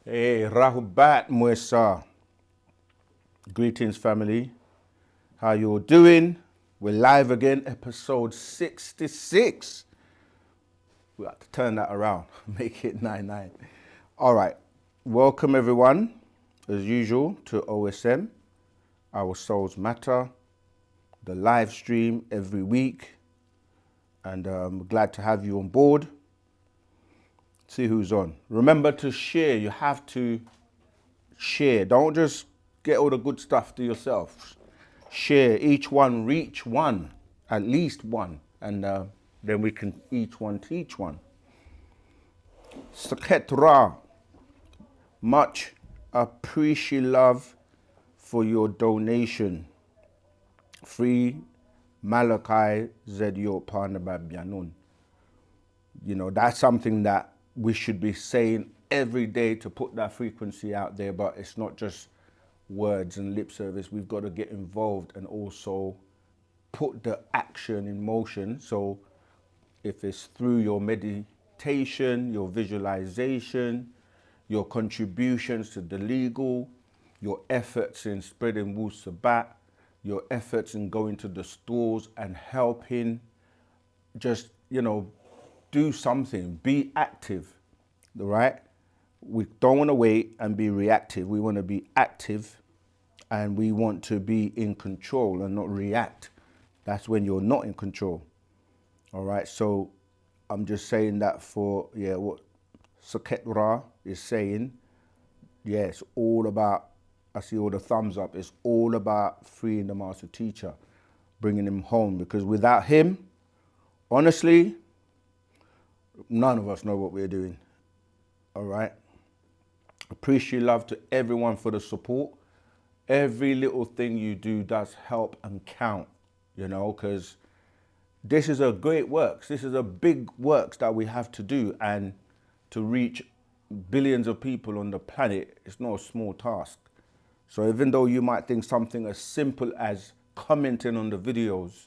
Hey, Rahubat Muesa. Greetings, family. How you all doing? We're live again, episode 66. We have to turn that around, make it 99. All right. Welcome, everyone, as usual, to OSM, Our Souls Matter, the live stream every week. And we're glad to have you on board. See who's on. Remember to share. You have to share. Don't just get all the good stuff to yourself. Share. Each one reach one, at least one, and then we can each one teach one. Saketra, much appreciate love for your donation. Free Malachi Zedio Parnababyanun. You know, that's something that we should be saying every day to put that frequency out there, but it's not just words and lip service. We've got to get involved and also put the action in motion. So if it's through your meditation, your visualization, your contributions to the legal, your efforts in spreading Wu-Sabat, your efforts in going to the stores and helping, just, you know, do something, be active, right? We don't want to wait and be reactive. We want to be active and we want to be in control and not react. That's when you're not in control. All right, so I'm just saying that for, what Saketra is saying. Yeah, it's all about, I see all the thumbs up, it's all about freeing the master teacher, bringing him home, because without him, honestly, none of us know what we're doing. All right. Appreciate love to everyone for the support. Every little thing you do does help and count, you know, because this is a great works. This is a big works that we have to do, and to reach billions of people on the planet, it's not a small task. So even though you might think something as simple as commenting on the videos,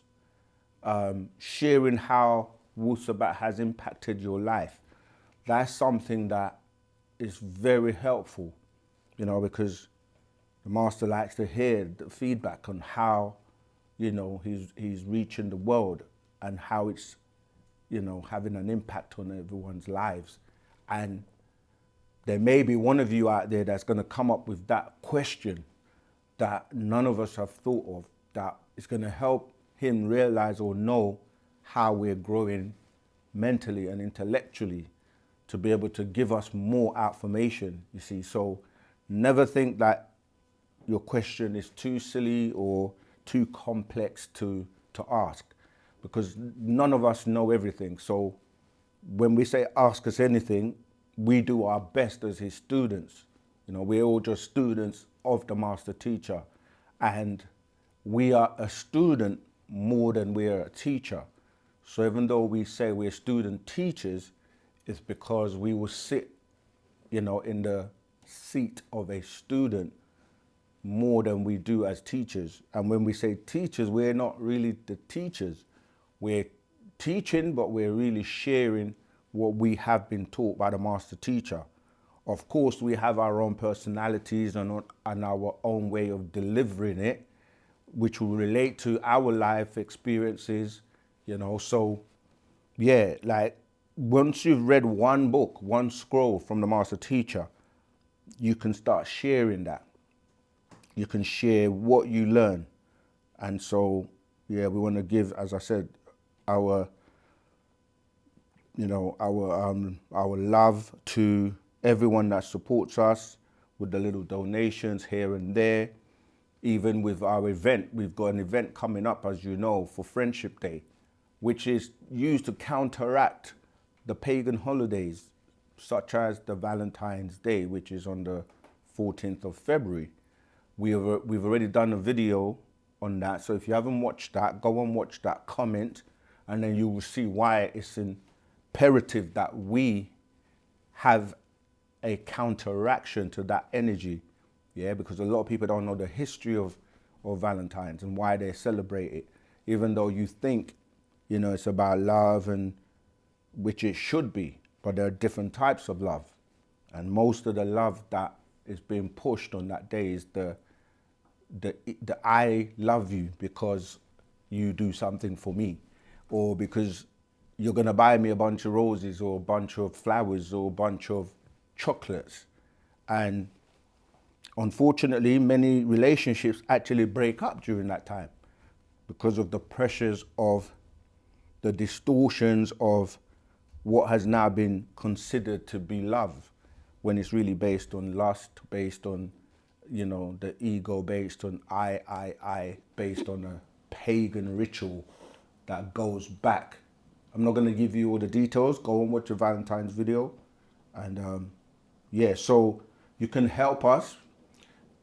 sharing how Wu-Sabat has impacted your life, that's something that is very helpful, you know, because the master likes to hear the feedback on how, you know, he's reaching the world and how it's, you know, having an impact on everyone's lives. And there may be one of you out there that's going to come up with that question that none of us have thought of, that is going to help him realize or know how we're growing mentally and intellectually to be able to give us more affirmation, you see. So never think that your question is too silly or too complex to ask, because none of us know everything. So when we say ask us anything, we do our best as his students. You know, we're all just students of the master teacher, and we are a student more than we're a teacher. So even though we say we're student teachers, it's because we will sit, you know, in the seat of a student more than we do as teachers. And when we say teachers, we're not really the teachers. We're teaching, but we're really sharing what we have been taught by the master teacher. Of course, we have our own personalities and our own way of delivering it, which will relate to our life experiences, you know. So yeah, like once you've read one book, one scroll from the master teacher, you can start sharing that. You can share what you learn. And so, yeah, we want to give, as I said, our, you know, our love to everyone that supports us with the little donations here and there. Even with our event, we've got an event coming up, as you know, for Friendship Day, which is used to counteract the pagan holidays, such as the Valentine's Day, which is on the 14th of February. We've already done a video on that. So if you haven't watched that, go and watch that, comment, and then you will see why it's imperative that we have a counteraction to that energy. Yeah, because a lot of people don't know the history of Valentine's and why they celebrate it, even though you think, you know, it's about love, and which it should be, but there are different types of love. And most of the love that is being pushed on that day is the I love you because you do something for me, or because you're gonna buy me a bunch of roses or a bunch of flowers or a bunch of chocolates. And unfortunately, many relationships actually break up during that time because of the pressures of the distortions of what has now been considered to be love, when it's really based on lust, based on, you know, the ego, based on I, based on a pagan ritual that goes back. I'm not going to give you all the details. Go and watch the Valentine's video. And yeah, so you can help us.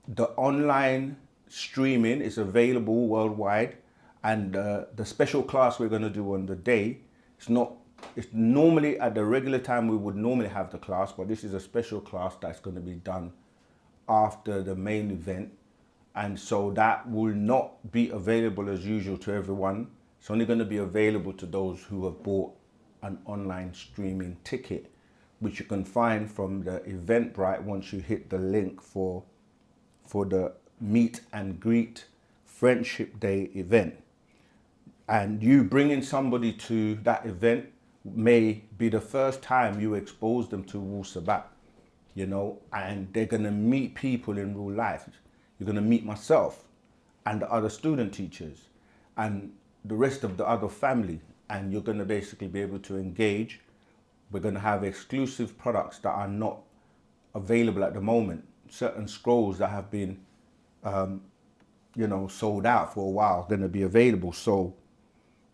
The online streaming is available worldwide, and the special class we're going to do on the day, it's normally at the regular time we would normally have the class, but this is a special class that's going to be done after the main event. And so that will not be available as usual to everyone. It's only going to be available to those who have bought an online streaming ticket, which you can find from the Eventbrite once you hit the link for the meet and greet Friendship Day event. And you bringing somebody to that event may be the first time you expose them to Wu-Sabat, you know, and they're going to meet people in real life. You're going to meet myself and the other student teachers and the rest of the other family, and you're going to basically be able to engage. We're going to have exclusive products that are not available at the moment. Certain scrolls that have been, you know, sold out for a while are going to be available. So,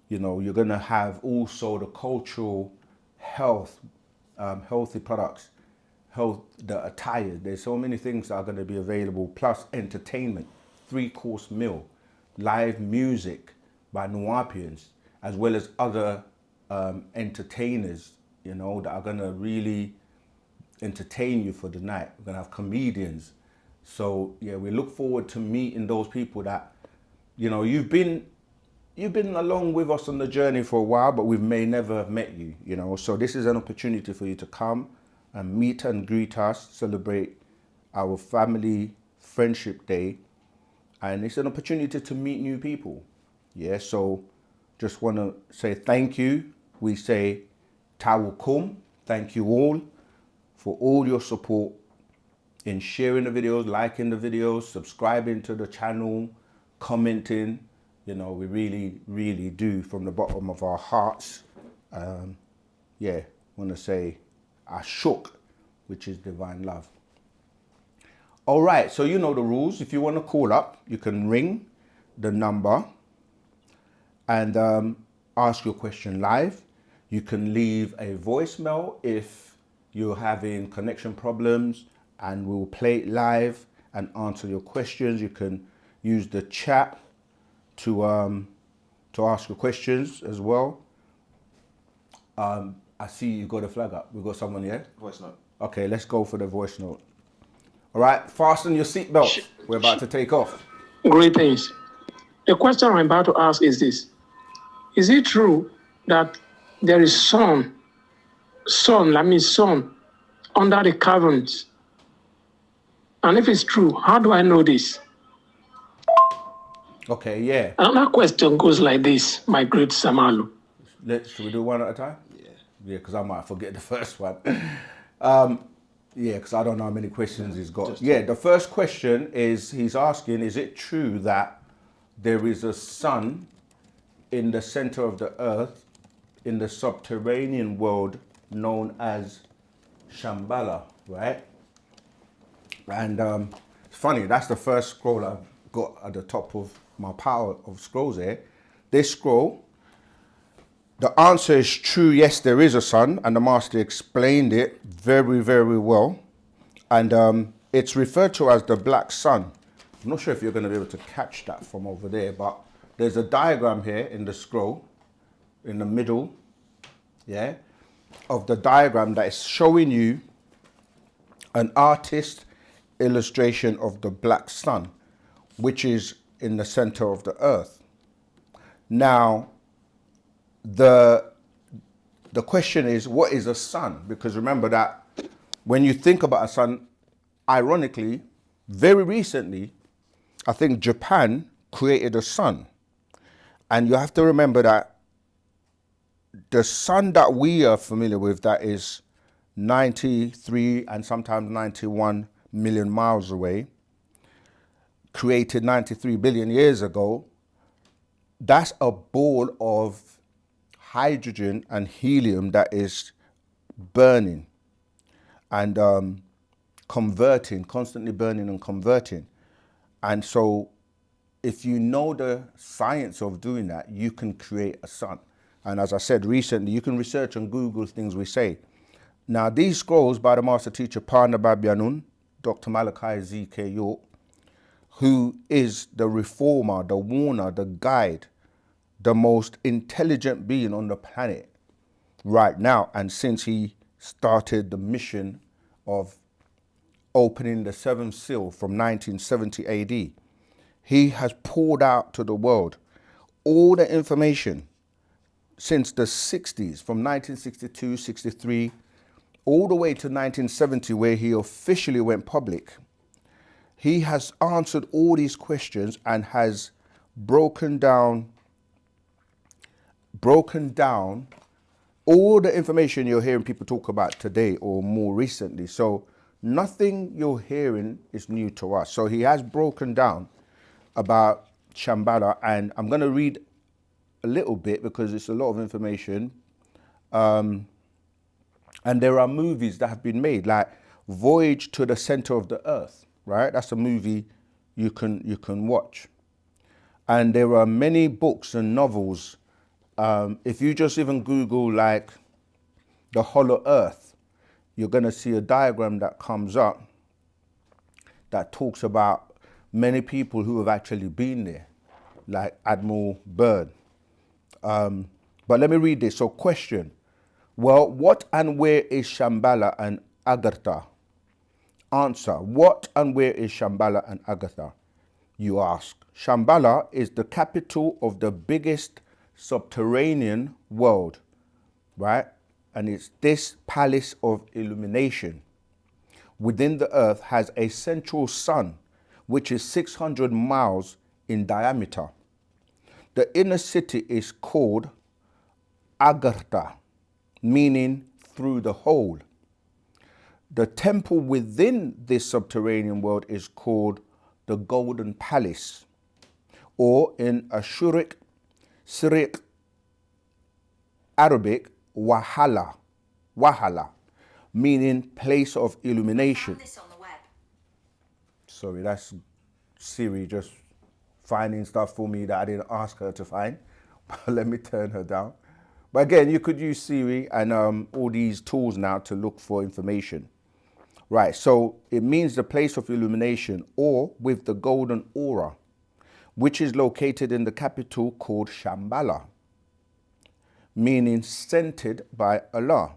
you know, you're going to have also the cultural health, healthy products, the attire. There's so many things that are going to be available, plus entertainment, 3-course meal, live music by Nuwapians, as well as other entertainers, you know, that are going to really entertain you for the night. We're going to have comedians. So yeah, we look forward to meeting those people that, you know, you've been along with us on the journey for a while, but we may never have met you, you know. So this is an opportunity for you to come and meet and greet us, celebrate our family friendship day. And it's an opportunity to meet new people. Yeah, so just want to say thank you. We say Tawukum, thank you all for all your support in sharing the videos, liking the videos, subscribing to the channel, commenting. You know, we really, really do from the bottom of our hearts. Yeah, want to say Ashuk, which is divine love. All right, so you know the rules. If you want to call up, you can ring the number and ask your question live. You can leave a voicemail if you're having connection problems, and we'll play it live and answer your questions. You can use the chat to ask your questions as well. I see you got a flag up. We got someone here. Voice note. Okay, let's go for the voice note. All right, fasten your seatbelts. We're about to take off. Greetings. The question I'm about to ask is this. Is it true that there is sun under the caverns? And if it's true, how do I know this? Okay, yeah. Another question goes like this, my great Samalu. Should we do one at a time? Yeah. Yeah, because I might forget the first one. Yeah, because I don't know how many questions he's got. Yeah, the first question is, he's asking, is it true that there is a sun in the center of the earth in the subterranean world known as Shambala, right? And it's funny, that's the first scroll I've got at the top of my pile of scrolls here. This scroll, the answer is true, yes, there is a sun, and the master explained it very, very well. And it's referred to as the black sun. I'm not sure if you're going to be able to catch that from over there, but there's a diagram here in the scroll, in the middle, yeah, of the diagram that is showing you an artist illustration of the black sun, which is in the center of the earth. Now, the question is, what is a sun? Because remember that when you think about a sun, ironically, very recently, I think Japan created a sun. And you have to remember that the sun that we are familiar with, that is 93 and sometimes 91 million miles away, created 93 billion years ago, that's a ball of hydrogen and helium that is burning and converting, constantly burning and converting. And so if you know the science of doing that, you can create a sun. And as I said recently, you can research and Google things we say. Now, these scrolls by the master teacher Parna Babyanun, Dr. Malachi Z.K. York, who is the reformer, the warner, the guide, the most intelligent being on the planet right now. And since he started the mission of opening the seventh seal from 1970 AD, he has poured out to the world all the information since the 60s, from 1962, 63, all the way to 1970, where he officially went public. He has answered all these questions and has broken down all the information you're hearing people talk about today or more recently. So nothing you're hearing is new to us. So he has broken down about Shambala, and I'm going to read a little bit because it's a lot of information. And there are movies that have been made, like Voyage to the Center of the Earth, right? That's a movie you can watch. And there are many books and novels. If you just even Google like the Hollow Earth, you're going to see a diagram that comes up that talks about many people who have actually been there, like Admiral Byrd. But let me read this. So question, well, what and where is Shambala and Agartha? Answer, what and where is Shambala and Agartha? You ask. Shambala is the capital of the biggest subterranean world, right? And it's this palace of illumination within the earth has a central sun, which is 600 miles in diameter. The inner city is called Agartha, meaning through the hole. The temple within this subterranean world is called the Golden Palace, or in Ashuric, Syriac, Arabic, Wahala, meaning place of illumination. Found this on the web. Sorry, that's Siri just finding stuff for me that I didn't ask her to find. But let me turn her down. But again, you could use Siri and all these tools now to look for information. Right, so it means the place of illumination, or with the golden aura, which is located in the capital called Shambala, meaning scented by Allah.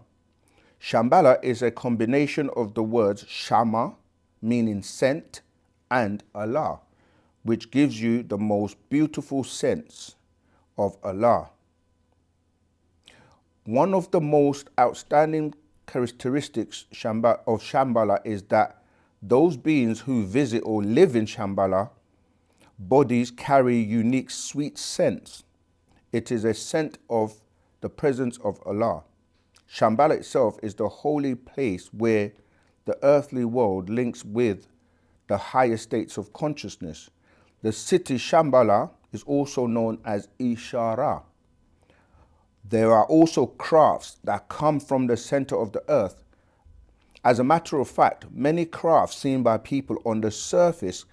Shambala is a combination of the words Shama, meaning scent, and Allah, which gives you the most beautiful sense of Allah. One of the most outstanding characteristics of Shambala is that those beings who visit or live in Shambala bodies carry unique sweet scents. It is a scent of the presence of Allah. Shambala itself is the holy place where the earthly world links with the higher states of consciousness. The city Shambala is also known as Ishara. There are also crafts that come from the center of the earth. As a matter of fact, many crafts seen by people on the surface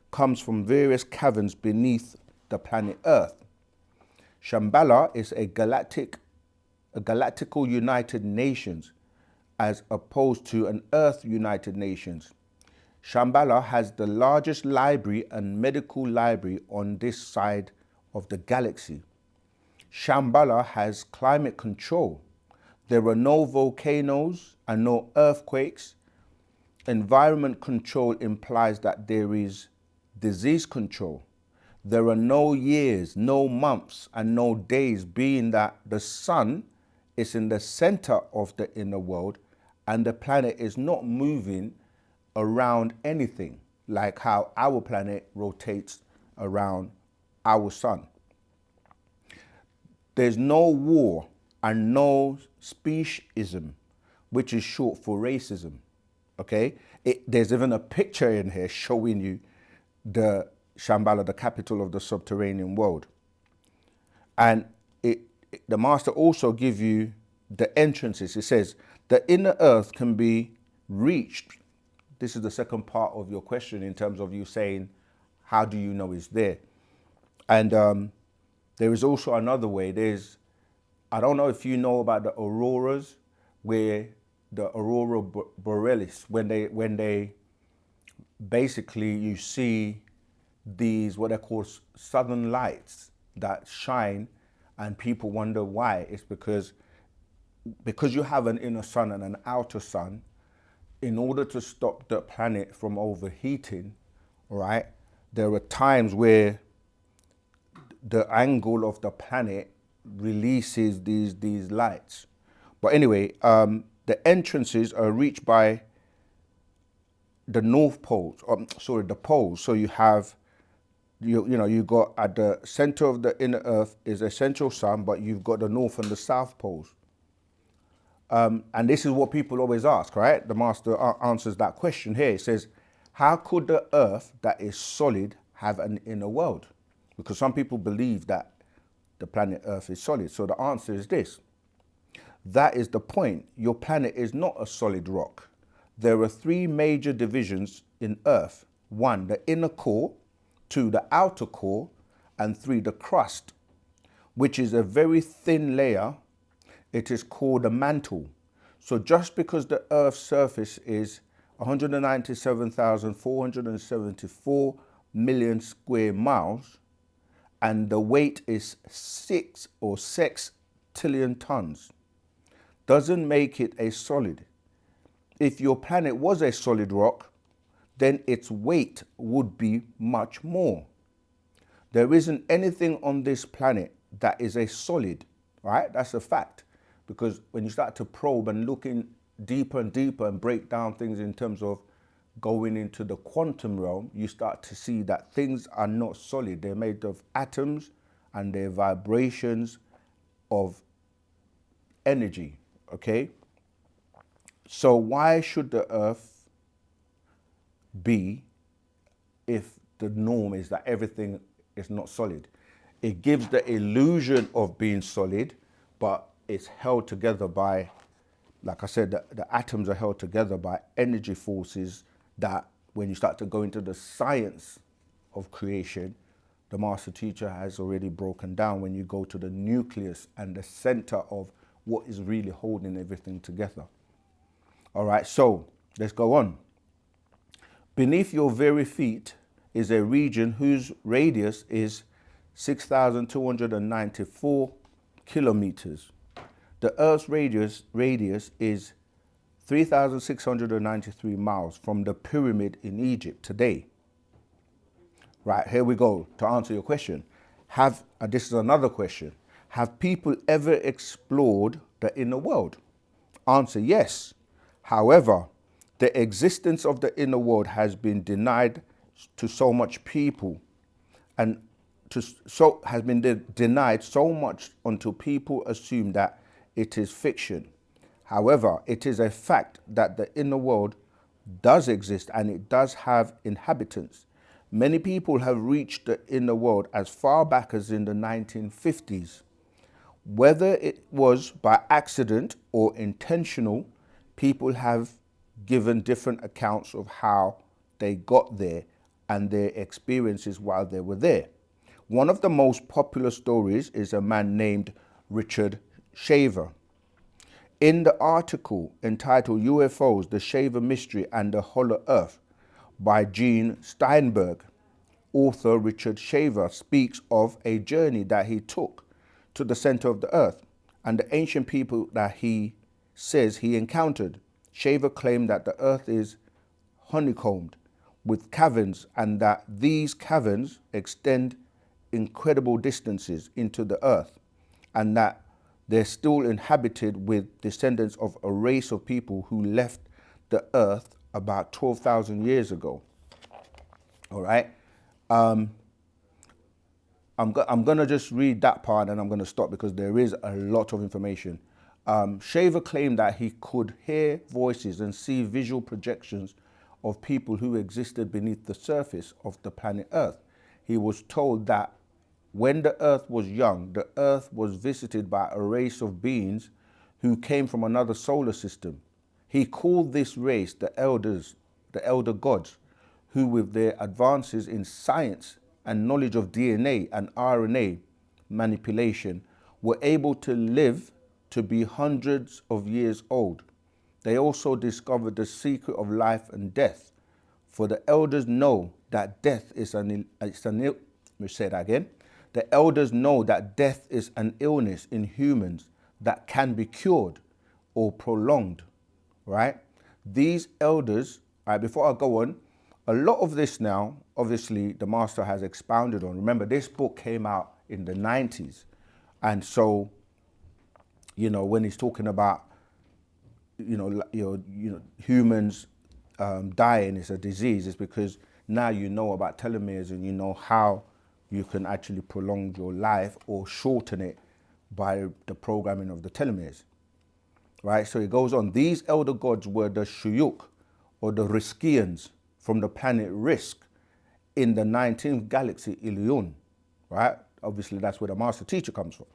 comes from various caverns beneath the planet Earth. Shambala is a galactical United Nations as opposed to an Earth United Nations. Shambala has the largest library and medical library on this side of the galaxy. Shambala has climate control. There are no volcanoes and no earthquakes. Environment control implies that there is disease control. There are no years, no months, and no days, being that the sun is in the center of the inner world and the planet is not moving around anything like how our planet rotates around our sun. There's no war and no speciesism, which is short for racism. Okay? There's even a picture in here showing you the Shambala, the capital of the subterranean world. And the master also give you the entrances. It says, the inner earth can be reached. This is the second part of your question in terms of you saying, how do you know it's there? And there is also another way. I don't know if you know about the auroras, where the aurora borealis, when they basically you see these what they call southern lights that shine, and people wonder why. It's because you have an inner sun and an outer sun. In order to stop the planet from overheating, right, there are times where the angle of the planet releases these lights. But anyway, the entrances are reached by the north poles, the poles. So you have, you got at the center of the inner earth is a central sun, but you've got the north and the south poles. And this is what people always ask, right? The master answers that question here. He says, how could the earth that is solid have an inner world? Because some people believe that the planet Earth is solid. So the answer is this. That is the point. Your planet is not a solid rock. There are three major divisions in Earth. 1, the inner core. 2, the outer core. And 3, the crust, which is a very thin layer. It is called a mantle. So just because the Earth's surface is 197,474 million square miles, and the weight is 6 trillion tons, doesn't make it a solid. If your planet was a solid rock, then its weight would be much more. There isn't anything on this planet that is a solid, right? That's a fact. Because when you start to probe and look in deeper and deeper and break down things in terms of going into the quantum realm, you start to see that things are not solid. They're made of atoms and they're vibrations of energy, okay? So why should the earth be if the norm is that everything is not solid? It gives the illusion of being solid, but it's held together by, like I said, the atoms are held together by energy forces that when you start to go into the science of creation, the master teacher has already broken down when you go to the nucleus and the center of what is really holding everything together. All right, so let's go on. Beneath your very feet is a region whose radius is 6,294 kilometers. The Earth's radius is 3,693 miles from the pyramid in Egypt today. Right, here we go to answer your question. This is another question. Have people ever explored the inner world? Answer, yes. However, the existence of the inner world has been denied to so much people and has been denied so much until people assume that it is fiction. However, it is a fact that the inner world does exist and it does have inhabitants. Many people have reached the inner world as far back as in the 1950s. Whether it was by accident or intentional, people have given different accounts of how they got there and their experiences while they were there. One of the most popular stories is a man named Richard Shaver. In the article entitled UFOs, the Shaver Mystery and the Hollow Earth by Gene Steinberg, author Richard Shaver speaks of a journey that he took to the center of the earth and the ancient people that he says he encountered. Shaver claimed that the earth is honeycombed with caverns and that these caverns extend incredible distances into the earth, and that they're still inhabited with descendants of a race of people who left the earth about 12,000 years ago. All right. I'm going to just read that part and I'm going to stop because there is a lot of information. Shaver claimed that he could hear voices and see visual projections of people who existed beneath the surface of the planet Earth. He was told that when the Earth was young, the Earth was visited by a race of beings who came from another solar system. He called this race the elders, the elder gods, who with their advances in science and knowledge of DNA and RNA manipulation were able to live to be hundreds of years old. They also discovered the secret of life and death. For the elders know that death is let me say that again. The elders know that death is an illness in humans that can be cured or prolonged, right? These elders, all right, before I go on, a lot of this now, obviously, the master has expounded on. Remember, this book came out in the 90s. And so, you know, when he's talking about, humans dying is a disease, it's because now you know about telomeres and you know how you can actually prolong your life or shorten it by the programming of the telomeres, right? So it goes on. These elder gods were the Shuyuk, or the Riskians, from the planet Risk in the 19th galaxy Ilion, right? Obviously, that's where the master teacher comes from,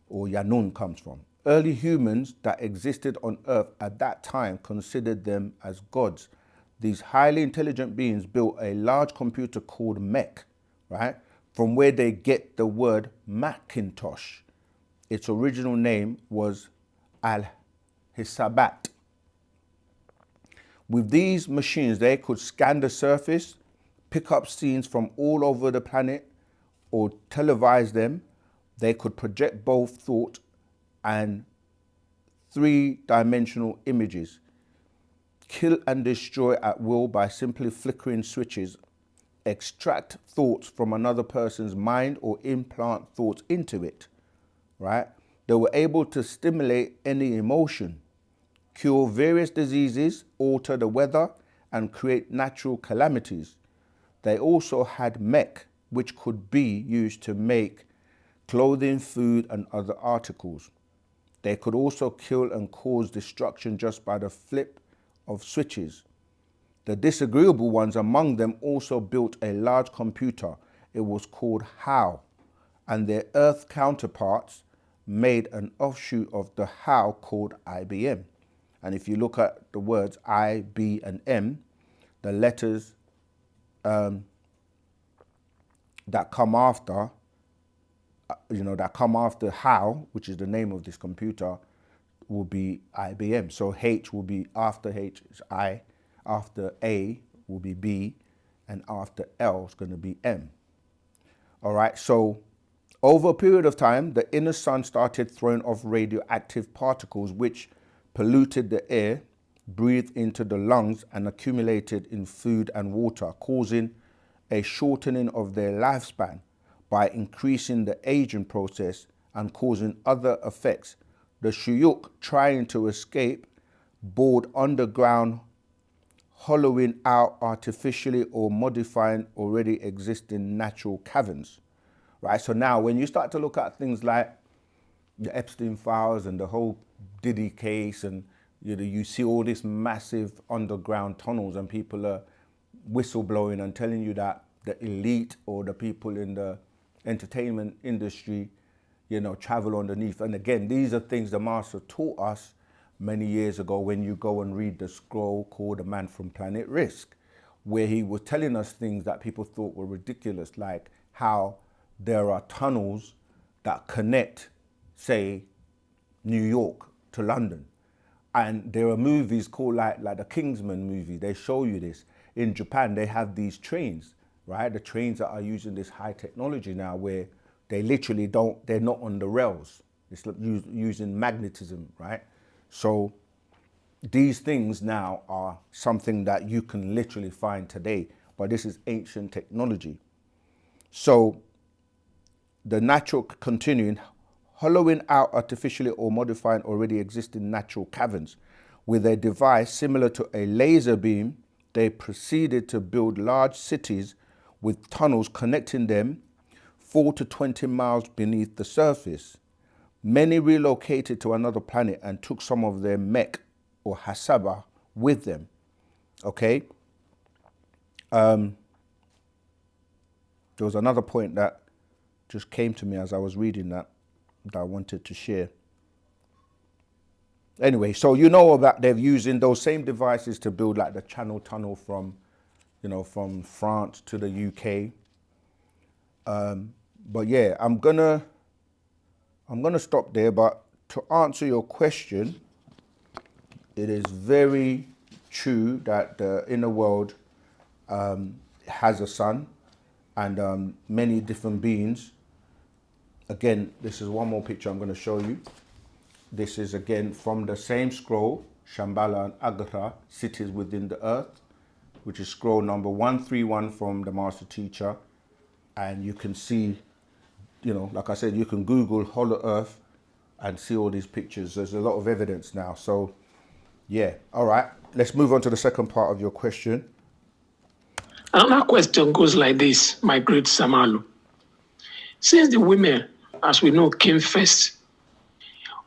or Yanun comes from. Early humans that existed on Earth at that time considered them as gods. These highly intelligent beings built a large computer called Mech, right? From where they get the word Macintosh. Its original name was Al-Hisabat. With these machines, they could scan the surface, pick up scenes from all over the planet, or televise them. They could project both thought and three-dimensional images, kill and destroy at will by simply flickering switches, extract thoughts from another person's mind or implant thoughts into it, right? They were able to stimulate any emotion, cure various diseases, alter the weather, and create natural calamities. They also had mech, which could be used to make clothing, food, and other articles. They could also kill and cause destruction just by the flip of switches. The disagreeable ones among them also built a large computer. It was called HAL, and their Earth counterparts made an offshoot of the HAL called IBM. And if you look at the words I, B, and M, the letters that come after, that come after HAL, which is the name of this computer, will be IBM. So H will be after H is I, after A will be B, and after L is going to be M. All right, so over a period of time, the inner sun started throwing off radioactive particles which polluted the air, breathed into the lungs, and accumulated in food and water, causing a shortening of their lifespan by increasing the aging process and causing other effects. The Shuyuk, trying to escape, bored underground, hollowing out artificially or modifying already existing natural caverns, right? So now when you start to look at things like the Epstein files and the whole Diddy case, and you see all these massive underground tunnels, and people are whistleblowing and telling you that the elite or the people in the entertainment industry, travel underneath. And again, these are things the master taught us many years ago when you go and read the scroll called The Man from Planet Risk, where he was telling us things that people thought were ridiculous, like how there are tunnels that connect, say, New York to London. And there are movies called like the Kingsman movie. They show you this. In Japan, they have these trains, right? The trains that are using this high technology now where they literally they're not on the rails. It's using magnetism, right? So these things now are something that you can literally find today, but this is ancient technology. So the natural continuing, hollowing out artificially or modifying already existing natural caverns. With a device similar to a laser beam, they proceeded to build large cities with tunnels connecting them 4 to 20 miles beneath the surface. Many relocated to another planet and took some of their mech or hasaba with them. Okay? There was another point that just came to me as I was reading that I wanted to share. Anyway, so you know about they're using those same devices to build like the Channel Tunnel from, from France to the UK. But yeah, I'm gonna stop there. But to answer your question, it is very true that the inner world has a sun and many different beings. Again, this is one more picture I'm going to show you. This is again from the same scroll, Shambala and Agartha, Cities Within the Earth, which is scroll number 131 from the Master Teacher. And you can see, like I said, you can Google Hollow Earth and see all these pictures. There's a lot of evidence now. So, yeah. All right. Let's move on to the second part of your question. Another question goes like this, my great Samalu. Since the women, as we know, came first,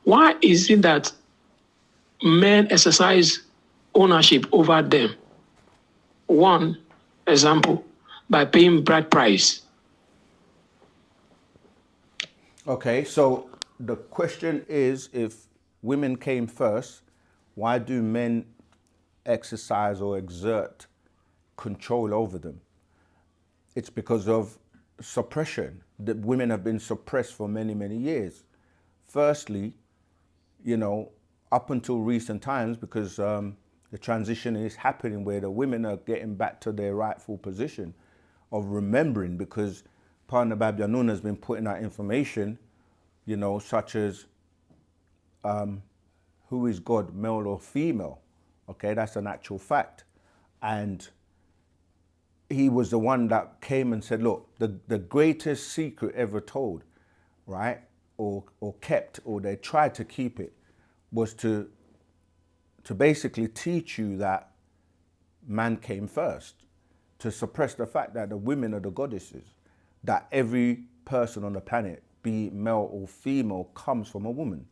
why is it that men exercise ownership over them? One example, by paying bride price. Okay, so the question is, if women came first, why do men exercise or exert control over them? It's because of suppression. The women have been suppressed for many, many years. Firstly, up until recent times, because the transition is happening where the women are getting back to their rightful position of remembering, because Partner Babyanun has been putting out information, such as who is God, male or female. Okay, that's an actual fact. And he was the one that came and said, look, the greatest secret ever told, right, or kept, or they tried to keep it, was to basically teach you that man came first, to suppress the fact that the women are the goddesses, that every person on the planet, be it male or female, comes from a woman.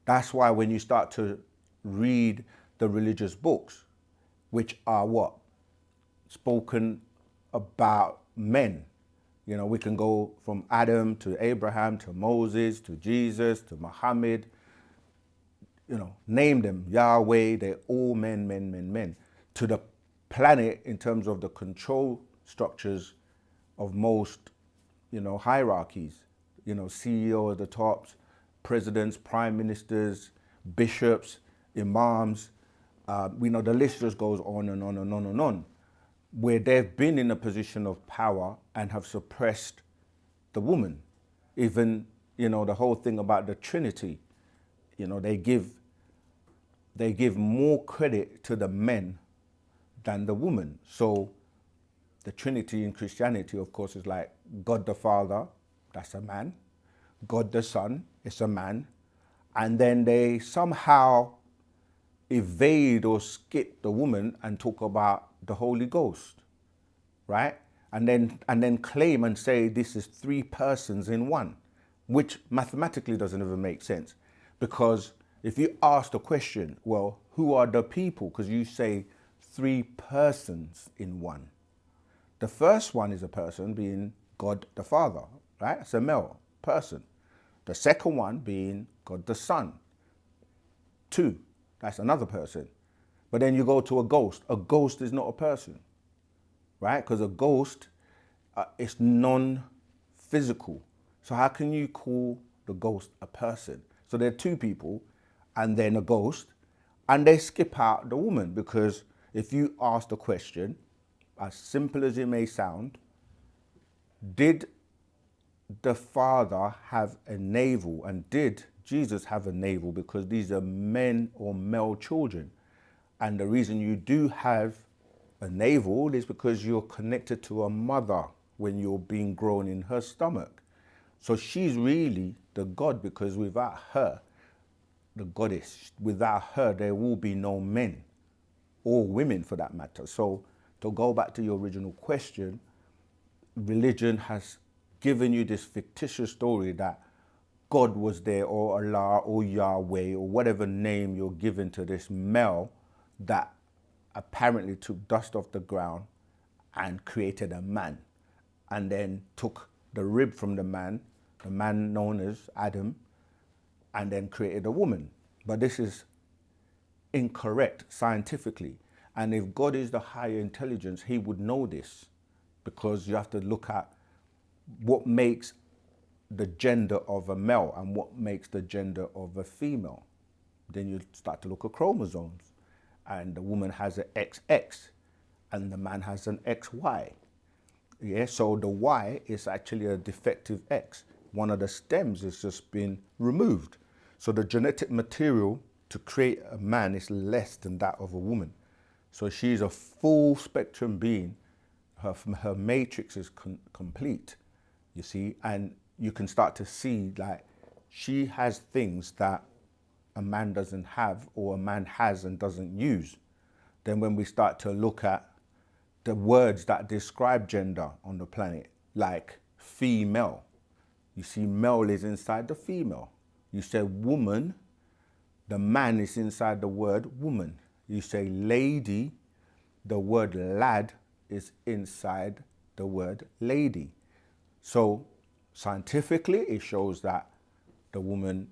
That's why when you start to read the religious books, which are what? Spoken about men. We can go from Adam to Abraham to Moses to Jesus to Muhammad, name them, Yahweh, they're all men. To the planet, in terms of the control structures of most, hierarchies, CEO at the tops, presidents, prime ministers, bishops, imams, the list just goes on and on and on and on, where they've been in a position of power and have suppressed the woman. Even, the whole thing about the Trinity, they give more credit to the men than the woman. So the Trinity in Christianity, of course, is like God the Father, that's a man. God the Son is a man. And then they somehow evade or skip the woman and talk about the Holy Ghost, right? And then claim and say this is three persons in one, which mathematically doesn't even make sense. Because if you ask the question, well, who are the people? Because you say three persons in one. The first one is a person, being God the Father, right? It's a male person. The second one being God the Son. Two, that's another person. But then you go to a ghost. A ghost is not a person, right? Because a ghost is non-physical. So how can you call the ghost a person? So there are two people and then a ghost, and they skip out the woman, because if you ask the question, as simple as it may sound, did the Father have a navel, and did Jesus have a navel? Because these are men or male children. And the reason you do have a navel is because you're connected to a mother when you're being grown in her stomach. So she's really the God, because without her, the goddess, without her, there will be no men or women for that matter. So to go back to your original question, religion has given you this fictitious story that God was there, or Allah, or Yahweh, or whatever name you're giving to this male that apparently took dust off the ground and created a man, and then took the rib from the man known as Adam, and then created a woman. But this is incorrect scientifically. And if God is the higher intelligence, he would know this, because you have to look at what makes the gender of a male and what makes the gender of a female. Then you start to look at chromosomes, and the woman has an XX and the man has an XY. Yeah, so the Y is actually a defective X. One of the stems has just been removed. So the genetic material to create a man is less than that of a woman. So she's a full spectrum being. Her matrix is complete, you see, and you can start to see like she has things that a man doesn't have, or a man has and doesn't use. Then when we start to look at the words that describe gender on the planet, like female, you see male is inside the female. You say woman, the man is inside the word woman. You say lady, the word lad is inside the word lady. So scientifically, it shows that the woman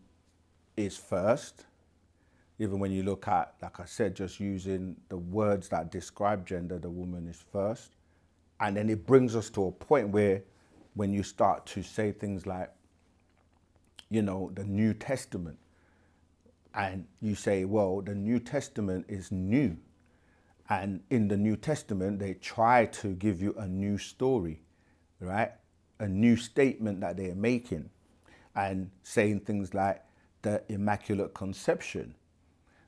is first. Even when you look at, like I said, just using the words that describe gender, the woman is first. And then it brings us to a point where when you start to say things like, you know, the New Testament, and you say, well, the New Testament is new. And in the New Testament, they try to give you a new story, right? A new statement that they're making, and saying things like the Immaculate Conception,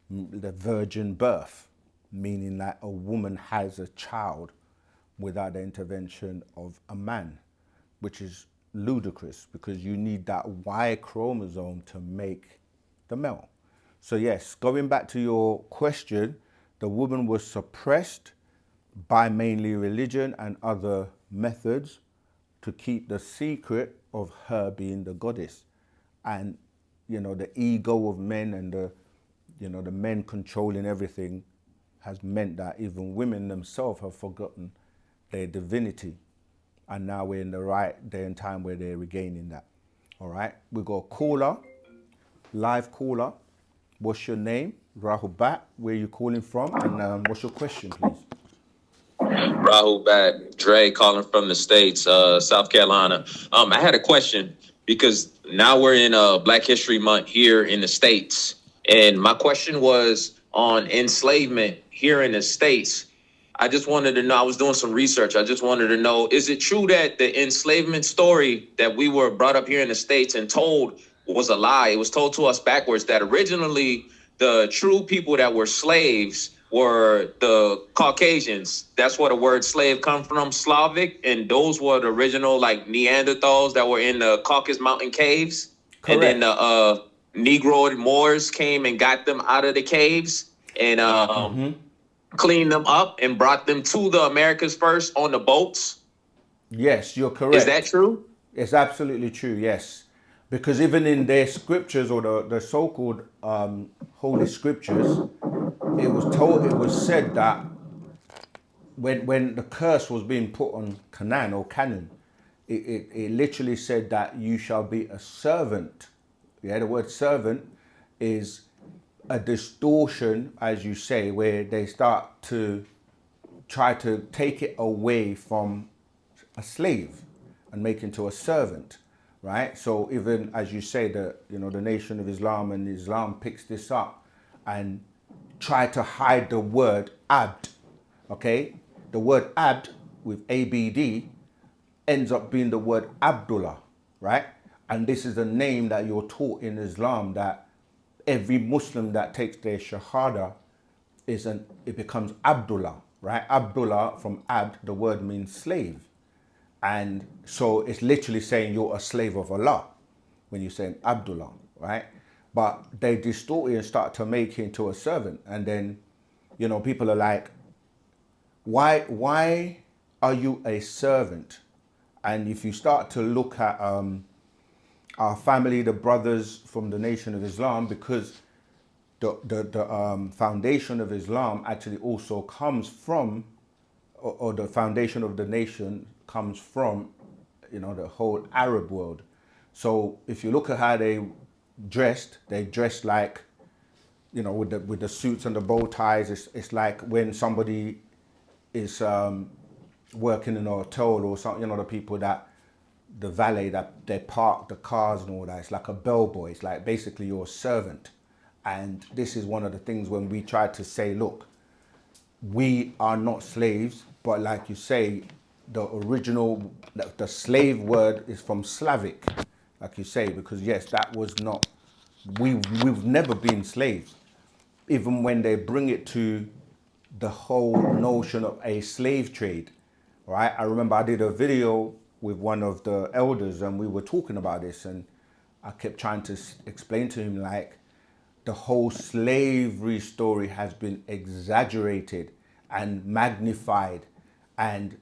the virgin birth, meaning that a woman has a child without the intervention of a man, which is ludicrous, because you need that Y chromosome to make the male. So yes, going back to your question, the woman was suppressed by mainly religion and other methods to keep the secret of her being the goddess. And, you know, the ego of men and the men controlling everything has meant that even women themselves have forgotten their divinity. And now we're in the right day and time where they're regaining that. All right, we got a caller, live caller. What's your name? Rahul Bat, where are you calling from? And what's your question, please? Rahul Bat, Dre calling from the States, South Carolina. I had a question because now we're in Black History Month here in the States. And my question was on enslavement here in the States. I just wanted to know, I was doing some research. I just wanted to know, is it true that the enslavement story that we were brought up here in the States and told was a lie? It was told to us backwards, that originally the true people that were slaves were the Caucasians. That's where the word slave come from, Slavic. And those were the original like Neanderthals that were in the Caucasus Mountain caves. Correct. And then the Negro Moors came and got them out of the caves and cleaned them up and brought them to the Americas first on the boats. Yes, you're correct. Is that true? It's absolutely true, yes. Because even in their scriptures, or the so-called holy scriptures, it was said that when the curse was being put on Canaan, it literally said that you shall be a servant. Yeah, the word servant is a distortion, as you say, where they start to try to take it away from a slave and make it into a servant, right? So even as you say, the Nation of Islam and Islam picks this up and try to hide the word abd, okay? The word abd with ABD ends up being the word Abdullah, right? And this is the name that you're taught in Islam, that every Muslim that takes their Shahada it becomes Abdullah, right? Abdullah, from Abd, the word means slave. And so it's literally saying you're a slave of Allah when you're saying Abdullah, right? But they distort it and start to make it into a servant. And then, you know, people are like, why are you a servant? And if you start to look at our family, the brothers from the Nation of Islam, because the foundation of Islam actually also comes from, or the foundation of the nation comes from, you know, the whole Arab world. So if you look at how they dressed like, you know, with the suits and the bow ties. It's like when somebody is working in a hotel or something, you know, the people that, the valet that they park the cars and all that. It's like a bellboy. It's like basically you're a servant. And this is one of the things when we try to say, look, we are not slaves, but like you say, the original, the slave word is from Slavic, like you say, because yes, that was not, we've never been slaves. Even when they bring it to the whole notion of a slave trade, right? I remember I did a video with one of the elders and we were talking about this, and I kept trying to explain to him like the whole slavery story has been exaggerated and magnified and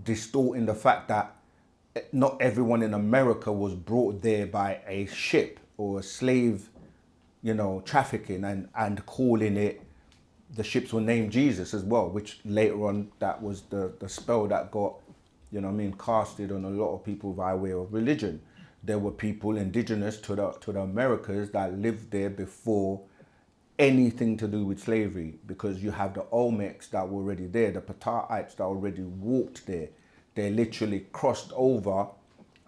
distorting the fact that not everyone in America was brought there by a ship or a slave, you know, trafficking and calling it, the ships were named Jesus as well, which later on that was the spell that got, you know what I mean, casted on a lot of people by way of religion. There were people indigenous to the Americas that lived there before anything to do with slavery, because you have the Olmecs that were already there, the Pataites that already walked there. They literally crossed over,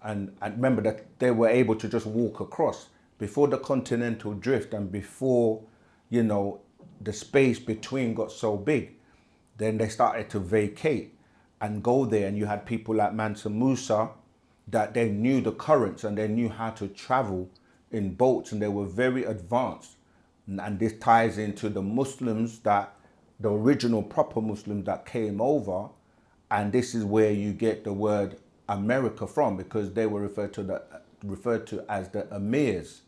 and remember that they were able to just walk across before the continental drift and before, you know, the space between got so big. Then they started to vacate and go there, and you had people like Mansa Musa that they knew the currents and they knew how to travel in boats, and they were very advanced. And this ties into the Muslims, that the original proper Muslims that came over, and this is where you get the word America from, because they were referred to as the Emirs.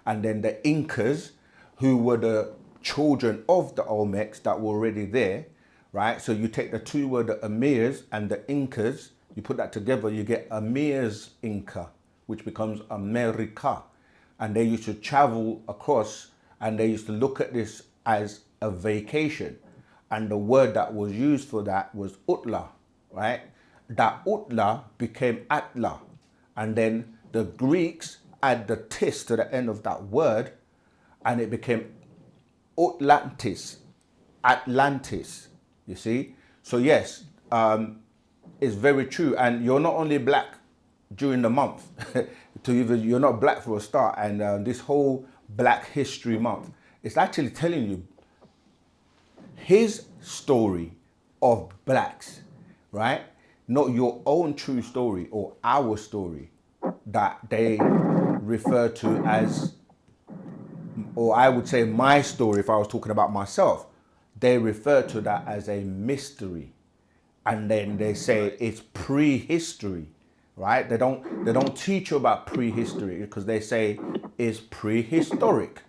And then the Incas, who were the children of the Olmecs that were already there, right? So you take the two words, the Emirs and the Incas, you put that together, you get Emirs Inca, which becomes America. And they used to travel across, and they used to look at this as a vacation. And the word that was used for that was Utla, right? That Utla became Atla. And then the Greeks add the tis to the end of that word, and it became Atlantis, Atlantis, you see? So yes, it's very true. And you're not only black during the month, you're not black for a start. And this whole Black History Month, it's actually telling you his story of blacks, right? Not your own true story or our story that they refer to as, or I would say my story if I was talking about myself, they refer to that as a mystery. And then they say it's prehistory, right? They don't teach you about prehistory, because they say it's prehistoric,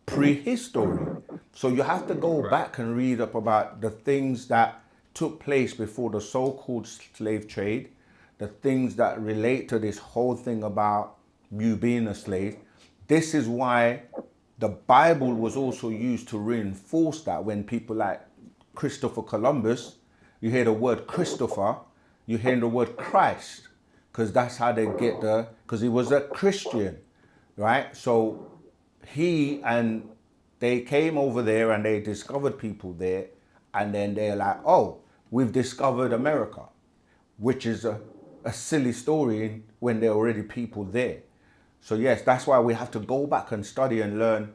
prehistory. So you have to go back and read up about the things that took place before the so-called slave trade, the things that relate to this whole thing about you being a slave. This is why the Bible was also used to reinforce that. When people like Christopher Columbus, you hear the word Christopher, you hear the word Christ, because that's how they get because he was a Christian, right? So they came over there and they discovered people there, and then they're like, oh, we've discovered America, which is a silly story when there are already people there. So yes, that's why we have to go back and study and learn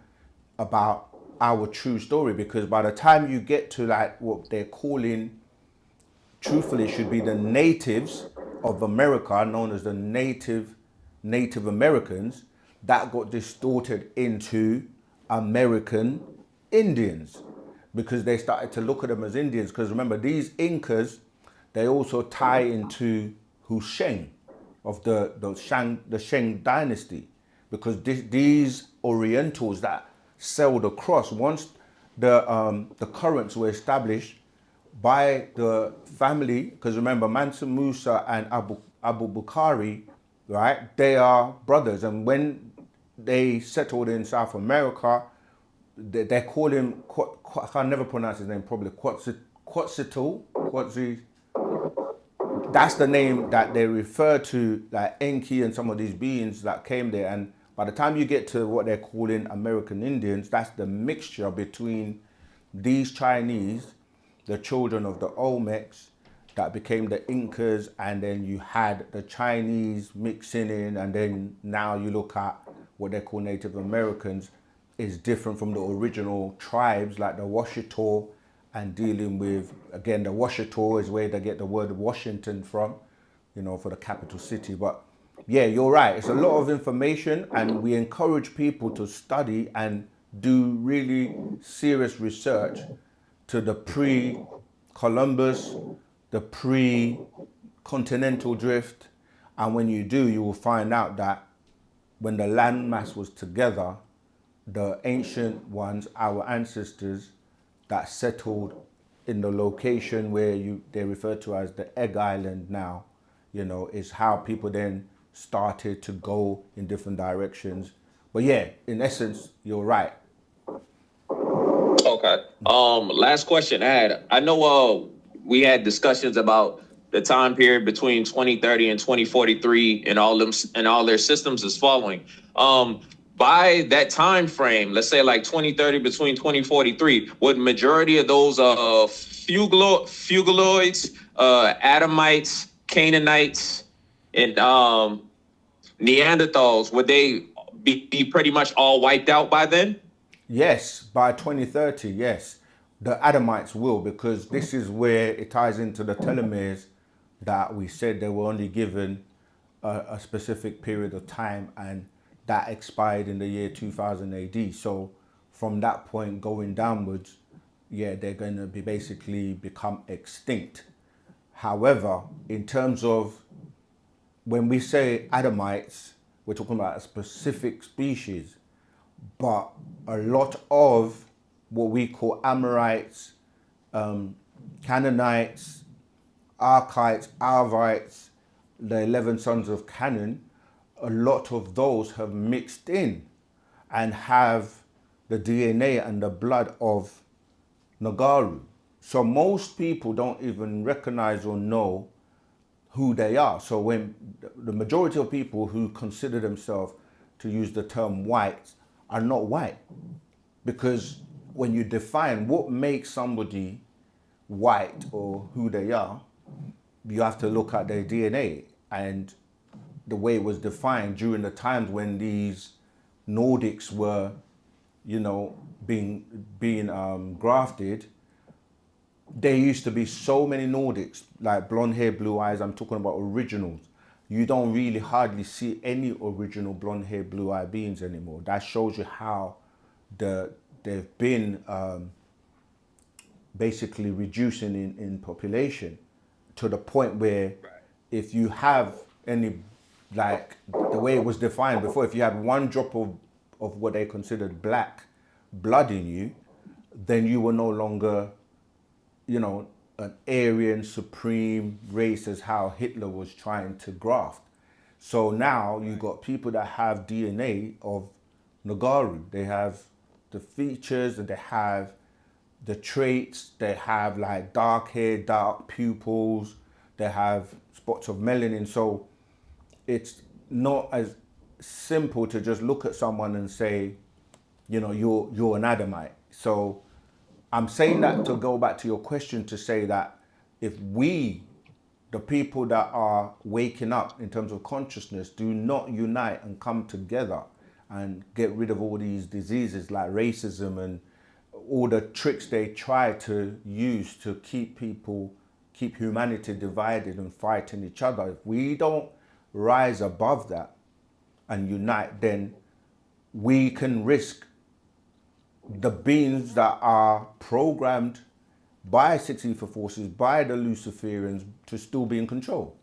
about our true story, because by the time you get to like what they're calling, truthfully, it should be the natives of America, known as the Native Americans, that got distorted into American Indians, because they started to look at them as Indians. Because remember, these Incas, they also tie into Husheng of the Shang dynasty. because these Orientals that sailed across, once the currents were established by the family, because remember Mansa Musa and Abu Bukhari, right? They are brothers, and when they settled in South America, they call him, I can never pronounce his name probably, Quetzalcoatl. That's the name that they refer to, like Enki and some of these beings that came there. And by the time you get to what they're calling American Indians, that's the mixture between these Chinese, the children of the Olmecs, that became the Incas, and then you had the Chinese mixing in, and then now you look at what they call Native Americans, is different from the original tribes like the Washita, and dealing with, again, the Washita is where they get the word Washington from, you know, for the capital city. But yeah, you're right. It's a lot of information, and we encourage people to study and do really serious research to the pre-Columbus, the pre-continental drift. And when you do, you will find out that when the landmass was together, the ancient ones, our ancestors that settled in the location where they refer to as the Egg Island now, you know, is how people then started to go in different directions. But yeah, in essence, you're right. Okay. Last question I had. I know we had discussions about the time period between 2030 and 2043, and all them and all their systems is following. By that time frame, let's say like 2030 between 2043, would majority of those fugaloids, Adamites, Canaanites, and Neanderthals, would they be pretty much all wiped out by then? Yes, by 2030, yes. The Adamites will, because this is where it ties into the telomeres that we said they were only given a specific period of time, and that expired in the year 2000 AD. So from that point going downwards, yeah, they're going to be basically become extinct. However, in terms of when we say Adamites, we're talking about a specific species, but a lot of what we call Amorites, Canaanites, Archites, Arvites, the 11 sons of Canaan, a lot of those have mixed in and have the DNA and the blood of Nagaru. So most people don't even recognize or know who they are. So when the majority of people who consider themselves to use the term white are not white, because when you define what makes somebody white or who they are, you have to look at their DNA and the way it was defined during the times when these Nordics were, you know, being grafted. There used to be so many Nordics, like blonde hair, blue eyes. I'm talking about originals. You don't really hardly see any original blonde hair, blue eye beings anymore. That shows you how they've been basically reducing in population, to the point where if you have any, like the way it was defined before, if you had one drop of what they considered black blood in you, then you were no longer, you know, an Aryan supreme race as how Hitler was trying to graft. So now you got people that have DNA of Nagaru. They have the features and they have the traits. They have like dark hair, dark pupils. They have spots of melanin. So it's not as simple to just look at someone and say, you know, you're an Adamite. So I'm saying that to go back to your question, to say that if we, the people that are waking up in terms of consciousness, do not unite and come together and get rid of all these diseases like racism and all the tricks they try to use to keep humanity divided and fighting each other, if we don't rise above that and unite, then we can risk the beings that are programmed by Six Ether forces, by the Luciferians, to still be in control.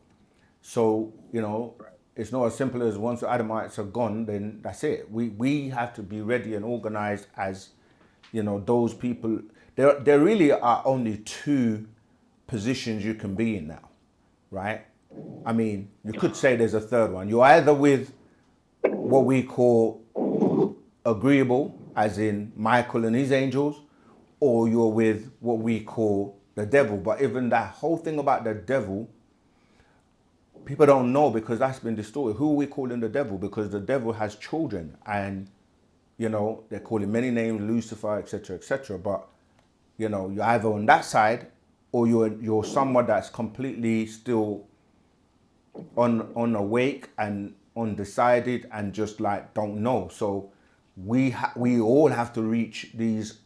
So, you know, it's not as simple as once the Adamites are gone, then that's it. We have to be ready and organized as, those people. There really are only two positions you can be in now, right? I mean, you could say there's a third one. You're either with what we call agreeable, as in Michael and his angels, or you're with what we call the devil. But even that whole thing about the devil, people don't know because that's been distorted. Who are we calling the devil? Because the devil has children, and they call him many names, Lucifer, etc., etc. But you're either on that side, or you're someone that's completely still unawake and undecided and just like don't know. So we all have to reach these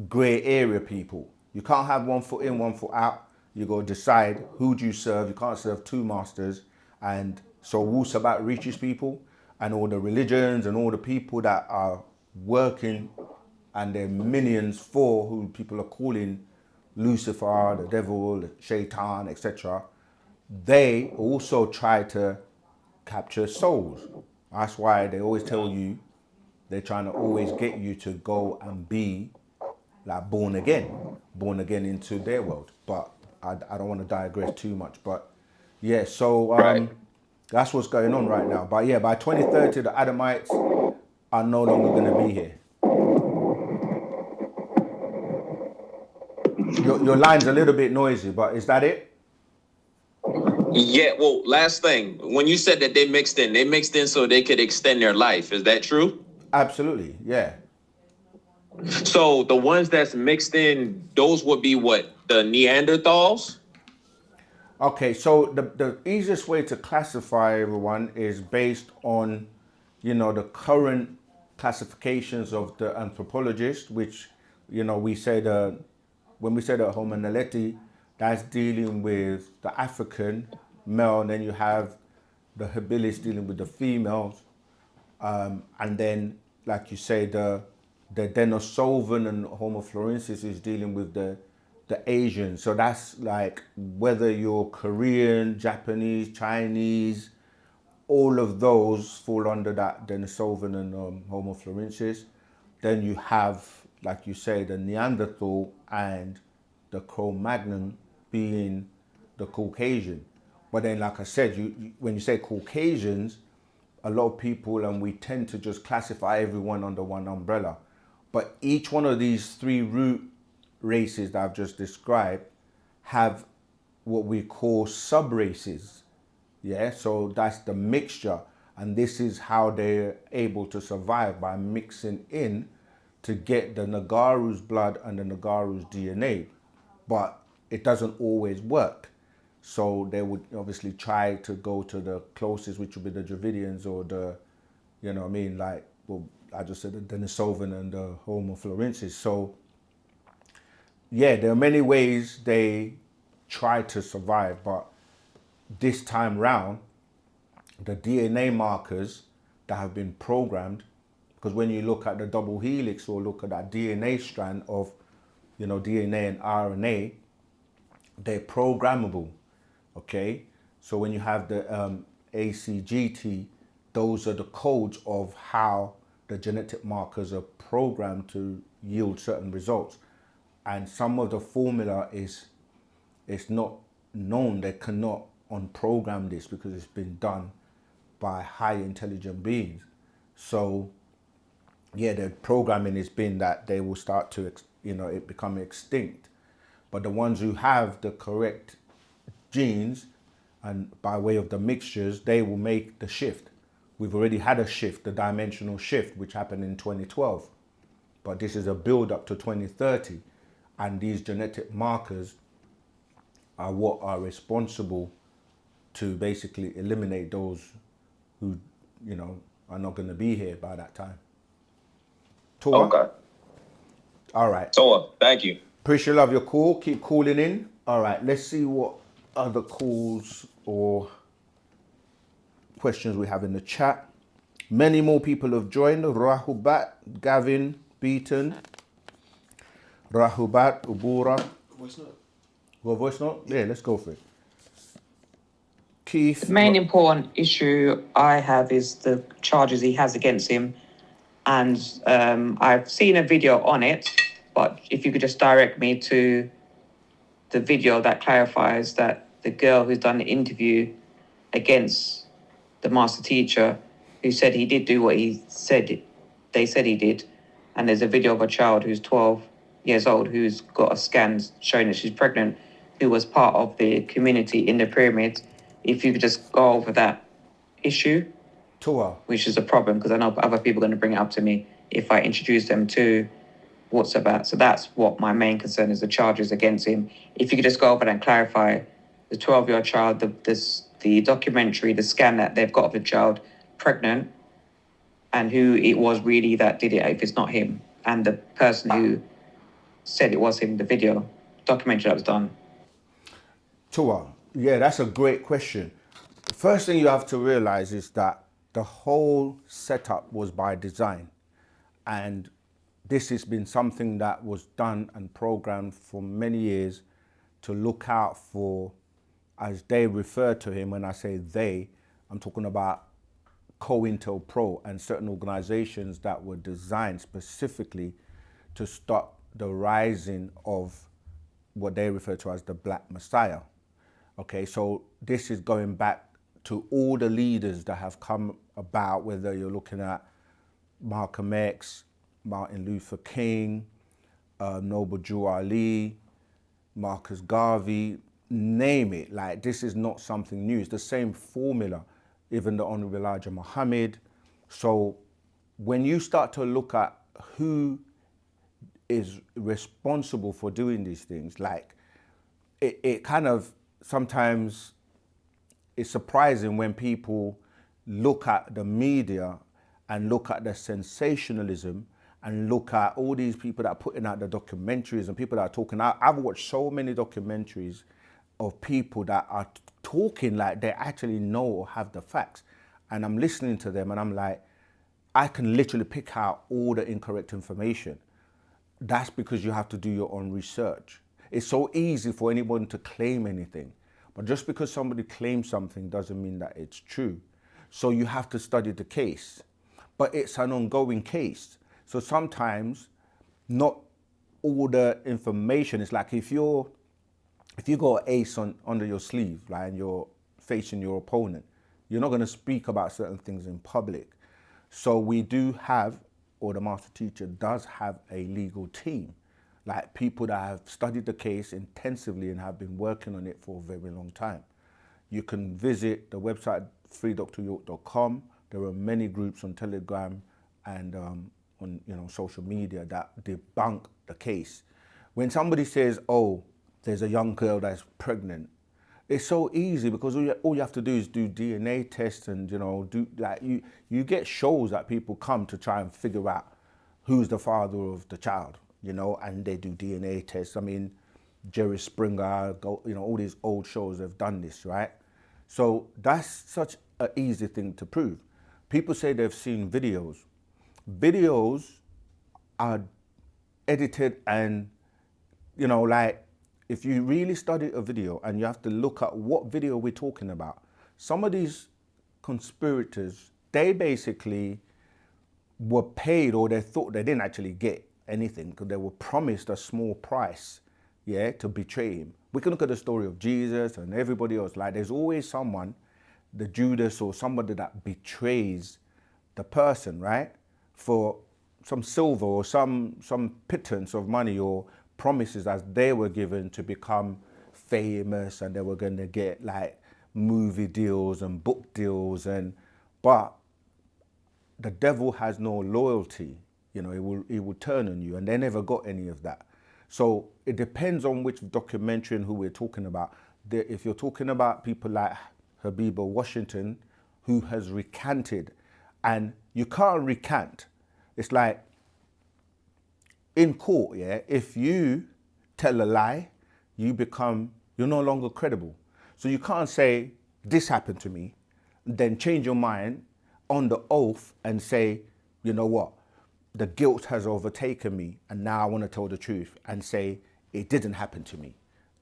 gray area people. You can't have one foot in, one foot out. You got to decide who do you serve. You can't serve two masters. And so Wu-Sabat reaches people, and all the religions and all the people that are working and their minions for who people are calling Lucifer, the devil, the shaitan, etc. They also try to capture souls. That's why they always tell you they're trying to always get you to go and be like born again into their world. But I don't want to digress too much. But yeah, so Right. that's what's going on right now. But yeah, by 2030, the Adamites are no longer going to be here. Your line's a little bit noisy, but is that it? Yeah. Well, last thing, when you said that they mixed in so they could extend their life. Is that true? Absolutely, yeah. So the ones that's mixed in, those would be what? The Neanderthals? Okay, so the easiest way to classify everyone is based on, the current classifications of the anthropologists, which, we say when we say the Homo naledi, that's dealing with the African male, and then you have the habilis dealing with the females, and then, like you say, the Denisovan and Homo florensis is dealing with the Asian. So that's like whether you're Korean, Japanese, Chinese, all of those fall under that Denisovan and Homo florensis. Then you have, like you say, the Neanderthal and the Cro-Magnon being the Caucasian. But then, like I said, when you say Caucasians, a lot of people, and we tend to just classify everyone under one umbrella. But each one of these three root races that I've just described have what we call sub-races. Yeah, so that's the mixture. And this is how they're able to survive, by mixing in to get the Nagaru's blood and the Nagaru's DNA. But it doesn't always work. So they would obviously try to go to the closest, which would be the Dravidians or the, like, well, I just said the Denisovan and the Homo florensis. So yeah, there are many ways they try to survive, but this time round, the DNA markers that have been programmed, because when you look at the double helix or look at that DNA strand of, DNA and RNA, they're programmable, okay? So when you have the ACGT, those are the codes of how the genetic markers are programmed to yield certain results. And some of the formula is not known. They cannot unprogram this because it's been done by high intelligent beings. So yeah, the programming has been that they will start to, it become extinct. But the ones who have the correct genes, and by way of the mixtures, they will make the shift. We've already had a shift, the dimensional shift, which happened in 2012. But this is a build up to 2030. And these genetic markers are what are responsible to basically eliminate those who, are not going to be here by that time. Tua? Okay. All right. So, thank you. Appreciate love your call. Keep calling in. All right. Let's see what other calls or questions we have in the chat. Many more people have joined. Rahubat, Gavin, Beaton, Rahubat, Ubura. Voice note. Well, voice note? Yeah, let's go for it. Keith. The main important issue I have is the charges he has against him. And I've seen a video on it, but if you could just direct me to the video that clarifies that the girl who's done the interview against the master teacher, who said he did do what they said he did. And there's a video of a child who's 12 years old who's got a scan showing that she's pregnant, who was part of the community in the pyramid. If you could just go over that issue, which is a problem because I know other people are going to bring it up to me if I introduce them to Wu-Sabat. So that's what my main concern is, the charges against him. If you could just go over and clarify the 12-year-old child, the documentary, the scan that they've got of the child pregnant, and who it was really that did it, if it's not him, and the person who said it was him, the video documentary that was done. Tua, yeah, that's a great question. First thing you have to realize is that the whole setup was by design. And this has been something that was done and programmed for many years to look out for, as they refer to him. When I say they, I'm talking about COINTELPRO and certain organizations that were designed specifically to stop the rising of what they refer to as the Black Messiah. Okay, so this is going back to all the leaders that have come about, whether you're looking at Malcolm X, Martin Luther King, Noble Drew Ali, Marcus Garvey, name it. Like, this is not something new. It's the same formula, even the Honorable Elijah Muhammad. So when you start to look at who is responsible for doing these things, like, it kind of sometimes it's surprising when people look at the media and look at the sensationalism and look at all these people that are putting out the documentaries and people that are talking. I've watched so many documentaries of people that are talking like they actually know or have the facts. And I'm listening to them and I'm like, I can literally pick out all the incorrect information. That's because you have to do your own research. It's so easy for anyone to claim anything. But just because somebody claims something doesn't mean that it's true. So you have to study the case. But it's an ongoing case. So sometimes not all the information is like, if you got an ace under your sleeve, like, and you're facing your opponent, you're not going to speak about certain things in public. So we do have, or the master teacher does have, a legal team, like people that have studied the case intensively and have been working on it for a very long time. You can visit the website freedryork.com. There are many groups on Telegram and on social media that debunk the case. When somebody says, "Oh, there's a young girl that's pregnant," it's so easy because all you have to do is do DNA tests and do like you get shows that people come to try and figure out who's the father of the child, and they do DNA tests. I mean, Jerry Springer, all these old shows have done this, right? So that's such an easy thing to prove. People say they've seen videos. Videos are edited and, like, if you really study a video and you have to look at what video we're talking about, some of these conspirators, they basically were paid, or they thought they didn't actually get anything because they were promised a small price, to betray him. We can look at the story of Jesus and everybody else. Like, there's always someone, the Judas or somebody that betrays the person, right? For some silver or some pittance of money or promises as they were given to become famous, and they were going to get like movie deals and book deals, but the devil has no loyalty. It will turn on you, and they never got any of that. So it depends on which documentary and who we're talking about. If you're talking about people like Habiba Washington, who has recanted, and you can't recant. It's like in court, if you tell a lie, you're no longer credible. So you can't say, this happened to me, then change your mind on the oath and say, you know what, the guilt has overtaken me and now I want to tell the truth, and say it didn't happen to me,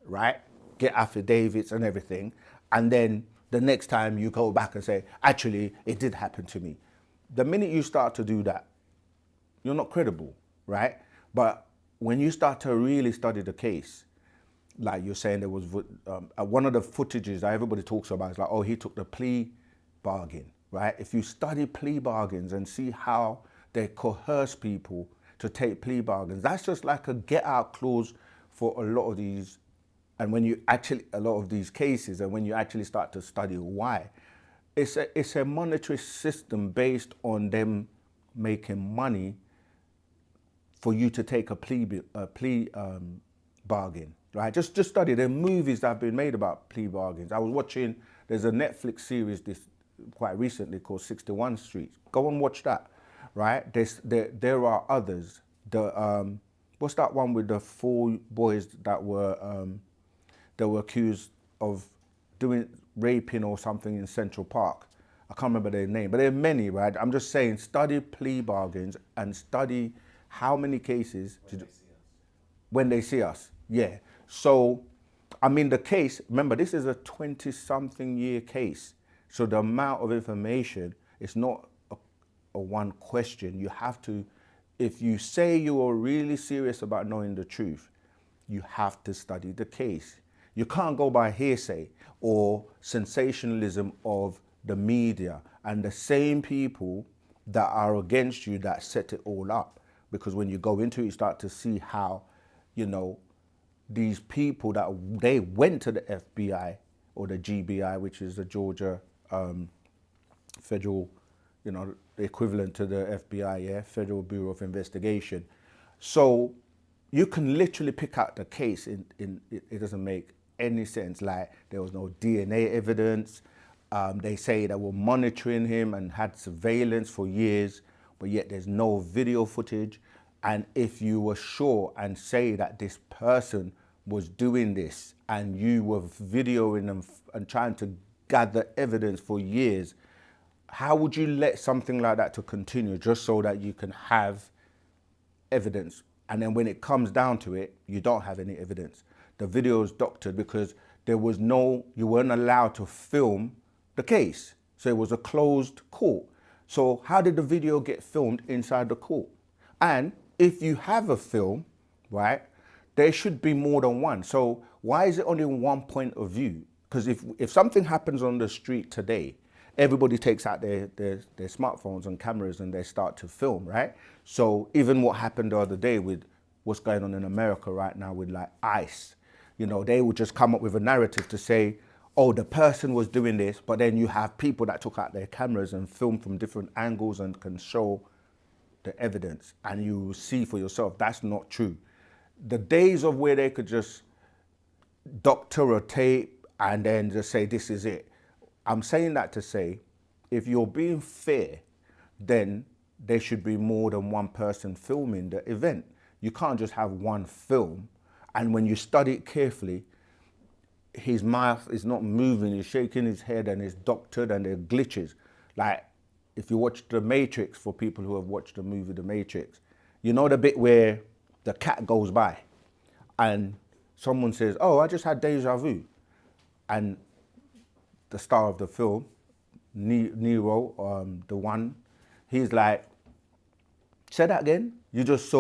right? Get affidavits and everything, and then the next time you go back and say, actually, it did happen to me. The minute you start to do that, you're not credible, right? But when you start to really study the case, like you're saying, there was one of the footages that everybody talks about is like, oh, he took the plea bargain, right? If you study plea bargains and see how they coerce people to take plea bargains, that's just like a get out clause for a lot of these. And when you actually, a lot of these cases, and when you actually start to study why, it's a monetary system based on them making money for you to take a plea bargain, right? Just study. There are movies that have been made about plea bargains. I was watching, there's a Netflix series this quite recently called 61 Street. Go and watch that, right? There are others. What's that one with the 4 boys that were accused of doing raping or something in Central Park? I can't remember their name, but there are many, right? I'm just saying, study plea bargains and study how many cases when they see us. Yeah. So, I mean, the case, remember, this is a 20-something year case. So the amount of information is not a one question. You have to, if you say you are really serious about knowing the truth, you have to study the case. You can't go by hearsay or sensationalism of the media and the same people that are against you that set it all up. Because when you go into it, you start to see how, you know, these people that they went to the FBI or the GBI, which is the Georgia Federal, you know, the equivalent to the FBI, yeah, Federal Bureau of Investigation. So you can literally pick out the case. It doesn't make any sense. Like there was no DNA evidence. They say they were monitoring him and had surveillance for years, but yet there's no video footage. And if you were sure and say that this person was doing this and you were videoing them and trying to gather evidence for years, how would you let something like that to continue just so that you can have evidence? And then when it comes down to it, you don't have any evidence. The video is doctored because there was no, you weren't allowed to film the case. So it was a closed court. So how did the video get filmed inside the court? And if you have a film, right, there should be more than one. So why is it only one point of view? Because if something happens on the street today, everybody takes out their smartphones and cameras and they start to film, right? So even what happened the other day with what's going on in America right now with like ICE, you know, they would just come up with a narrative to say, oh, the person was doing this, but then you have people that took out their cameras and filmed from different angles and can show the evidence, and you see for yourself that's not true. The days of where they could just doctor a tape and then just say this is it. I'm saying that to say, if you're being fair, then there should be more than one person filming the event. You can't just have one film, and when you study it carefully, his mouth is not moving, he's shaking his head and it's doctored and there are glitches. Like, if you watch The Matrix, for people who have watched the movie The Matrix, you know the bit where the cat goes by and someone says, oh, I just had deja vu. And the star of the film, Nero, the one, he's like, say that again? You just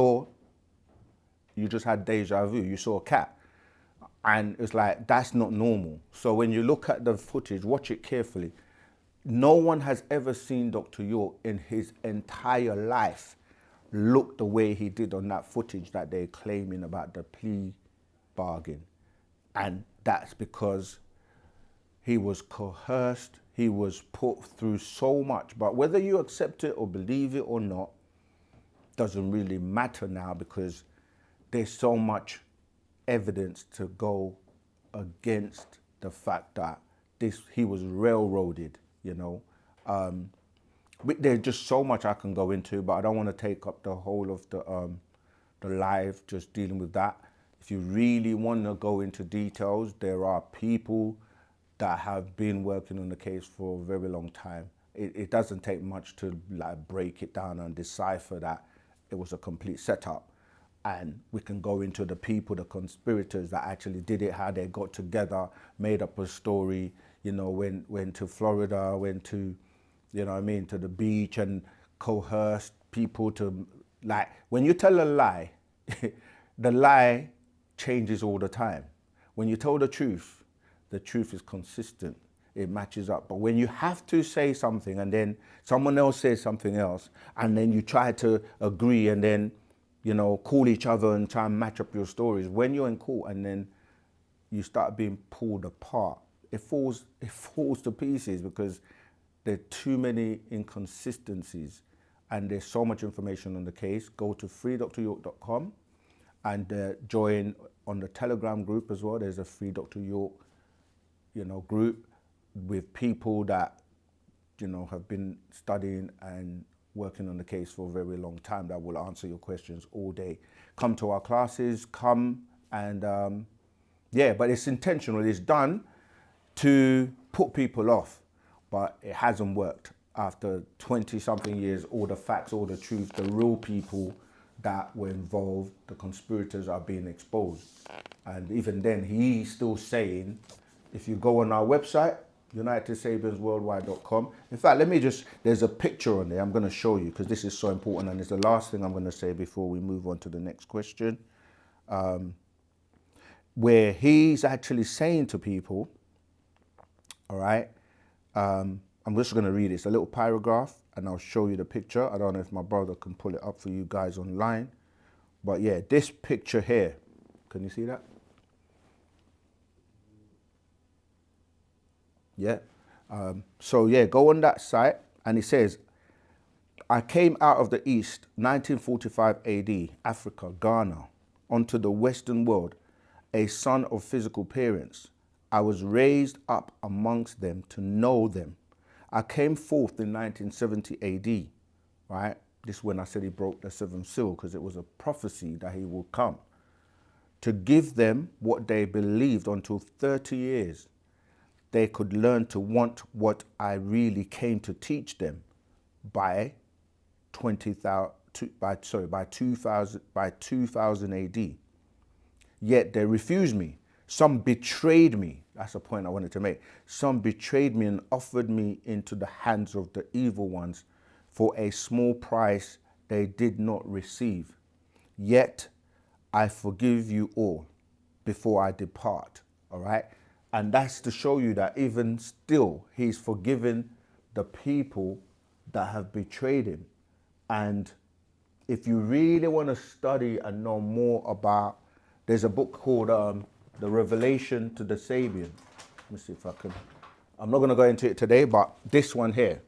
had deja vu, you saw a cat. And it's like, that's not normal. So when you look at the footage, watch it carefully. No one has ever seen Dr. York in his entire life look the way he did on that footage that they're claiming about the plea bargain. And that's because he was coerced, he was put through so much. But whether you accept it or believe it or not, doesn't really matter now, because there's so much evidence to go against the fact that he was railroaded, you know. There's just so much I can go into, but I don't want to take up the whole of the live just dealing with that. If you really want to go into details, there are people that have been working on the case for a very long time. It doesn't take much to like break it down and decipher that it was a complete setup. And we can go into the people, the conspirators that actually did it, how they got together, made up a story, went to Florida, went to, to the beach and coerced people to, like, when you tell a lie, the lie changes all the time. When you tell the truth is consistent. It matches up. But when you have to say something and then someone else says something else, and then you try to agree and then, call each other and try and match up your stories, when you're in court and then you start being pulled apart, it falls to pieces because there are too many inconsistencies and there's so much information on the case. Go to freedryork.com and join on the Telegram group as well. There's a Free Dr. York, group with people that, have been studying and working on the case for a very long time that will answer your questions all day. Come to our classes, come and, but it's intentional. It's done to put people off, but it hasn't worked. After 20-something years, all the facts, all the truth, the real people that were involved, the conspirators are being exposed. And even then, he's still saying, if you go on our website, UnitedSabiansWorldwide.com. In fact, there's a picture on there I'm going to show you because this is so important and it's the last thing I'm going to say before we move on to the next question. Where he's actually saying to people, all right, I'm just going to read it. It's a little paragraph and I'll show you the picture. I don't know if my brother can pull it up for you guys online. But yeah, this picture here, can you see that? Yeah. Go on that site and it says, I came out of the East, 1945 AD, Africa, Ghana, onto the Western world, a son of physical parents. I was raised up amongst them to know them. I came forth in 1970 AD, right? This is when I said he broke the seventh seal because it was a prophecy that he would come to give them what they believed until 30 years. They could learn to want what I really came to teach them by 2000 AD. Yet they refused me. Some betrayed me. That's the point I wanted to make. Some betrayed me and offered me into the hands of the evil ones for a small price they did not receive. Yet I forgive you all before I depart. All right? And that's to show you that even still, he's forgiven the people that have betrayed him. And if you really want to study and know more about, there's a book called The Revelation to the Sabian. Let me see if I can. I'm not going to go into it today, but this one here,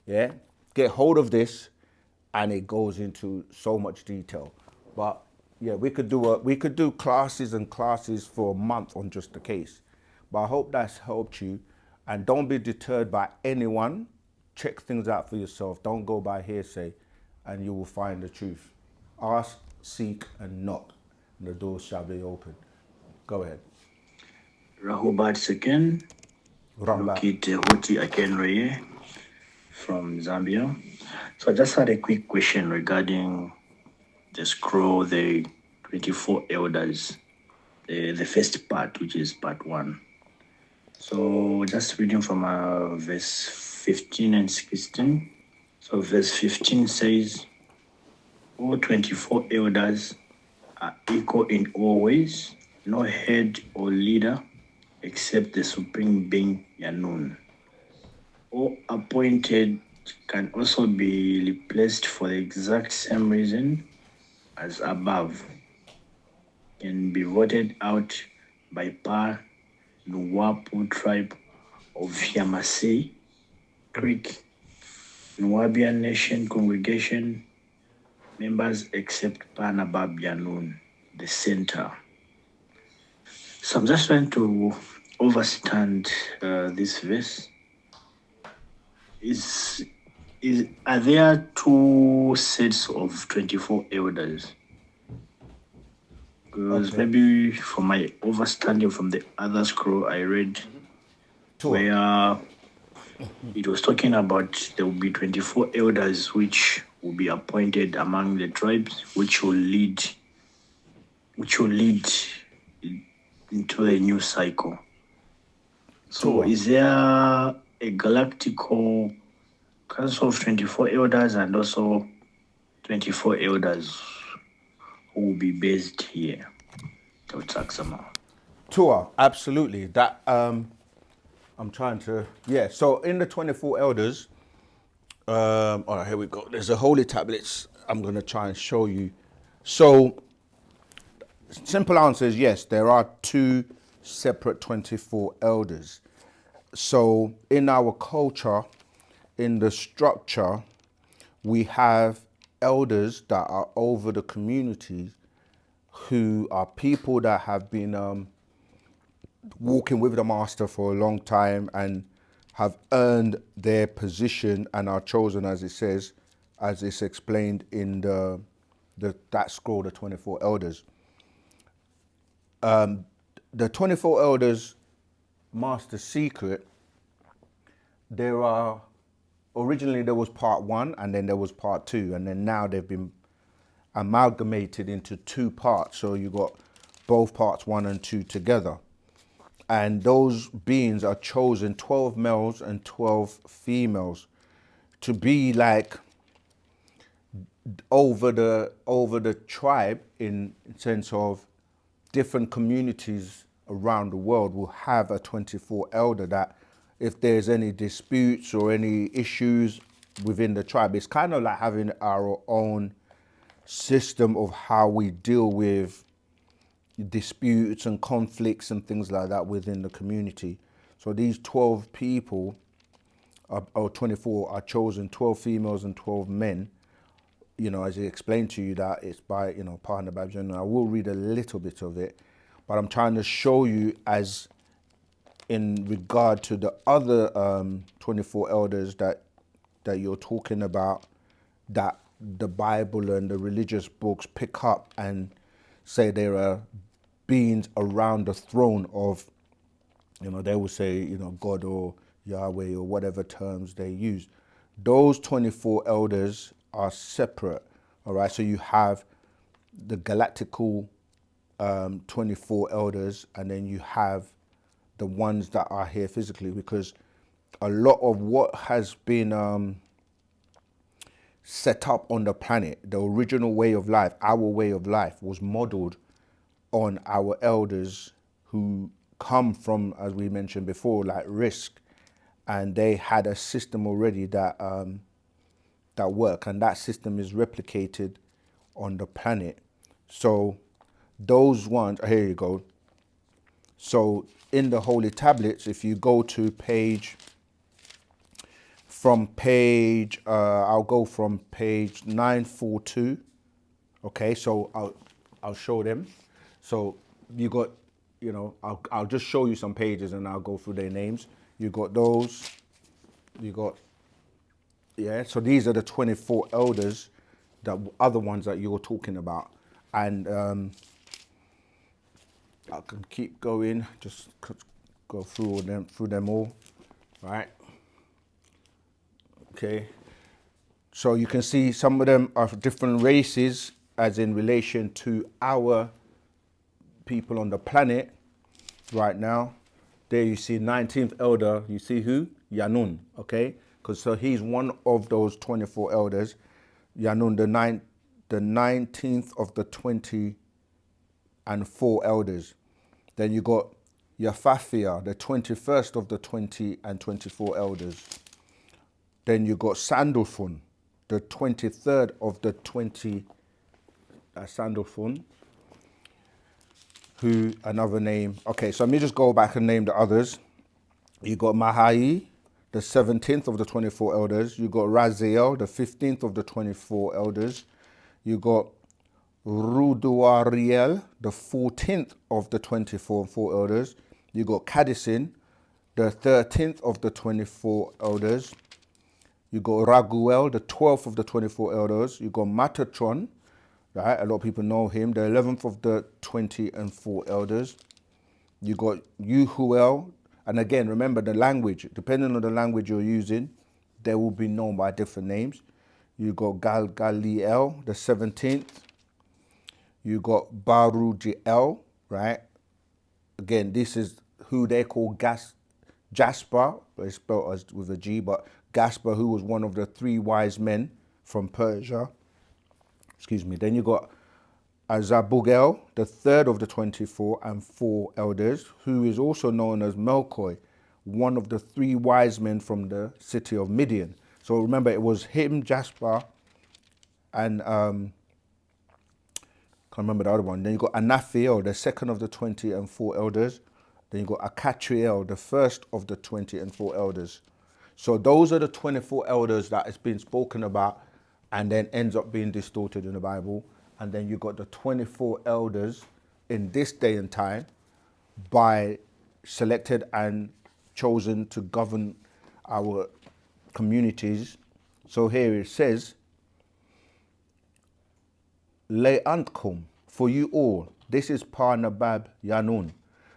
yeah? Get hold of this, and it goes into so much detail. But yeah, we could do classes and classes for a month on just the case. But I hope that's helped you. And don't be deterred by anyone. Check things out for yourself. Don't go by hearsay, and you will find the truth. Ask, seek, and knock, and the doors shall be open. Go ahead. Rahubat second. Lukit Huti Akenroye from Zambia. So I just had a quick question regarding the scroll, the 24 elders, the first part, which is part 1. So just reading from verse 15 and 16. So verse 15 says, all 24 elders are equal in all ways, no head or leader except the supreme being Yanun. All appointed can also be replaced for the exact same reason as above, can be voted out by wu-nuwapu tribe of Yamasei Creek, Nuwabian Nation congregation members except Nabab Yanun, the center. So I'm just trying to understand this verse. Are there 2 sets of 24 elders? Because maybe from my understanding from the other scroll I read, where it was talking about there will be 24 elders which will be appointed among the tribes, which will lead into a new cycle. So is there a galactical council of 24 elders and also 24 elders who will be based here? Tour, absolutely. That I'm trying to, yeah. So in the 24 elders, all right, here we go. There's the holy tablets. I'm going to try and show you. So simple answer is yes, there are two separate 24 elders. So in our culture, in the structure, we have elders that are over the communities who are people that have been walking with the master for a long time and have earned their position and are chosen, as it says, as it's explained in that scroll, the 24 elders. The 24 elders master secret, originally there was part one and then there was part two, and then now they've been amalgamated into two parts. So you got both parts one and two together. And those beings are chosen, 12 males and 12 females, to be like over the tribe, in sense of different communities around the world will have a 24 elder that if there's any disputes or any issues within the tribe, it's kind of like having our own system of how we deal with disputes and conflicts and things like that within the community. So these 12 people, or 24, are chosen, 12 females and 12 men. You know, as I explained to you, that it's by, Partner Babjan. I will read a little bit of it, but I'm trying to show you as in regard to the other 24 elders that you're talking about, that the Bible and the religious books pick up and say there are beings around the throne of, they will say, God or Yahweh or whatever terms they use. Those 24 elders are separate, all right? So you have the galactical 24 elders, and then you have the ones that are here physically, because a lot of what has been set up on the planet, the original way of life, our way of life, was modeled on our elders who come from, as we mentioned before, like Risk, and they had a system already that work, and that system is replicated on the planet. So those ones, here you go. So in the holy tablets, if you go to I'll go from page 942. Okay, so I'll show them. So you got, I'll just show you some pages and I'll go through their names. You got those, so these are the 24 elders, the other ones that you're talking about. And I can keep going, just go through them all, right? Okay, so you can see some of them are different races, as in relation to our people on the planet right now. There you see 19th elder, you see who? Yanun, okay? So he's one of those 24 elders. Yanun, the 19th of the 20 and 4 elders. Then you got Yafafia, the 21st of the 20 and 24 elders. Then you got Sandalphon, the 23rd of the 20 Sandalphon, who, another name. Okay, so let me just go back and name the others. You got Mahai, the 17th of the 24 elders. You got Raziel, the 15th of the 24 elders. You got Ruduariel, the 14th of the 24 and 4 elders. You got Cadisin, the 13th of the 24 elders. You got Raguel, the 12th of the 24 elders. You got Metatron, right? A lot of people know him, the 11th of the 20 and 4 elders. You got Uhuel, and again, remember the language. Depending on the language you're using, they will be known by different names. You got Galgaliel, the 17th. You got Barujiel, right? Again, this is who they call Jasper, it's spelled as with a G, but Gasper, who was one of the 3 wise men from Persia. Excuse me. Then you got Azabugel, the third of the 24 and 4 elders, who is also known as Melkoi, one of the 3 wise men from the city of Midian. So remember, it was him, Jasper, and can't remember the other one. Then you got Anaphiel, the second of the 20 and 4 elders. Then you got Akatriel, the first of the 20 and 4 elders. So those are the 24 elders that has been spoken about and then ends up being distorted in the Bible. And then you got the 24 elders in this day and time by selected and chosen to govern our communities. So here it says, Le'antkum, for you all, this is Par Nabab Yanun,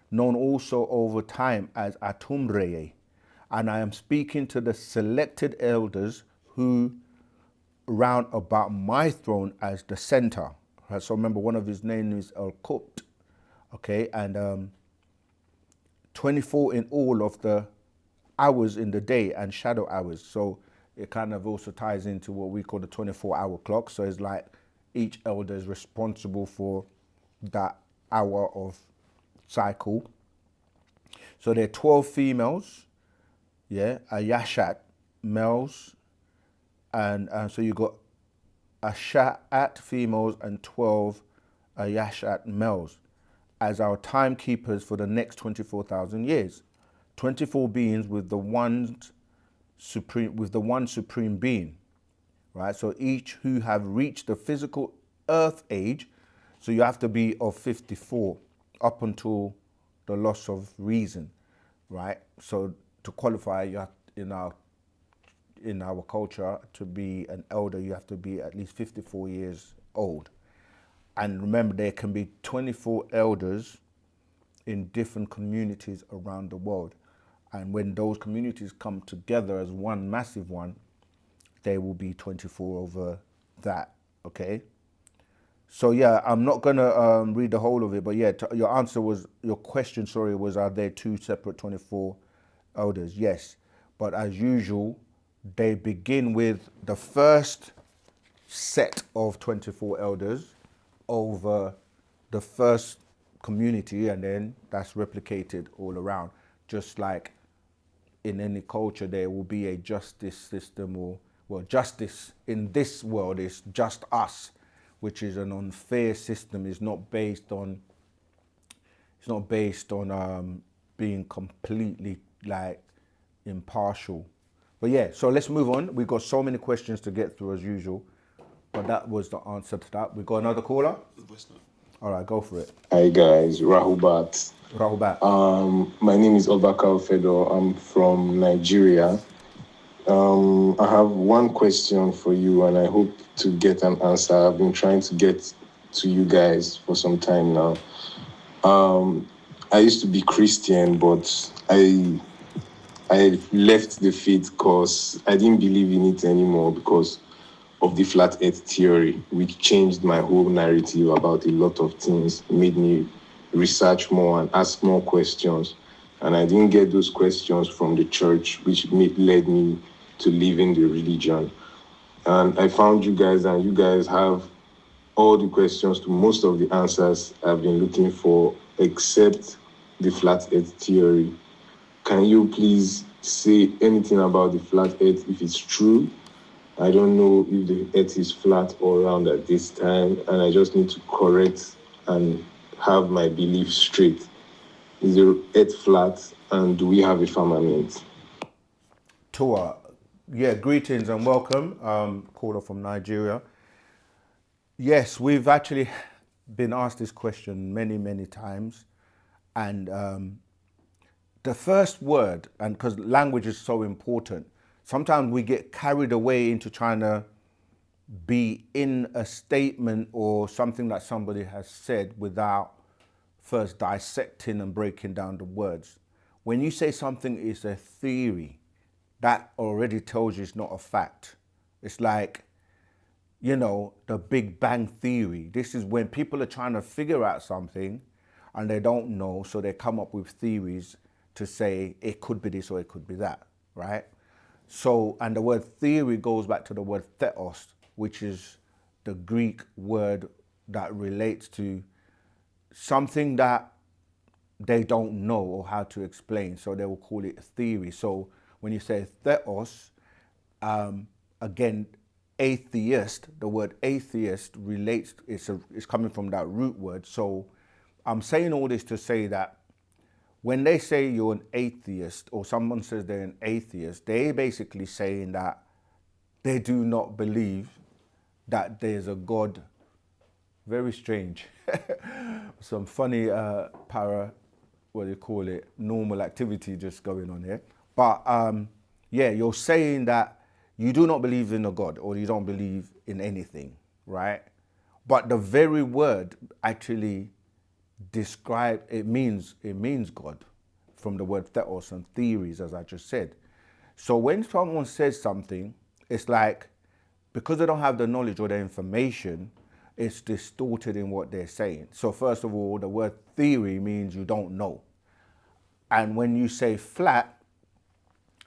known also over time as Atumreye, and I am speaking to the selected elders who round about my throne as the center. Right, so remember, one of his names is Al-Kupt, okay, and 24 in all of the hours in the day and shadow hours. So it kind of also ties into what we call the 24-hour clock. So it's like each elder is responsible for that hour of cycle. So there are 12 females, yeah, a Yashat males, and so you got a Sha'at females and 12 Yashat males as our timekeepers for the next 24,000 years. 24 beings with the one supreme being, right? So each who have reached the physical earth age, so you have to be of 54 up until the loss of reason, right? So to qualify, you have, in our culture, to be an elder, you have to be at least 54 years old. And remember, there can be 24 elders in different communities around the world. And when those communities come together as one massive one, there will be 24 over that, okay? So yeah, I'm not gonna read the whole of it, but yeah, your question, sorry, was, are there 2 separate 24 elders? Yes, but as usual, they begin with the first set of 24 elders over the first community, and then that's replicated all around. Just like in any culture, there will be a justice system, or, well, justice in this world is just us, which is an unfair system. It's not based on being completely like impartial. But yeah, so let's move on. We've got so many questions to get through as usual, but that was the answer to that. We got another caller? All right, go for it. Hi guys, Rahubat. Rahubat. My name is Obaka Fedo. I'm from Nigeria. I have one question for you, and I hope to get an answer. I've been trying to get to you guys for some time now. I used to be Christian, but I left the faith because I didn't believe in it anymore because of the flat earth theory, which changed my whole narrative about a lot of things, made me research more and ask more questions. And I didn't get those questions from the church, which led me to leaving the religion. And I found you guys, and you guys have all the questions to most of the answers I've been looking for, except the flat earth theory. Can you please say anything about the flat earth, if it's true? I don't know if the earth is flat or round at this time, and I just need to correct and have my beliefs straight. Is the earth flat, and do we have a firmament? Tua, yeah, greetings and welcome, caller from Nigeria. Yes, we've actually been asked this question many, many times, and the first word, and because language is so important, sometimes we get carried away into trying to be in a statement or something that somebody has said without first dissecting and breaking down the words. When you say something is a theory, that already tells you it's not a fact. It's like, the Big Bang Theory. This is when people are trying to figure out something and they don't know, so they come up with theories to say it could be this or it could be that, right? So, and the word theory goes back to the word theos, which is the Greek word that relates to something that they don't know or how to explain. So they will call it theory. So when you say theos, again, atheist, the word atheist relates, it's coming from that root word. So I'm saying all this to say that when they say you're an atheist or someone says they're an atheist, they're basically saying that they do not believe that there's a God. Very strange. Some funny what do you call it, normal activity just going on here. But yeah, you're saying that you do not believe in a God or you don't believe in anything, right? But the very word actually it means God, from the word theos and theories, as I just said. So when someone says something, it's like, because they don't have the knowledge or the information, it's distorted in what they're saying. So first of all, the word theory means you don't know. And when you say flat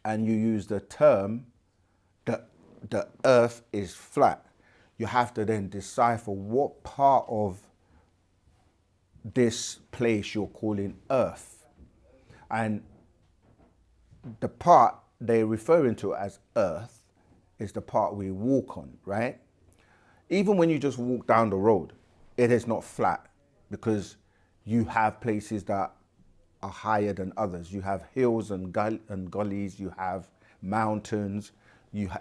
and you use the term, the earth is flat, you have to then decipher what part of this place you're calling earth. And the part they're referring to as earth is the part we walk on, right? Even when you just walk down the road, it is not flat, because you have places that are higher than others. You have hills and gullies, you have mountains,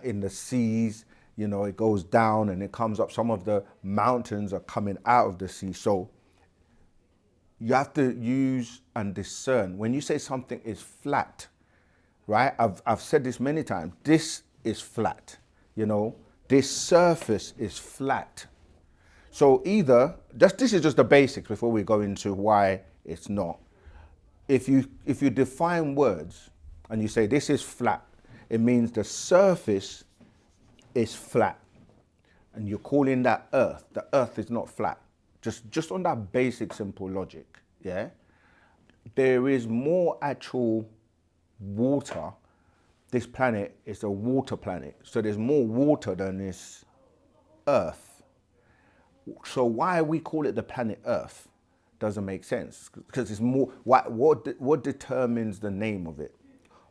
in the seas, you know, it goes down and it comes up. Some of the mountains are coming out of the sea. So you have to use and discern. When you say something is flat, right? I've said this many times. This is flat, you know. This surface is flat. So either, this is just the basics before we go into why it's not. If you define words and you say this is flat, it means the surface is flat. And you're calling that earth. The earth is not flat. Just on that basic, simple logic, yeah? There is more actual water. This planet is a water planet. So there's more water than this earth. So why we call it the planet Earth doesn't make sense, because it's more, what determines the name of it.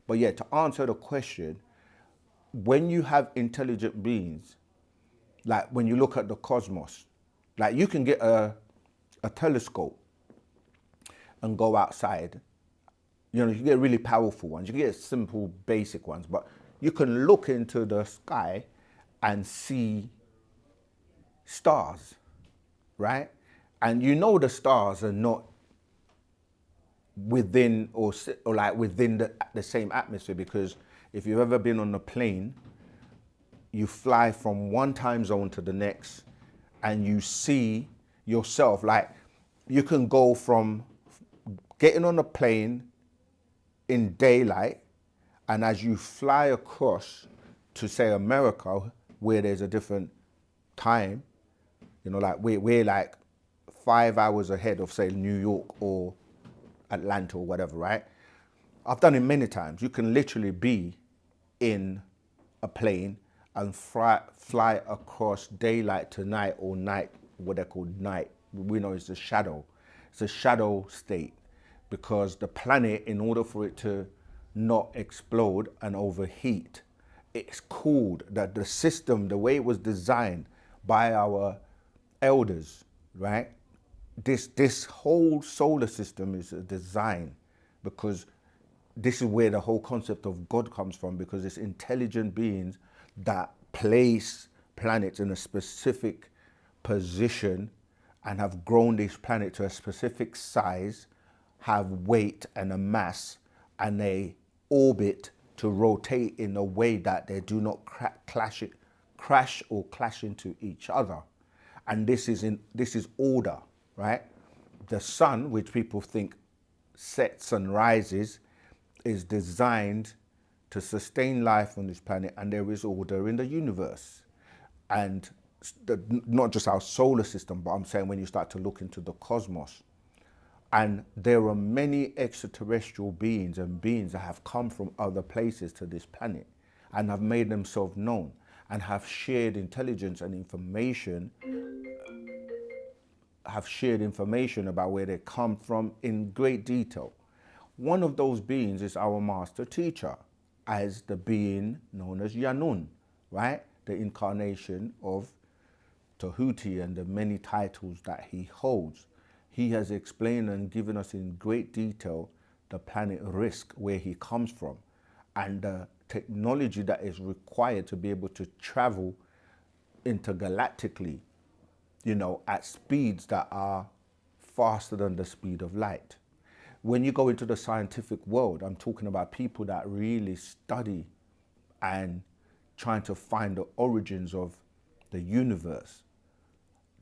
But yeah, to answer the question, when you have intelligent beings, like when you look at the cosmos, like you can get a telescope and go outside. You know, you get really powerful ones, you can get simple, basic ones, but you can look into the sky and see stars, right? And you know the stars are not within or like within the same atmosphere, because if you've ever been on a plane, you fly from one time zone to the next and you see yourself, like you can go from getting on a plane in daylight, and as you fly across to say America, where there's a different time, you know, like we're like 5 hours ahead of say New York or Atlanta or whatever, right? I've done it many times. You can literally be in a plane and fly across daylight to night, or night, what they call night. We know it's a shadow. It's a shadow state, because the planet, in order for it to not explode and overheat, it's cooled. That the system, the way it was designed by our elders, right? This whole solar system is a design, because this is where the whole concept of God comes from, because it's intelligent beings that place planets in a specific position and have grown this planet to a specific size, have weight and a mass, and they orbit to rotate in a way that they do not crash or clash into each other. And this is order, right? The sun, which people think sets and rises, is designed to sustain life on this planet, and there is order in the universe. And not just our solar system, but I'm saying when you start to look into the cosmos. And there are many extraterrestrial beings and beings that have come from other places to this planet and have made themselves known and have shared intelligence and information, about where they come from in great detail. One of those beings is our master teacher, as the being known as Yanun, right? The incarnation of Tahuti and the many titles that he holds. He has explained and given us in great detail the planet Risk, where he comes from, and the technology that is required to be able to travel intergalactically, you know, at speeds that are faster than the speed of light. When you go into the scientific world, I'm talking about people that really study and trying to find the origins of the universe.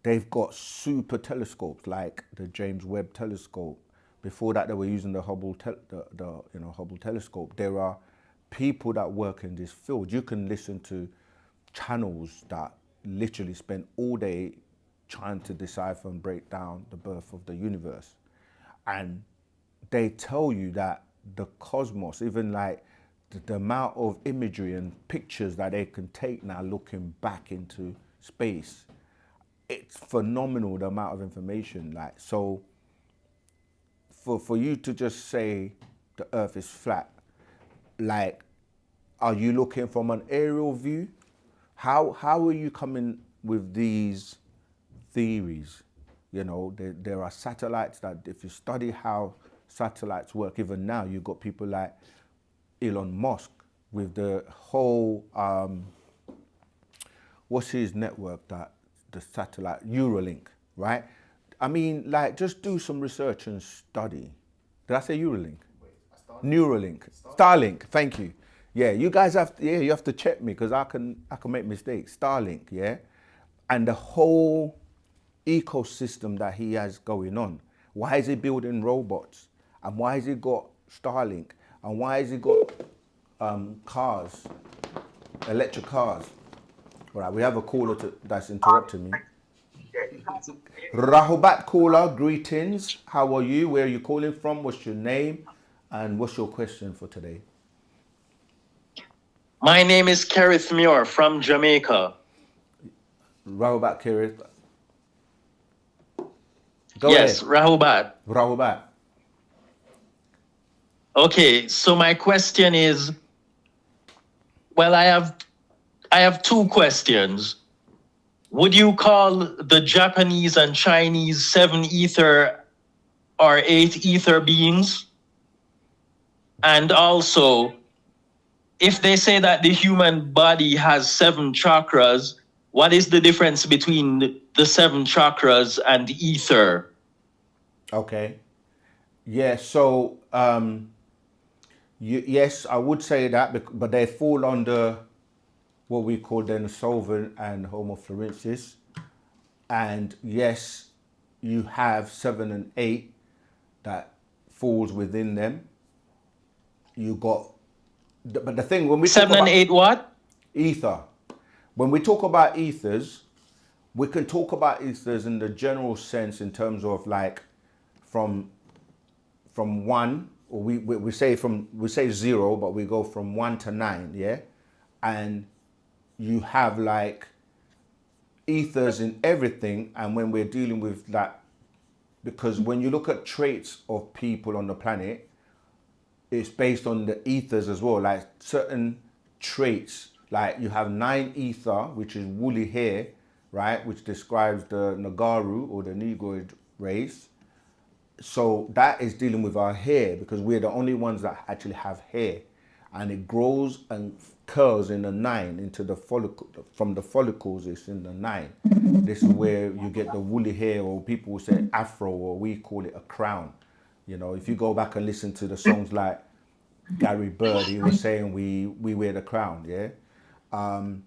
They've got super telescopes like the James Webb telescope. Before that, they were using the Hubble telescope. There are people that work in this field. You can listen to channels that literally spend all day trying to decipher and break down the birth of the universe. And they tell you that the cosmos, even like the amount of imagery and pictures that they can take now looking back into space, it's phenomenal, the amount of information. Like, so for you to just say the earth is flat, like, are you looking from an aerial view? How are you coming with these theories? You know, there are satellites that, if you study how satellites work, even now, you've got people like Elon Musk with the whole, what's his network, that the satellite, Neuralink, right? I mean, like, just do some research and study. Did I say Neuralink? Neuralink. Starlink, thank you. Yeah, you guys have to, you have to check me, because I can make mistakes. Starlink, yeah? And the whole ecosystem that he has going on. Why is he building robots? And why has he got Starlink? And why has he got cars, electric cars? All right, we have a caller that's interrupting me. Rahubat caller, greetings. How are you? Where are you calling from? What's your name? And what's your question for today? My name is Kerith Muir from Jamaica. Rahubat, Kerith. Yes, Rahubat. Rahubat. Okay, so my question is, well, I have two questions. Would you call the Japanese and Chinese 7 ether or 8 ether beings? And also, if they say that the human body has 7 chakras, what is the difference between the 7 chakras and ether? Okay. Yeah, so yes, I would say that, but they fall under what we call then solvent and Homo florensis. And yes, you have 7 and 8 that falls within them. You got, but the thing, when we 7 and 8 what? Ether. When we talk about ethers, we can talk about ethers in the general sense, in terms of like from 1, or we say 0, but we go from 1 to 9, yeah? And you have like ethers in everything. And when we're dealing with that, because when you look at traits of people on the planet, it's based on the ethers as well. Like certain traits, like you have 9 ether, which is woolly hair, right? Which describes the Nagaru or the Negroid race. So that is dealing with our hair, because we're the only ones that actually have hair, and it grows and curls in the 9 into the follicle. From the follicles, it's in the 9. This is where you get the woolly hair, or people will say afro, or we call it a crown. You know, if you go back and listen to the songs like Gary Bird, he was saying we wear the crown, yeah. And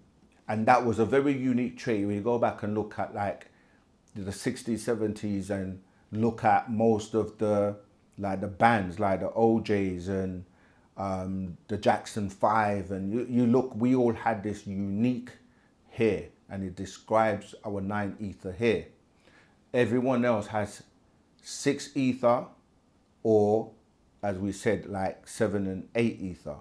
that was a very unique trait. When you go back and look at like the 60s, 70s, and look at most of the bands like the OJs and the Jackson 5, and you look, we all had this unique hair, and it describes our 9 ether hair. Everyone else has 6 ether, or as we said, like 7 and 8 ether.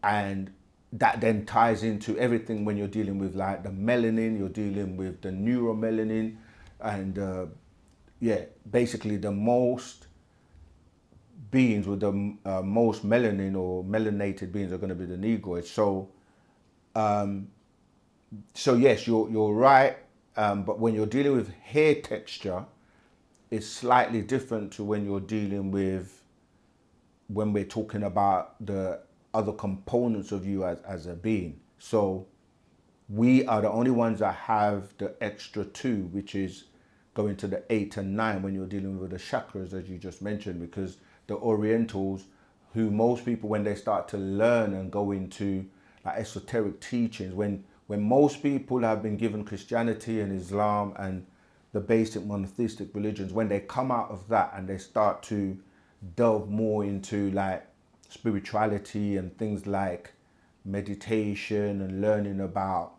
And that then ties into everything when you're dealing with like the melanin, you're dealing with the neuromelanin, and basically the most beings with the most melanin or melanated beings are going to be the negroids. So yes, you're right, but when you're dealing with hair texture, it's slightly different to when you're dealing with, when we're talking about the other components of you as a being. So we are the only ones that have the extra 2, which is going to the 8 and 9 when you're dealing with the chakras, as you just mentioned, because the Orientals, who most people, when they start to learn and go into like esoteric teachings, when most people have been given Christianity and Islam and the basic monotheistic religions, when they come out of that and they start to delve more into like spirituality and things like meditation and learning about,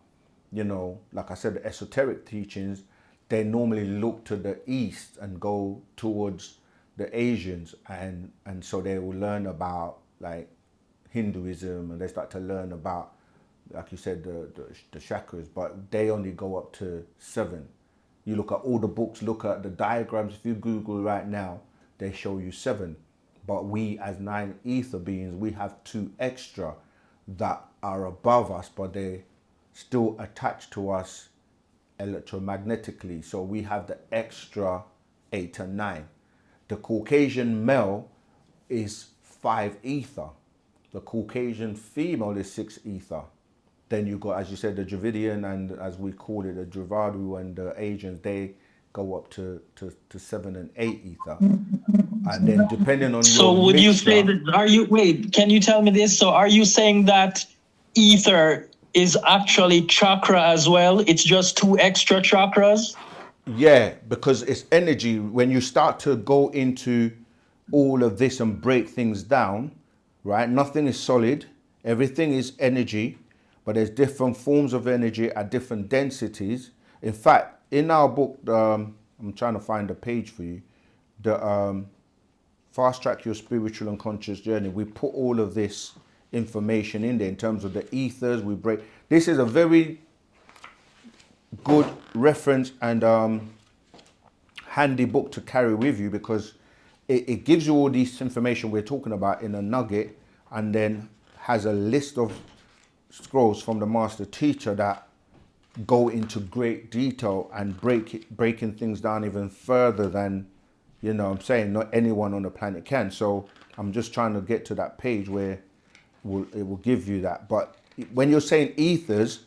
like I said, the esoteric teachings, they normally look to the east and go towards the Asians, and so they will learn about like Hinduism, and they start to learn about, like you said, the chakras, but they only go up to 7. You look at all the books, look at the diagrams. If you Google right now, they show you 7. But we as 9 ether beings, we have 2 extra that are above us, but they still attached to us electromagnetically. So we have the extra 8 and 9. The Caucasian male is 5 ether. The Caucasian female is 6 ether. Then you got, as you said, the Dravidian, and as we call it, the Dravadu and the Asians, they go up to 7 and 8 ether. And then depending on So your would you mixture, say that, can you tell me this? So are you saying that ether is actually chakra as well? It's just 2 extra chakras? yeah, because it's energy. When you start to go into all of this and break things down, right? Nothing is solid. Everything is energy, but there's different forms of energy at different densities. In fact, in our book, I'm trying to find a page for you, the Fast Track Your Spiritual and Conscious Journey, we put all of this information in there in terms of the ethers. We break. This is a very good reference and handy book to carry with you, because it gives you all this information we're talking about in a nugget, and then has a list of scrolls from the master teacher that go into great detail and breaking things down even further than, I'm saying, not anyone on the planet can. So I'm just trying to get to that page where it will give you that. But when you're saying ethers,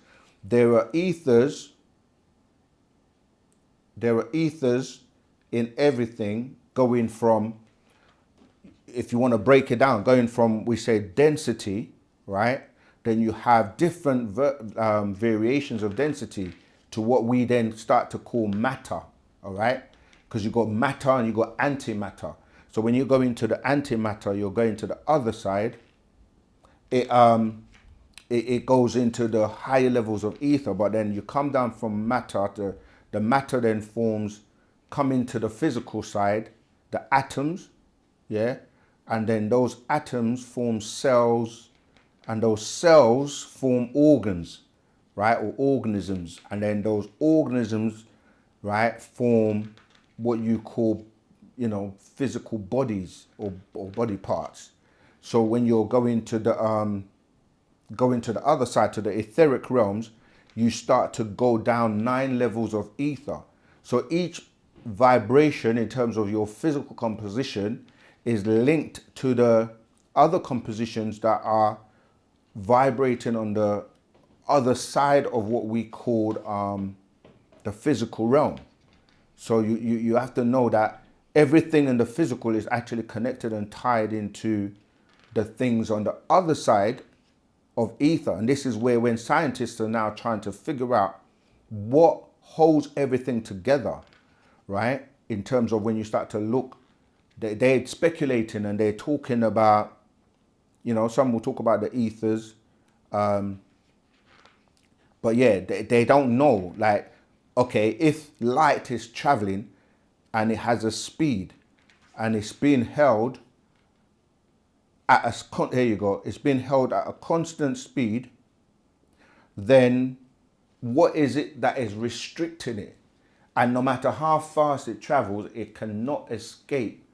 there are ethers in everything, going from, if you want to break it down, going from, we say, density, right? Then you have different variations of density to what we then start to call matter, all right? Because you've got matter and you've got antimatter. So when you go into the antimatter, you're going to the other side. It goes into the higher levels of ether, but then you come down from matter to the matter, then come into the physical side, the atoms, yeah? And then those atoms form cells, and those cells form organs, right? Or organisms. And then those organisms, right, form what you call, physical bodies or body parts. So when you're going to the other side, to the etheric realms, you start to go down 9 levels of ether. So each vibration in terms of your physical composition is linked to the other compositions that are vibrating on the other side of what we call the physical realm. So you have to know that everything in the physical is actually connected and tied into the things on the other side of ether. And this is where, when scientists are now trying to figure out what holds everything together, right? In terms of when you start to look, they're speculating and they're talking about, some will talk about the ethers. But yeah, they don't know, like, okay, if light is traveling and it has a speed, and it's being held at here you go, it's being held at a constant speed, then what is it that is restricting it? And no matter how fast it travels, it cannot escape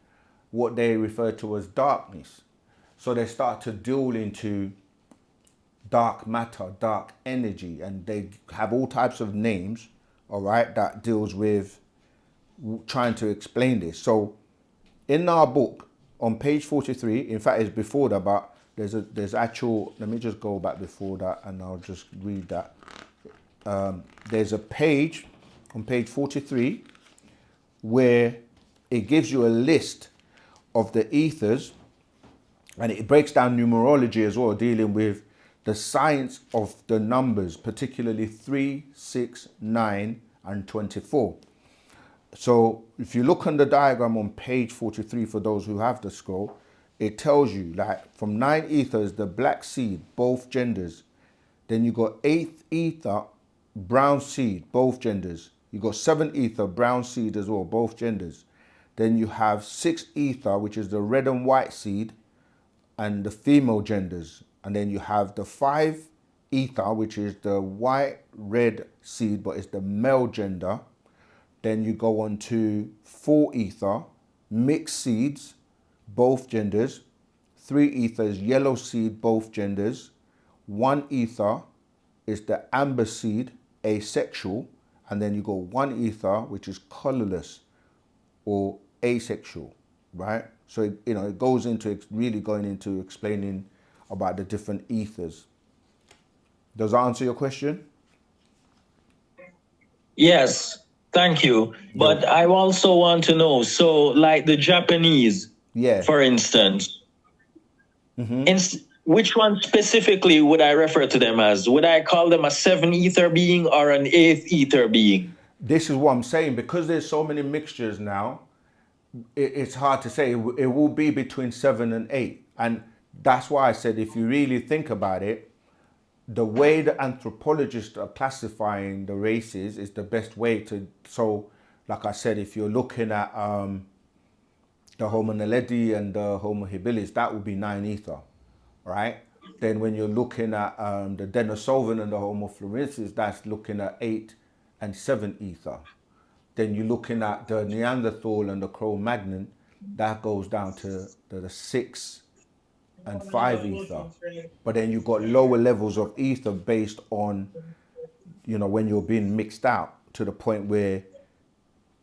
what they refer to as darkness. So they start to duel into dark matter, dark energy, and they have all types of names, all right, that deals with trying to explain this. So in our book on page 43, in fact it's before that, but there's actual, let me just go back before that and I'll just read that. There's a page on page 43 where it gives you a list of the ethers, and it breaks down numerology as well, dealing with the science of the numbers, particularly 3, 6, 9, and 24. So if you look on the diagram on page 43, for those who have the scroll, it tells you like from 9 ethers, the black seed, both genders. Then you got 8th ether, brown seed, both genders. You got 7th ether, brown seed as well, both genders. Then you have 6th ether, which is the red and white seed, and the female genders. And then you have the 5 ether, which is the white red seed, but it's the male gender. Then you go on to 4 ether, mixed seeds, both genders. 3 ether is yellow seed, both genders. 1 ether is the amber seed, asexual. And then you got 1 ether, which is colorless or asexual, right? So, it goes into really going into explaining about the different ethers. Does that answer your question? Yes, thank you. But I also want to know, so like the Japanese, for instance, which one specifically would I refer to them as? Would I call them a 7th ether being or an 8th ether being? This is what I'm saying. Because there's so many mixtures now, it's hard to say. It will be between 7 and 8. And that's why I said, if you really think about it, the way the anthropologists are classifying the races is the best way to. So, like I said, if you're looking at the Homo naledi and the Homo habilis, that would be 9 ether, right? Then when you're looking at the Denisovan and the Homo florensis, that's looking at 8 and 7 ether. Then you're looking at the Neanderthal and the Cro-Magnon, that goes down to the 6 and 5 ether. But then you've got lower levels of ether based on, when you're being mixed out to the point where,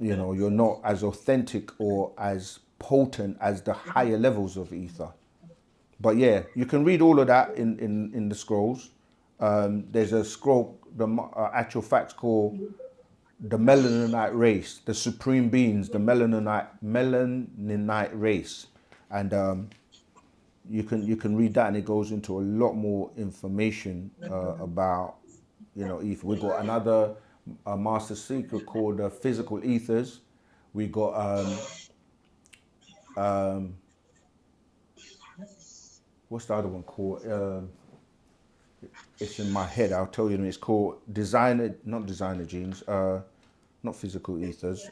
you're not as authentic or as potent as the higher levels of ether. But yeah, you can read all of that in the scrolls. There's a scroll, the actual facts called the Melaninite race, the supreme beings, the Melaninite race. And you can read that, and it goes into a lot more information about, ether. We've got another master secret called physical ethers. We got what's the other one called? It's in my head. I'll tell you. It's called not designer genes. Not physical ethers.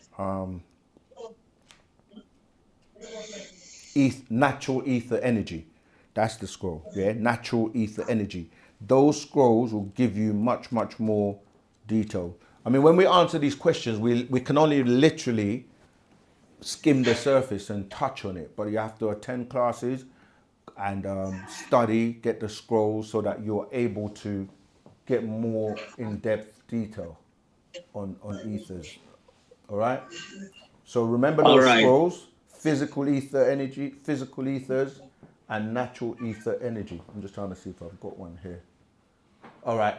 Natural ether energy. That's the scroll. Yeah, natural ether energy. Those scrolls will give you much, much more detail. I mean, when we answer these questions, we can only literally skim the surface and touch on it, but you have to attend classes and study, get the scrolls so that you're able to get more in-depth detail on ethers. All right? So remember those scrolls, physical ether energy, physical ethers, and natural ether energy. I'm just trying to see if I've got one here. All right.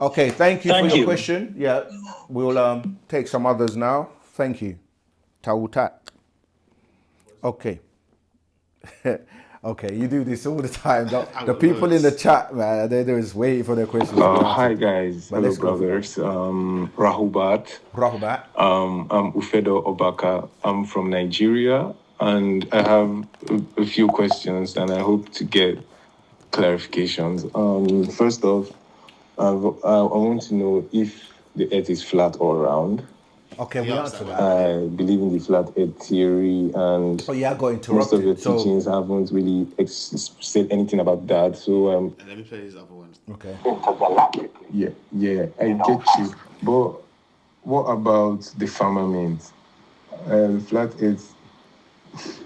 Okay, thank you for your question. Yeah, we'll take some others now. Thank you. Tautat. Okay. Okay, you do this all the time. The people in the chat, man, they're just waiting for their questions. Hi guys, hello brothers. Rahubat. I'm Ufedo Obaka. I'm from Nigeria, and I have a few questions, and I hope to get clarifications. First off, I want to know if the Earth is flat or round. Okay, we answered that. I believe in the flat earth theory, and Oh yeah, I got interrupted. most of your So teachings haven't really said anything about that. So And let me play these other ones. okay. yeah, I get you. But what about the firmament? Flat earth,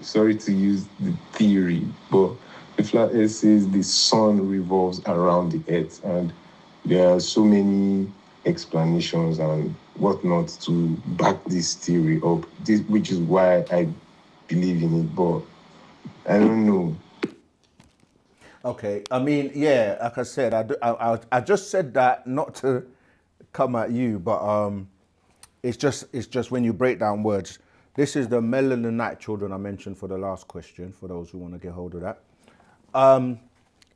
sorry to use the theory, but the flat earth says the sun revolves around the earth, and there are so many explanations and whatnot to back this theory up, which is why I believe in it, but I don't know. Okay, I mean, yeah, like I said, I just said that not to come at you, but it's just when you break down words. This is the Melaninite children I mentioned for the last question, for those who want to get hold of that.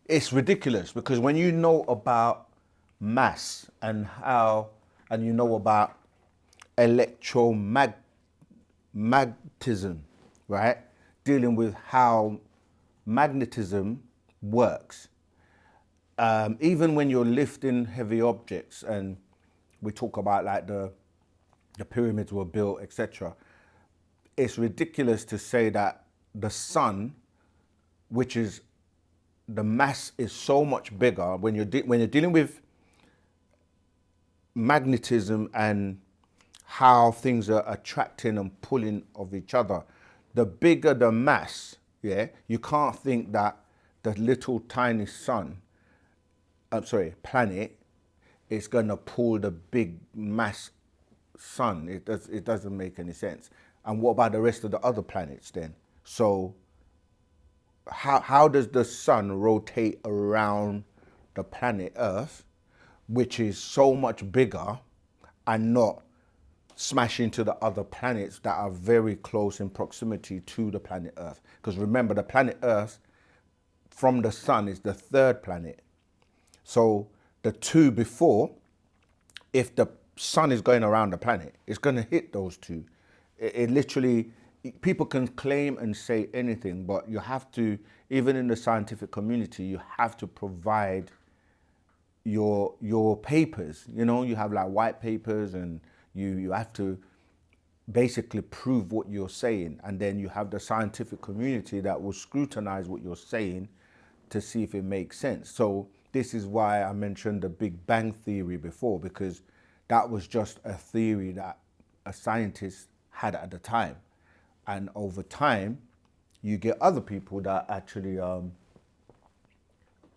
It's ridiculous because when you know about mass and and you know about electromagnetism, right? Dealing with how magnetism works. Even when you're lifting heavy objects, and we talk about like the pyramids were built, etc. It's ridiculous to say that the sun, which is the mass, is so much bigger when you're dealing with magnetism and how things are attracting and pulling of each other. The bigger the mass, yeah, you can't think that the little tiny planet is gonna pull the big mass sun. It doesn't make any sense. And what about the rest of the other planets then? So how does the sun rotate around the planet Earth, which is so much bigger, and not smash into the other planets that are very close in proximity to the planet Earth? Because remember, the planet Earth from the sun is the third planet. So the two before, if the sun is going around the planet, it's going to hit those two. It literally, people can claim and say anything, but you have to, even in the scientific community, you have to provide your papers. You know, you have like white papers, and you have to basically prove what you're saying, and then you have the scientific community that will scrutinize what you're saying to see if it makes sense. So this is why I mentioned the Big Bang theory before, because that was just a theory that a scientist had at the time, and over time you get other people that actually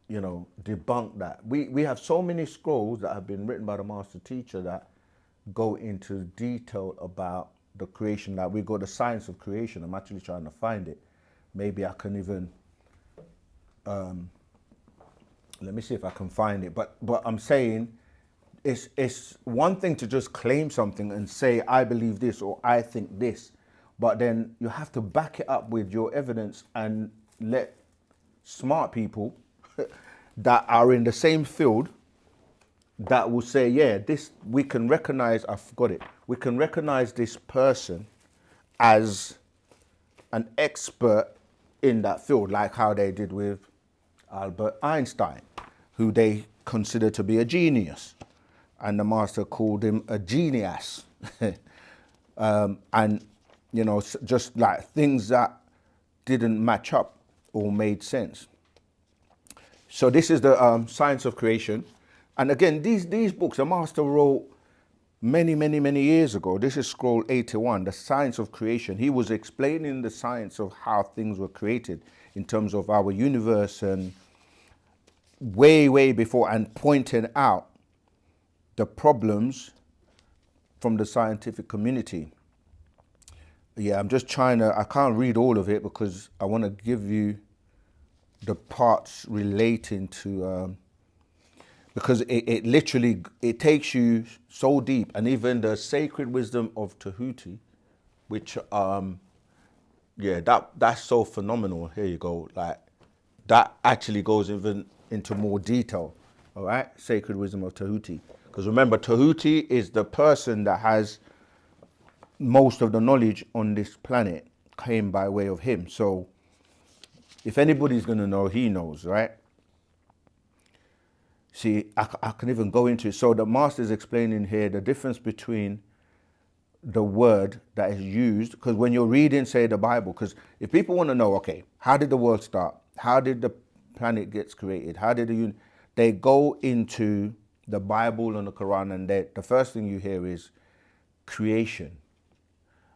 debunk that. We have so many scrolls that have been written by the master teacher that go into detail about the creation. That we got the science of creation. I'm actually trying to find it. Maybe I can even let me see if I can find it. But I'm saying it's one thing to just claim something and say I believe this or I think this, but then you have to back it up with your evidence and let smart people that are in the same field that will say, yeah, this, we can recognize, I forgot it, we can recognize this person as an expert in that field, like how they did with Albert Einstein, who they considered to be a genius, and the master called him a genius. And just like things that didn't match up or made sense. So this is the science of creation. And again, these books, the master wrote many years ago. This is scroll 81, the science of creation. He was explaining the science of how things were created in terms of our universe, and way before, and pointing out the problems from the scientific community. Yeah, I'm just trying to, I can't read all of it because I want to give you the parts relating to, because it literally, it takes you so deep. And even the sacred wisdom of Tahuti, which, that's so phenomenal. Here you go. Like, that actually goes even into more detail. All right, sacred wisdom of Tahuti. Because remember, Tahuti is the person that has most of the knowledge on this planet, came by way of him. So if anybody's going to know, he knows, right? See, I can even go into it. So the master is explaining here the difference between the word that is used, because when you're reading, say, the Bible, because if people want to know, okay, how did the world start? How did the planet get created? How did they go into the Bible and the Quran, and the first thing you hear is creation,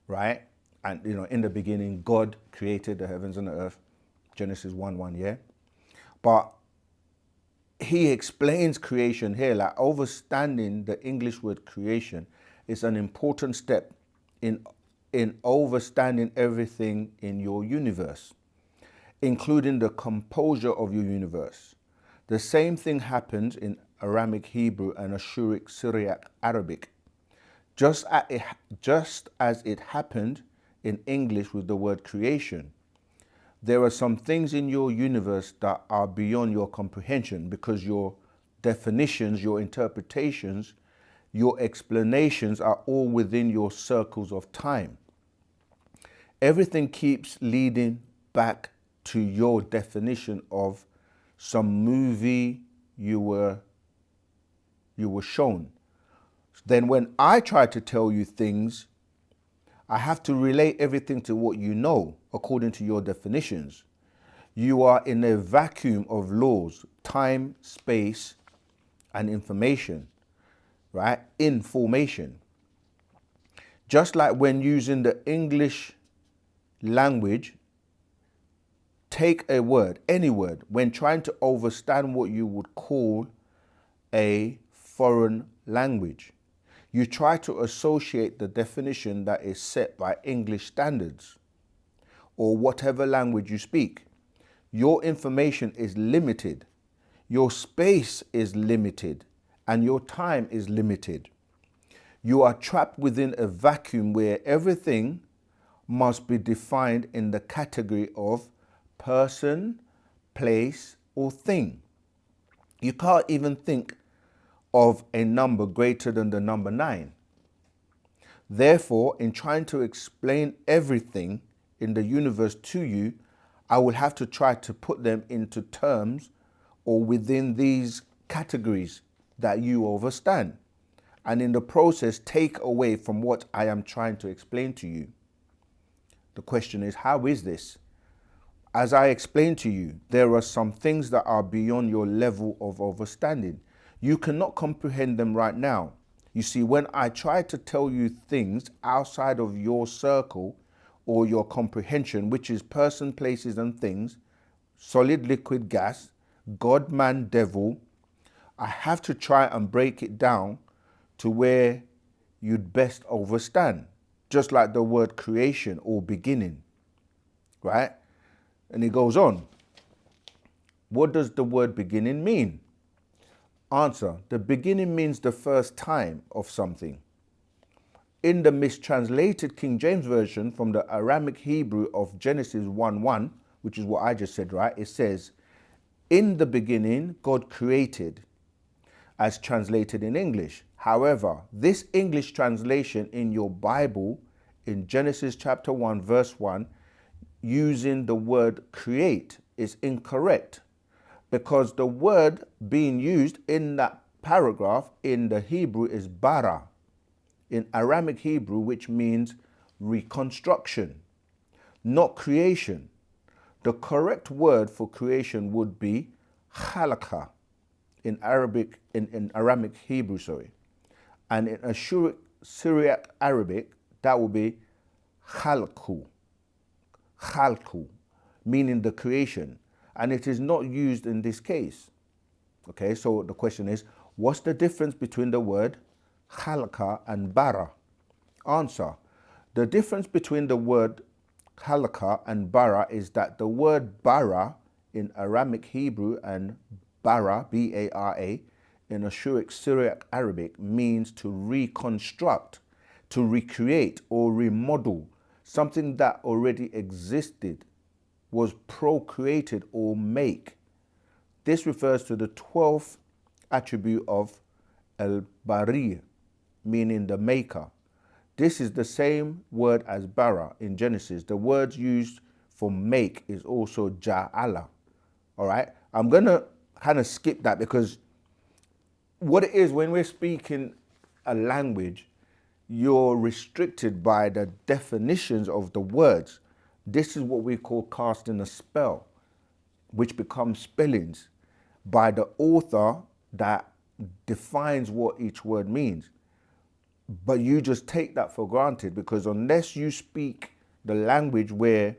right? And, in the beginning, God created the heavens and the earth, Genesis 1:1, yeah? But he explains creation here, like understanding the English word creation is an important step in understanding everything in your universe, including the composure of your universe. The same thing happens in Aramic Hebrew and Ashuric Syriac Arabic, just as it happened in English with the word creation. There are some things in your universe that are beyond your comprehension because your definitions, your interpretations, your explanations are all within your circles of time. Everything keeps leading back to your definition of some movie you were shown. Then when I try to tell you things, I have to relate everything to what you know according to your definitions. You are in a vacuum of laws, time, space, and information, right? Information. Just like when using the English language, take a word, any word, when trying to understand what you would call a foreign language. You try to associate the definition that is set by English standards or whatever language you speak. Your information is limited, your space is limited, and your time is limited. You are trapped within a vacuum where everything must be defined in the category of person, place, or thing. You can't even think of a number greater than the number 9. Therefore, in trying to explain everything in the universe to you, I will have to try to put them into terms or within these categories that you understand, and in the process take away from what I am trying to explain to you. The question is, how is this? As I explained to you, there are some things that are beyond your level of understanding. You cannot comprehend them right now. You see, when I try to tell you things outside of your circle or your comprehension, which is person, places, and things, solid, liquid, gas, God, man, devil, I have to try and break it down to where you'd best understand. Just like the word creation or beginning, right? And it goes on. What does the word beginning mean? Answer, the beginning means the first time of something. In the mistranslated King James Version from the Aramic Hebrew of Genesis 1:1, which is what I just said, right? It says, in the beginning, God created, as translated in English. However, this English translation in your Bible, in Genesis chapter 1, verse 1, using the word create is incorrect, because the word being used in that paragraph in the Hebrew is bara, in Aramic Hebrew, which means reconstruction, not creation. The correct word for creation would be khalaqa in Aramic Hebrew, and in Ashuric Syriac Arabic, that would be khalqu, meaning the creation. And it is not used in this case. Okay, so the question is, what's the difference between the word khalaqa and bara? Answer, the difference between the word khalaqa and bara is that the word bara in Aramic Hebrew and bara, B-A-R-A, in Ashuric Syriac Arabic means to reconstruct, to recreate or remodel something that already existed, was procreated or make. This refers to the 12th attribute of al-bari, meaning the maker. This is the same word as bara in Genesis. The word used for make is also ja'ala. All right, I'm gonna kind of skip that, because what it is when we're speaking a language, you're restricted by the definitions of the words. This is what we call casting a spell, which becomes spellings by the author that defines what each word means. But you just take that for granted, because unless you speak the language where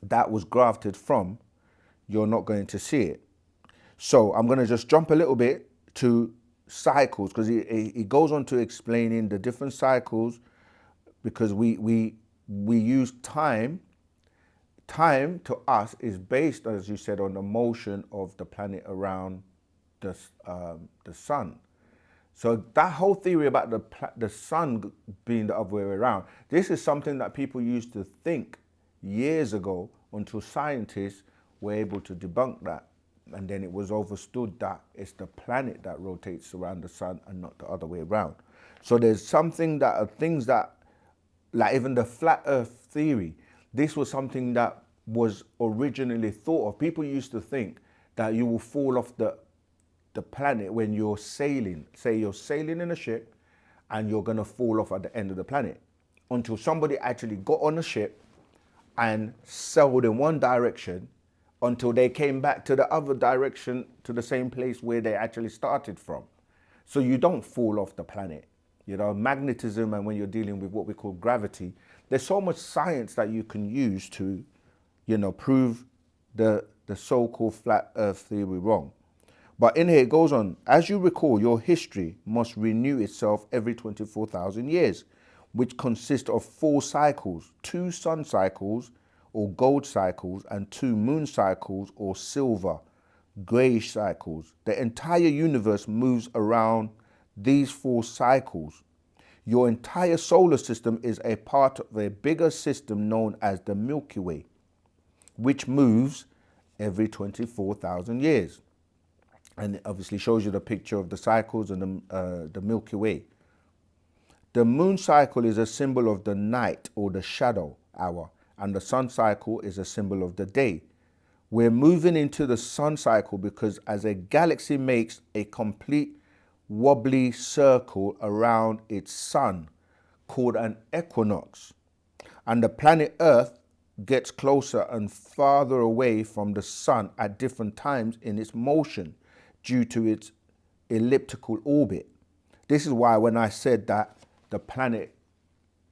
that was grafted from, you're not going to see it. So I'm going to just jump a little bit to cycles, because he goes on to explaining the different cycles, because we use time. Time to us is based, as you said, on the motion of the planet around the sun. So that whole theory about the sun being the other way around, this is something that people used to think years ago, until scientists were able to debunk that. And then it was understood that it's the planet that rotates around the sun and not the other way around. So there's something that are things that, like even the flat earth theory, this was something that was originally thought of. People used to think that you will fall off the planet when you're sailing. Say you're sailing in a ship and you're gonna fall off at the end of the planet, until somebody actually got on a ship and sailed in one direction until they came back to the other direction, to the same place where they actually started from. So you don't fall off the planet. You know, magnetism, and when you're dealing with what we call gravity, there's so much science that you can use to, you know, prove the so-called flat earth theory wrong. But in here it goes on, as you recall, your history must renew itself every 24,000 years, which consists of 4 cycles, 2 sun cycles or gold cycles and 2 moon cycles or silver, grayish cycles. The entire universe moves around these 4 cycles. Your entire solar system is a part of a bigger system known as the Milky Way, which moves every 24,000 years. And it obviously shows you the picture of the cycles and the Milky Way. The moon cycle is a symbol of the night or the shadow hour, and the sun cycle is a symbol of the day. We're moving into the sun cycle because as a galaxy makes a complete wobbly circle around its sun, called an equinox, and the planet Earth gets closer and farther away from the sun at different times in its motion due to its elliptical orbit. This is why when I said that the planet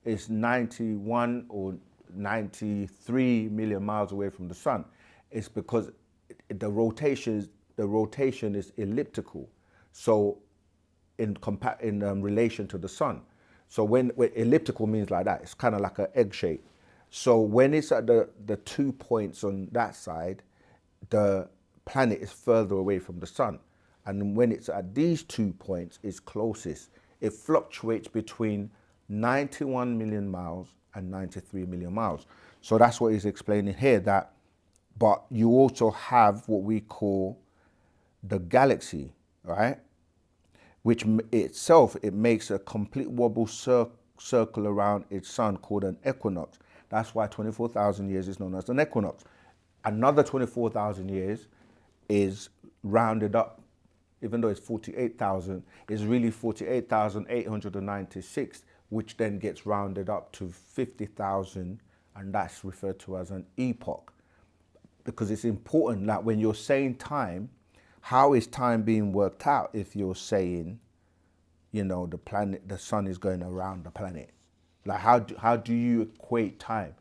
is 91 or 93 million miles away from the sun, it's because the rotation is elliptical. So in relation to the sun. So when elliptical means like that, it's kind of like an egg shape. So when it's at the 2 points on that side, the planet is further away from the sun. And when it's at these 2 points, it's closest. It fluctuates between 91 million miles and 93 million miles. So that's what he's explaining here, that, but you also have what we call the galaxy, right? Which itself, it makes a complete wobble circle around its sun called an equinox. That's why 24,000 years is known as an equinox. Another 24,000 years is rounded up, even though it's 48,000, is really 48,896, which then gets rounded up to 50,000, and that's referred to as an epoch. Because it's important that when you're saying time, how is time being worked out if you're saying, you know, the sun is going around the planet? Like how do you equate time?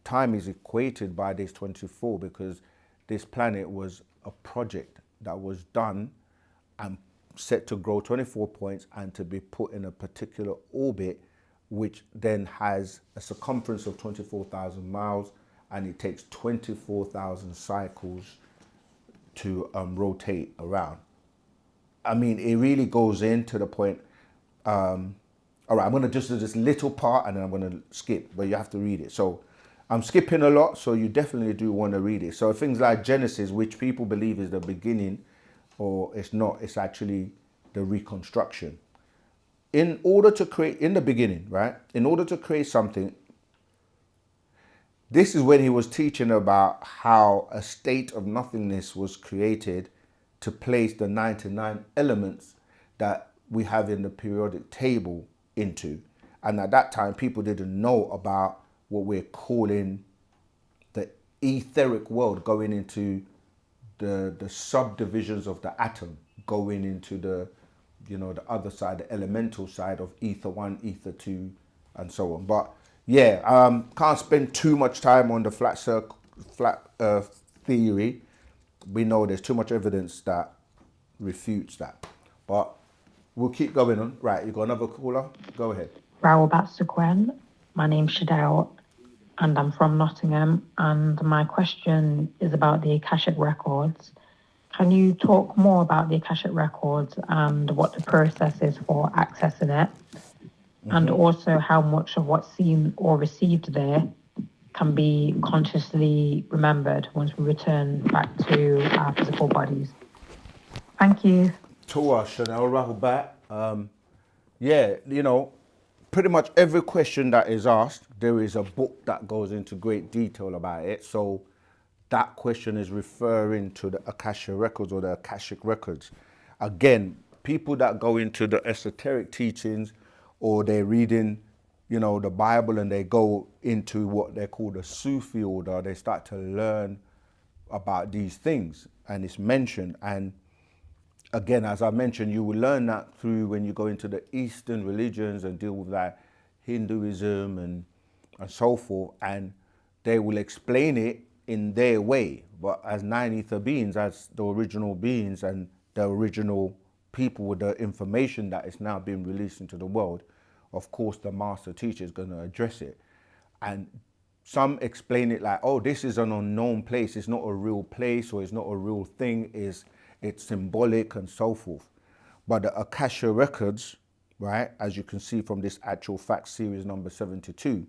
Time is equated by this 24 because this planet was a project that was done and set to grow 24 points and to be put in a particular orbit, which then has a circumference of 24,000 miles, and it takes 24,000 cycles to rotate around. I mean, it really goes into the point. All right, I'm gonna just do this little part and then I'm gonna skip, but you have to read it. So I'm skipping a lot, so you definitely do want to read it. So things like Genesis, which people believe is the beginning, or it's not, it's actually the reconstruction. In order to create, in the beginning, right? In order to create something, this is when he was teaching about how a state of nothingness was created to place the 99 elements that we have in the periodic table into. And at that time, people didn't know about what we're calling the etheric world, going into the subdivisions of the atom, going into the, you know, the other side, the elemental side of ether 1, ether 2, and so on. But yeah, can't spend too much time on the flat earth theory. We know there's too much evidence that refutes that. But we'll keep going on. Right, you got another caller? Go ahead. Wu-Sabat, my name's Shadell, and I'm from Nottingham. And my question is about the Akashic records. Can you talk more about the Akashic records and what the process is for accessing it? And also how much of what's seen or received there can be consciously remembered once we return back to our physical bodies? Thank you. Tua, Chanel Rahubat. Yeah, you know, pretty much every question that is asked, there is a book that goes into great detail about it. So that question is referring to the Akashic records or the Akashic records. Again, people that go into the esoteric teachings or they're reading, you know, the Bible and they go into what they call the Sufi order, they start to learn about these things and it's mentioned. And again, as I mentioned, you will learn that through when you go into the Eastern religions and deal with like Hinduism and so forth, and they will explain it in their way. But as nine ether beings, as the original beings and the original people with the information that is now being released into the world, of course, the master teacher is going to address it. And some explain it like, oh, this is an unknown place. It's not a real place or it's not a real thing. It's symbolic and so forth. But the Akasha records, right, as you can see from this actual fact series number 72,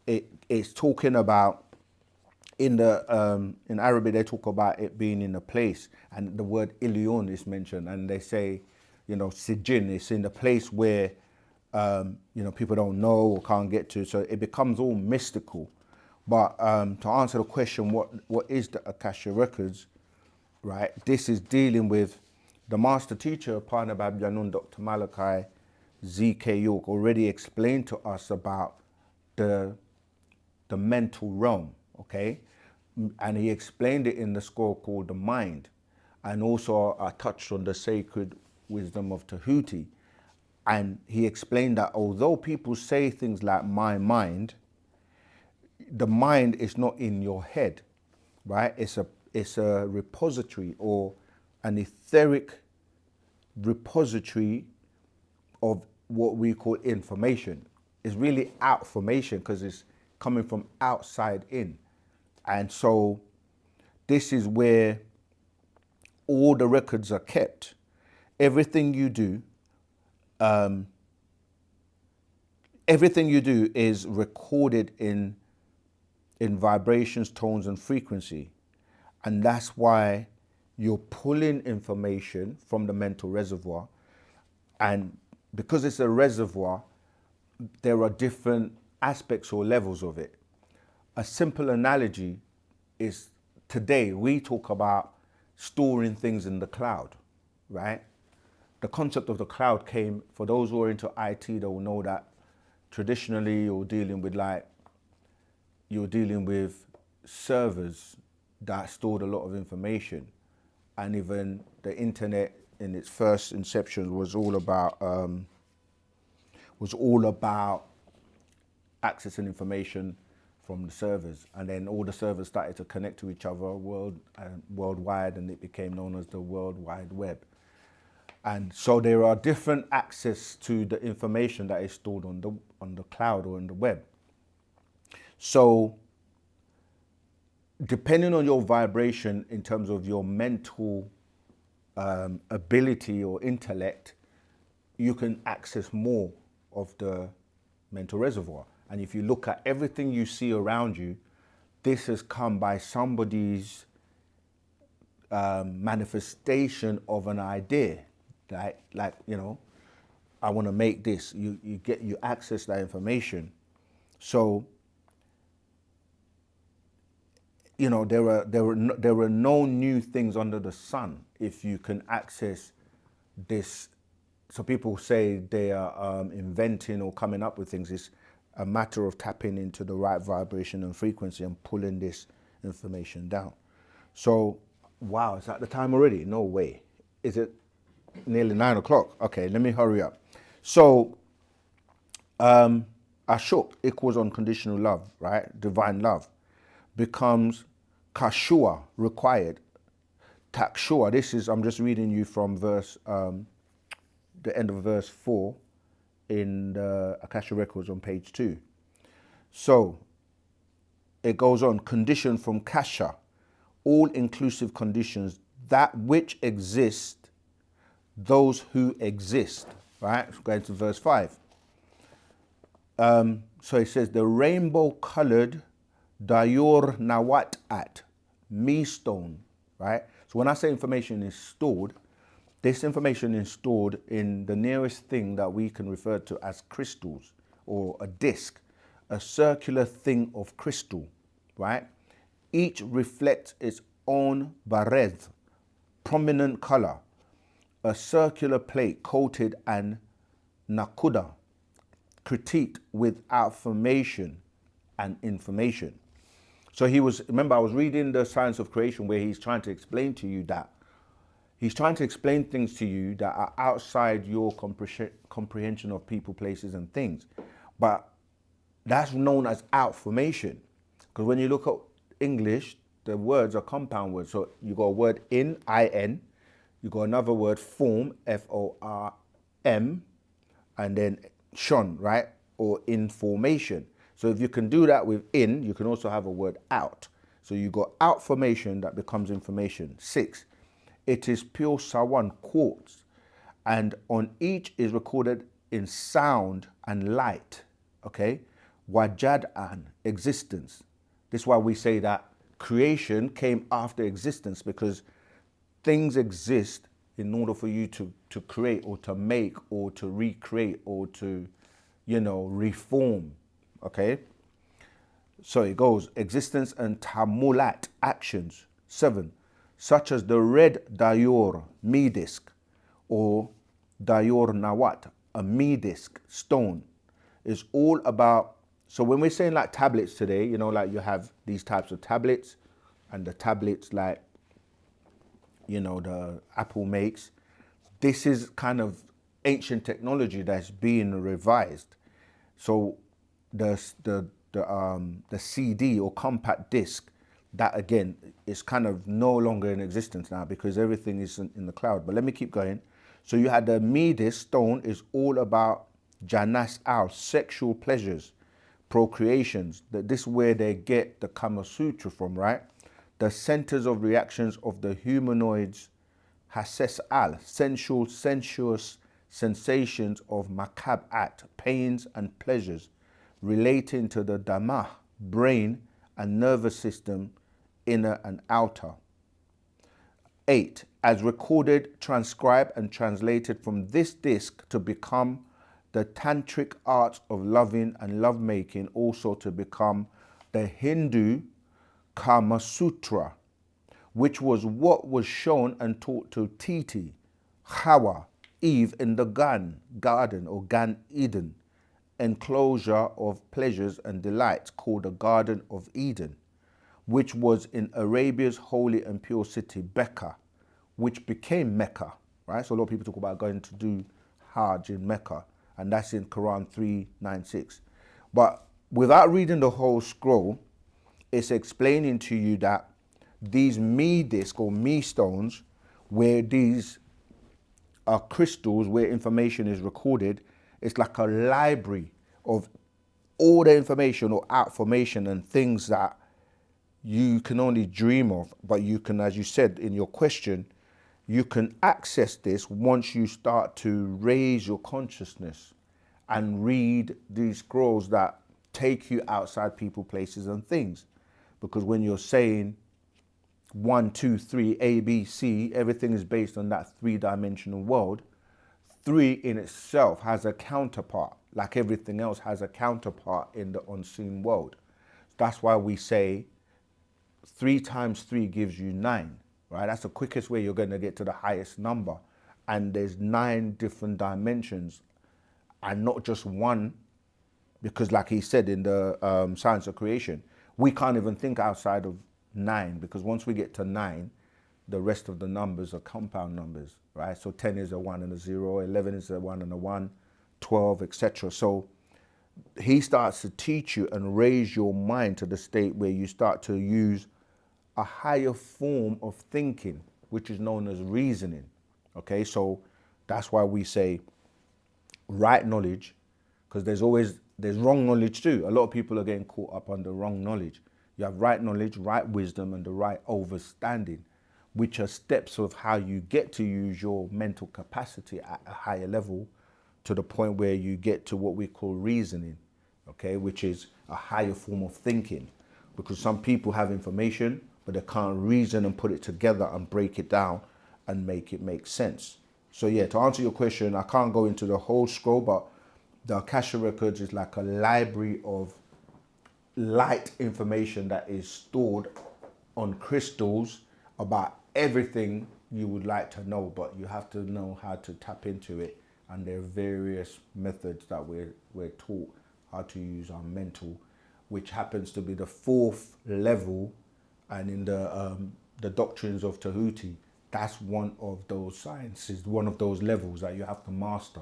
it's talking about in Arabic they talk about it being in a place, and the word Ilion is mentioned, and they say, you know, Sijin, it's in the place where you know, people don't know or can't get to, so it becomes all mystical. But to answer the question, what is the Akasha records, right? This is dealing with the master teacher, Parnabab Yanun, Dr. Malachi Z.K. York, already explained to us about the mental realm, okay? And he explained it in the scroll called the mind. And also I touched on the sacred wisdom of Tahuti. And he explained that although people say things like my mind, the mind is not in your head, right? It's a repository or an etheric repository of what we call information. It's really outformation because it's coming from outside in. And so this is where all the records are kept. Everything you do is recorded in vibrations, tones, and frequency. And that's why you're pulling information from the mental reservoir. And because it's a reservoir, there are different aspects or levels of it. A simple analogy is today we talk about storing things in the cloud, right? The concept of the cloud came, for those who are into IT, they will know that traditionally you're dealing with servers that stored a lot of information. And even the internet in its first inception was all about accessing information from the servers. And then all the servers started to connect to each other worldwide, and it became known as the World Wide Web. And so there are different access to the information that is stored on the cloud or in the web. So depending on your vibration in terms of your mental ability or intellect, you can access more of the mental reservoir. And if you look at everything you see around you, this has come by somebody's manifestation of an idea. Like you know, I want to make this. You access that information. So you know, there are no new things under the sun if you can access this so people say they are inventing or coming up with things. It's a matter of tapping into the right vibration and frequency and pulling this information down. So, wow, is that the time already? No way. Is it nearly 9 o'clock? Okay, let me hurry up. So, Ashok equals unconditional love, right? Divine love becomes Kashua, required. Takshua, this is, I'm just reading you from verse, the end of verse 4 in the Akashic Records on page 2. So it goes on, condition from Kasha, all inclusive conditions, that which exist, those who exist, right? Going to verse 5. So it says, the rainbow colored Dayor Nawat at me stone, right? So when I say information is stored, this information is stored in the nearest thing that we can refer to as crystals or a disc, a circular thing of crystal, right? Each reflects its own barez, prominent color, a circular plate coated and nakuda, critiqued with affirmation and information. So remember I was reading the Science of Creation where he's trying to explain to you that he's trying to explain things to you that are outside your comprehension of people, places, and things. But that's known as outformation. Because when you look at English, the words are compound words. So you got a word in, I-N. You got another word, form, F-O-R-M. And then shon, right? Or information. So if you can do that with in, you can also have a word out. So you got out formation that becomes information. 6. It is pure sawan, quartz, and on each is recorded in sound and light, okay? Wajad an, existence. This is why we say that creation came after existence, because things exist in order for you to create or to make or to recreate or to, reform, okay? So it goes, existence and tamulat, actions. 7, such as the red dayor, me disc, or dayor nawat, a me disc, stone, is all about, so when we're saying like tablets today, like you have these types of tablets, and the tablets like, the Apple makes, this is kind of ancient technology that's being revised. So the CD or compact disc, that again is kind of no longer in existence now because everything is in the cloud. But let me keep going. So you had the me disc, stone, is all about Janas al, sexual pleasures, procreations. This is where they get the Kama Sutra from, right? The centers of reactions of the humanoids, Hasses al, sensual, sensuous sensations of makab at, pains and pleasures relating to the damah, brain and nervous system, inner and outer. 8, as recorded, transcribed and translated from this disc to become the tantric arts of loving and lovemaking, also to become the Hindu Kama Sutra, which was what was shown and taught to Titi, Hawa, Eve in the garden or Gan Eden, enclosure of pleasures and delights called the Garden of Eden, which was in Arabia's holy and pure city, Becca, which became Mecca, right? So a lot of people talk about going to do Hajj in Mecca, and that's in Quran 396. But without reading the whole scroll, it's explaining to you that these me disc or me stones, where these are crystals where information is recorded, it's like a library of all the information or outformation and things that you can only dream of, but you can, as you said in your question, you can access this once you start to raise your consciousness and read these scrolls that take you outside people, places, and things. Because when you're saying 1, 2, 3, A, B, C, everything is based on that three-dimensional world. 3 in itself has a counterpart, like everything else has a counterpart in the unseen world. That's why we say 3 times 3 gives you 9, right? That's the quickest way you're going to get to the highest number. and there's 9 different dimensions, and not just one, because like he said in the science of creation, we can't even think outside of 9, because once we get to 9, the rest of the numbers are compound numbers, right? So 10 is a 1 and a 0, 11 is a 1 and a 1, 12, etc. So he starts to teach you and raise your mind to the state where you start to use a higher form of thinking, which is known as reasoning. Okay, so that's why we say right knowledge, because there's wrong knowledge too. A lot of people are getting caught up on the wrong knowledge. You have right knowledge, right wisdom, and the right understanding, which are steps of how you get to use your mental capacity at a higher level, to the point where you get to what we call reasoning, okay, which is a higher form of thinking. Because some people have information, but they can't reason and put it together and break it down and make it make sense. So yeah, to answer your question, I can't go into the whole scroll, but the Akashic Records is like a library of light information that is stored on crystals about everything you would like to know, but you have to know how to tap into it. And there are various methods that we're taught how to use our mental, which happens to be the 4th level. And in the doctrines of Tahuti, that's one of those sciences, one of those levels that you have to master,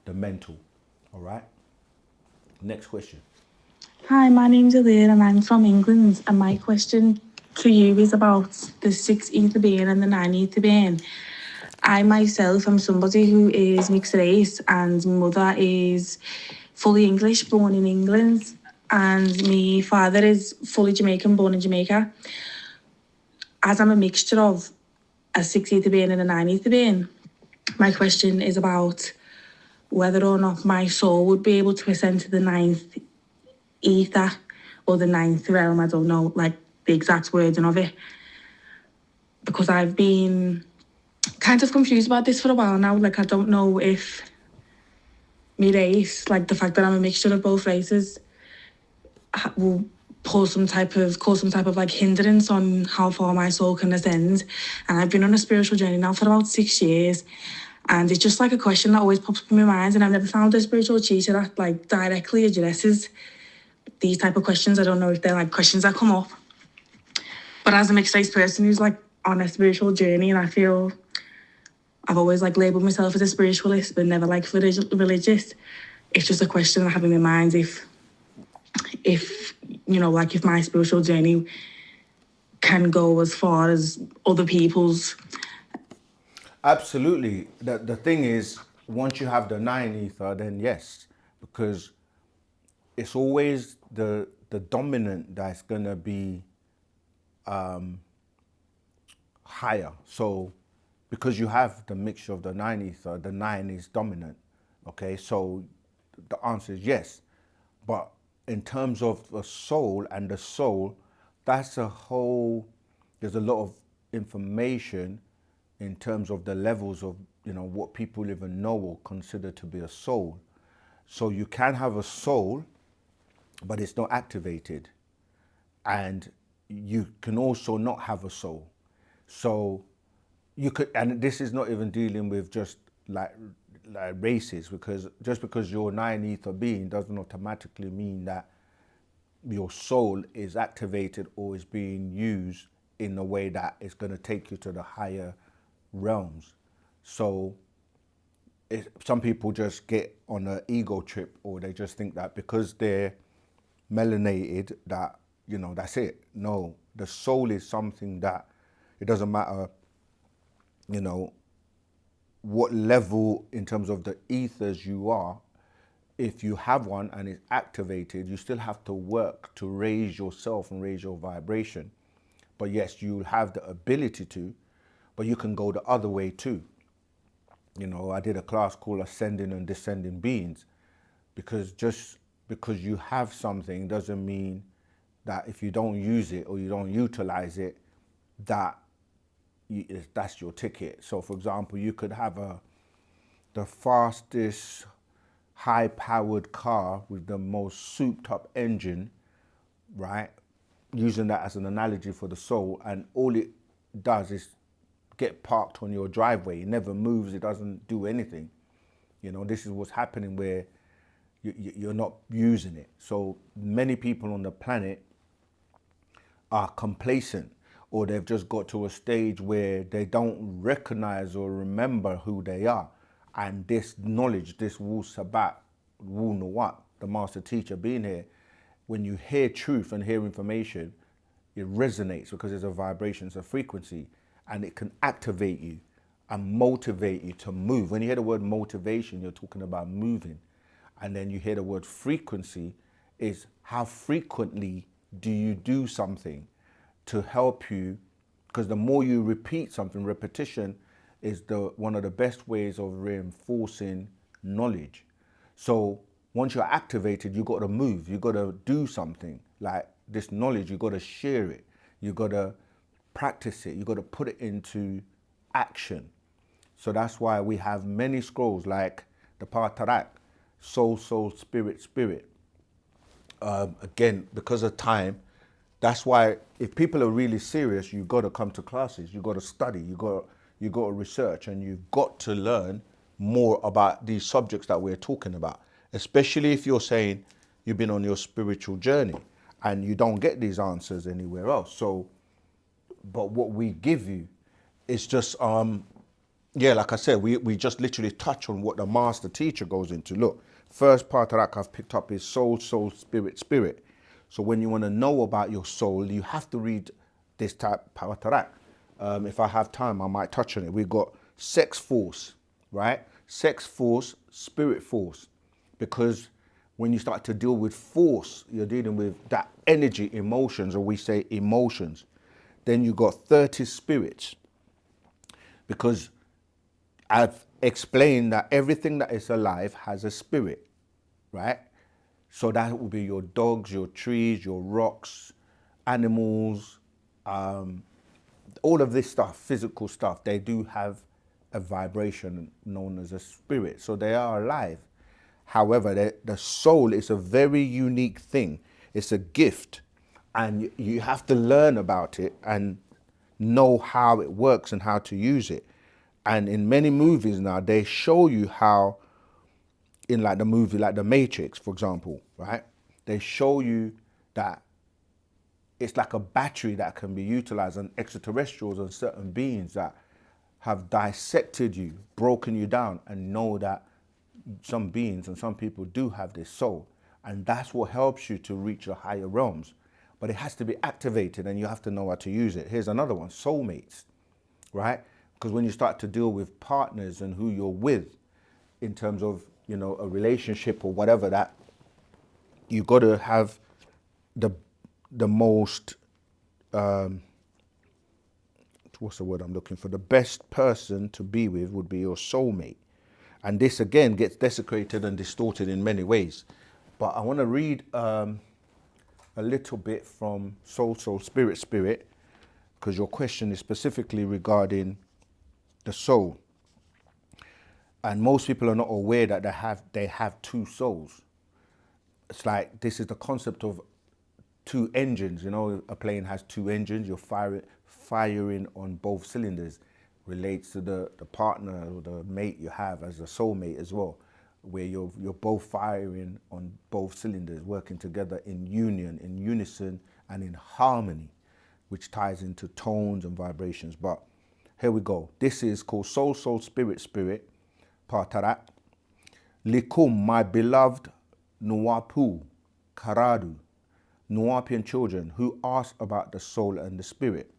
the mental. All right. Next question. Hi, my name's Elaine and I'm from England, and my question to you is about the 6 ether being and the 9 ether being. I myself am somebody who is mixed race, and my mother is fully English, born in England, and my father is fully Jamaican, born in Jamaica. As I'm a mixture of a 6 ether being and a 9 ether being, my question is about whether or not my soul would be able to ascend to the 9th ether or the 9th realm. I don't know like the exact wording of it, because I've been kind of confused about this for a while now. Like, I don't know if my race, like the fact that I'm a mixture of both races, will cause some type of like hindrance on how far my soul can ascend. And I've been on a spiritual journey now for about 6 years, and it's just like a question that always pops up in my mind, and I've never found a spiritual teacher that like directly addresses these type of questions. I don't know if they're like questions that come up, but as a mixed race person who's like on a spiritual journey, and I feel I've always like labelled myself as a spiritualist but never like religious, it's just a question I have in my mind, if you know, like if my spiritual journey can go as far as other people's. Absolutely. The thing is, once you have the 9 ether, then yes, because it's always the dominant that's going to be higher. So because you have the mixture of the 9 ether, the 9 is dominant. Okay, so the answer is yes. But in terms of the soul and the soul, that's a whole, there's a lot of information in terms of the levels of, you know, what people even know or consider to be a soul. So you can have a soul, but it's not activated. And you can also not have a soul. So you could, and this is not even dealing with just like races, because just because you're 9 ether being doesn't automatically mean that your soul is activated or is being used in a way that is going to take you to the higher realms. So some people just get on an ego trip, or they just think that because they're melanated that, you know, that's it. No, the soul is something that it doesn't matter, you know, what level in terms of the ethers you are. If you have one and it's activated, you still have to work to raise yourself and raise your vibration. But yes, you have the ability to, but you can go the other way too. You know, I did a class called Ascending and Descending Beings, because just because you have something doesn't mean that if you don't use it or you don't utilize it, that that's your ticket. So for example, you could have the fastest high-powered car with the most souped-up engine, right? Using that as an analogy for the soul, and all it does is get parked on your driveway. It never moves. It doesn't do anything. You know, this is what's happening where you're not using it. So many people on the planet are complacent, or they've just got to a stage where they don't recognize or remember who they are. And this knowledge, this Wu-Sabat, wu-nuwapu, the master teacher being here, when you hear truth and hear information, it resonates because it's a vibration, it's a frequency, and it can activate you and motivate you to move. When you hear the word motivation, you're talking about moving. And then you hear the word frequency, is how frequently do you do something to help you? Because the more you repeat something, repetition is one of the best ways of reinforcing knowledge. So once you're activated, you got to move, you got to do something. Like this knowledge, you got to share it, you got to practice it, you got to put it into action. So that's why we have many scrolls like the Patarak, soul, soul, spirit, spirit. Again, because of time, that's why if people are really serious, you got to come to classes, you got to study, you got to research, and you've got to learn more about these subjects that we're talking about, especially if you're saying you've been on your spiritual journey and you don't get these answers anywhere else. So, but what we give you is just, yeah, like I said, we just literally touch on what the master teacher goes into. Look, first part of that I've picked up is soul, soul, spirit, spirit. So when you want to know about your soul, you have to read this type part of that. If I have time, I might touch on it. We've got sex force, right? Sex force, spirit force. Because when you start to deal with force, you're dealing with that energy, emotions, or we say emotions. Then you got 30 spirits. Because I've explained that everything that is alive has a spirit, right? So that will be your dogs, your trees, your rocks, animals, all of this stuff, physical stuff, they do have a vibration known as a spirit. So they are alive. However, the soul is a very unique thing. It's a gift. And you have to learn about it and know how it works and how to use it. And in many movies now, they show you how, in like the movie, like The Matrix, for example, right? They show you that it's like a battery that can be utilized on extraterrestrials and certain beings that have dissected you, broken you down, and know that some beings and some people do have this soul. And that's what helps you to reach the higher realms. But it has to be activated and you have to know how to use it. Here's another one, soulmates, right? Because when you start to deal with partners and who you're with in terms of, you know, a relationship or whatever, that you got to have the most, what's the word I'm looking for? The best person to be with would be your soulmate. And this again gets desecrated and distorted in many ways. But I want to read a little bit from Soul, Soul, Spirit, Spirit, because your question is specifically regarding the soul. And most people are not aware that they have two souls. It's like, this is the concept of two engines. You know, a plane has two engines. You're firing on both cylinders. Relates to the partner or the mate you have as a soulmate as well, where you're both firing on both cylinders, working together in union, in unison, and in harmony, which ties into tones and vibrations. But here we go. This is called Soul, Soul, Spirit, Spirit, Patarak. Likum, my beloved Nuwapu, Karadu, Nuwapian children who ask about the soul and the spirit.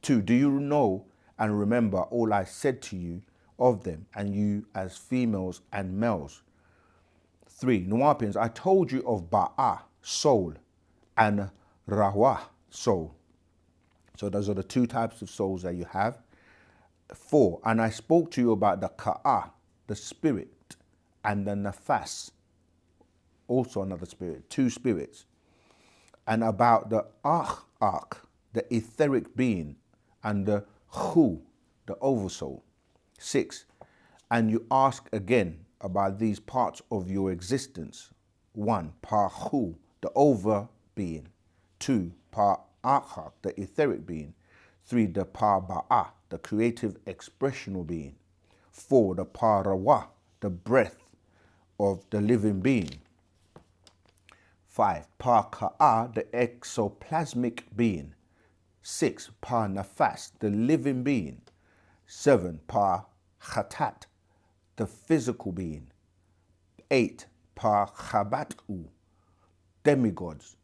2, do you know and remember all I said to you of them, and you as females and males? 3, Nuwapians, I told you of Ba'a, soul, and Rawa, soul. So those are the two types of souls that you have. 4, and I spoke to you about the Ka'a, the spirit, and the Nafas, also another spirit, 2 spirits. And about the Akh, the etheric being, and the Hu, the oversoul. 6, and you ask again about these parts of your existence. 1, Pa-Hu, the over being. 2, Pa-Akh, the etheric being. 3, the Pa-Ba'a, the creative expressional being. 4, the Pa-Rawa, the breath of the living being. 5, Pa-Ka'a, the exoplasmic being. 6, Pa-Nafas, the living being. 7, Pa-Khatat, the physical being. 8, Pa-Khabatu, demigods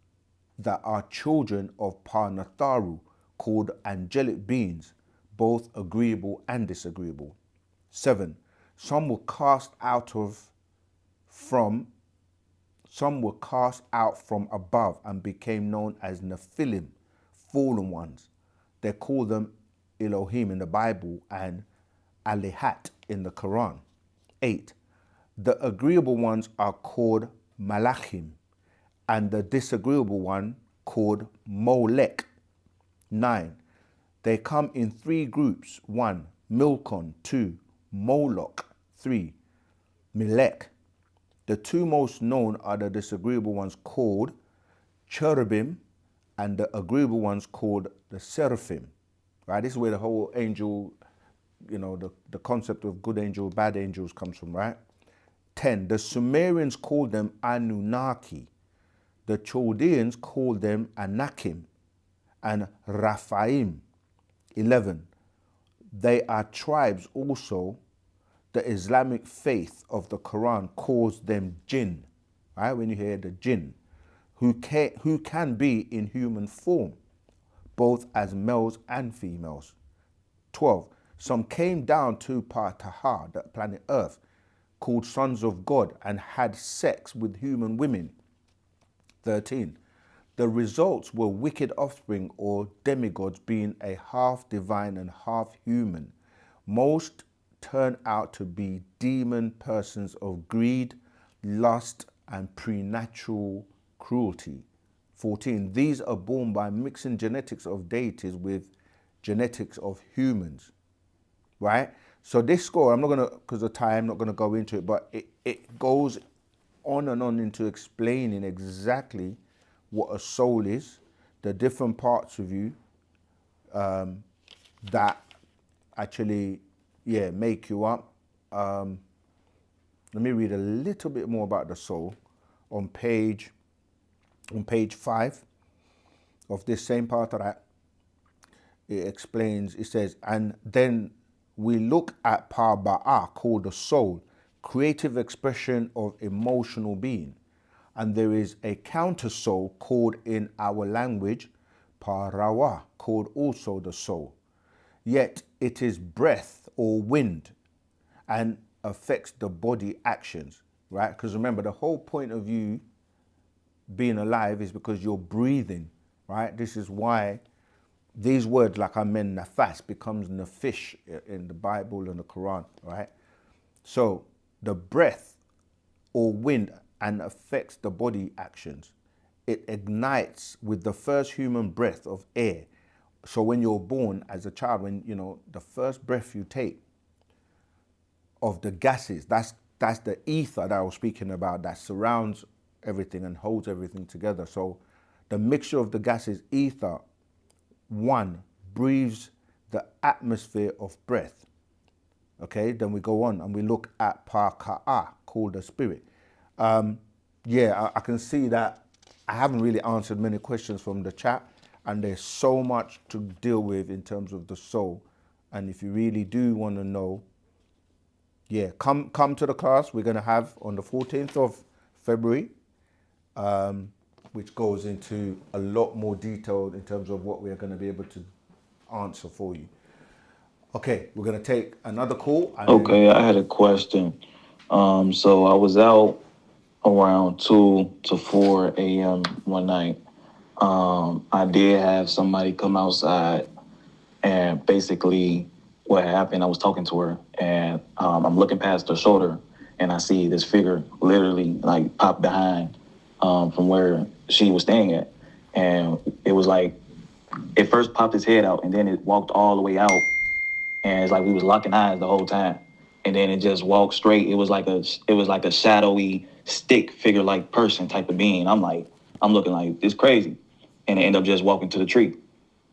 that are children of Pa-Natharu, called angelic beings, both agreeable and disagreeable. 7, some were cast out from above and became known as Nephilim, fallen ones. They call them Elohim in the Bible and Alihat in the Quran. 8, the agreeable ones are called Malachim, and the disagreeable one called Molech. 9, they come in 3 groups. 1, Milcon. 2, Moloch. 3, Melech. The 2 most known are the disagreeable ones called cherubim and the agreeable ones called the seraphim. Right? This is where the whole angel, the concept of good angels, bad angels comes from, right? 10, the Sumerians called them Anunnaki. The Chaldeans called them Anakim and Raphaim. 11, they are tribes also. The Islamic faith of the Quran calls them jinn, right? When you hear the jinn, who can be in human form, both as males and females. 12, some came down to Pataha, the planet Earth, called sons of God, and had sex with human women. 13, the results were wicked offspring or demigods, being a half divine and half human. Most turn out to be demon persons of greed, lust, and preternatural cruelty. 14, these are born by mixing genetics of deities with genetics of humans, right? So this score, I'm not going to, because of time, I'm not going to go into it, but it goes on and on into explaining exactly what a soul is, the different parts of you that actually, make you up. Let me read a little bit more about the soul on page 5 of this same part of that. It explains, it says, and then we look at Pa-Ba'a, called the soul, creative expression of emotional being. And there is a counter soul called in our language Pa-Rawa, called also the soul. Yet it is breath or wind and affects the body actions, right? Because remember, the whole point of you being alive is because you're breathing, right? This is why these words like amen nafas becomes nafish in the Bible and the Quran, right? So the breath or wind and affects the body actions. It ignites with the first human breath of air. So when you're born as a child, when the first breath you take of the gases, that's the ether that I was speaking about, that surrounds everything and holds everything together. So the mixture of the gases, ether, one breathes the atmosphere of breath. Okay, then we go on and we look at Pa-Ka'a, called the spirit. I can see that I haven't really answered many questions from the chat, and there's so much to deal with in terms of the soul. And if you really do want to know, come to the class we're going to have on the 14th of February, which goes into a lot more detail in terms of what we're going to be able to answer for you. Okay, we're going to take another call. Okay, I had a question. So I was out around 2 to 4 a.m. one night. I did have somebody come outside, and basically what happened, I was talking to her, and I'm looking past her shoulder, and I see this figure literally like pop behind from where she was staying at. And it was like, it first popped its head out, and then it walked all the way out. And it's like we was locking eyes the whole time. And then it just walked straight. It was like a shadowy stick figure like person type of being. I'm looking like, it's crazy. And it ended up just walking to the tree.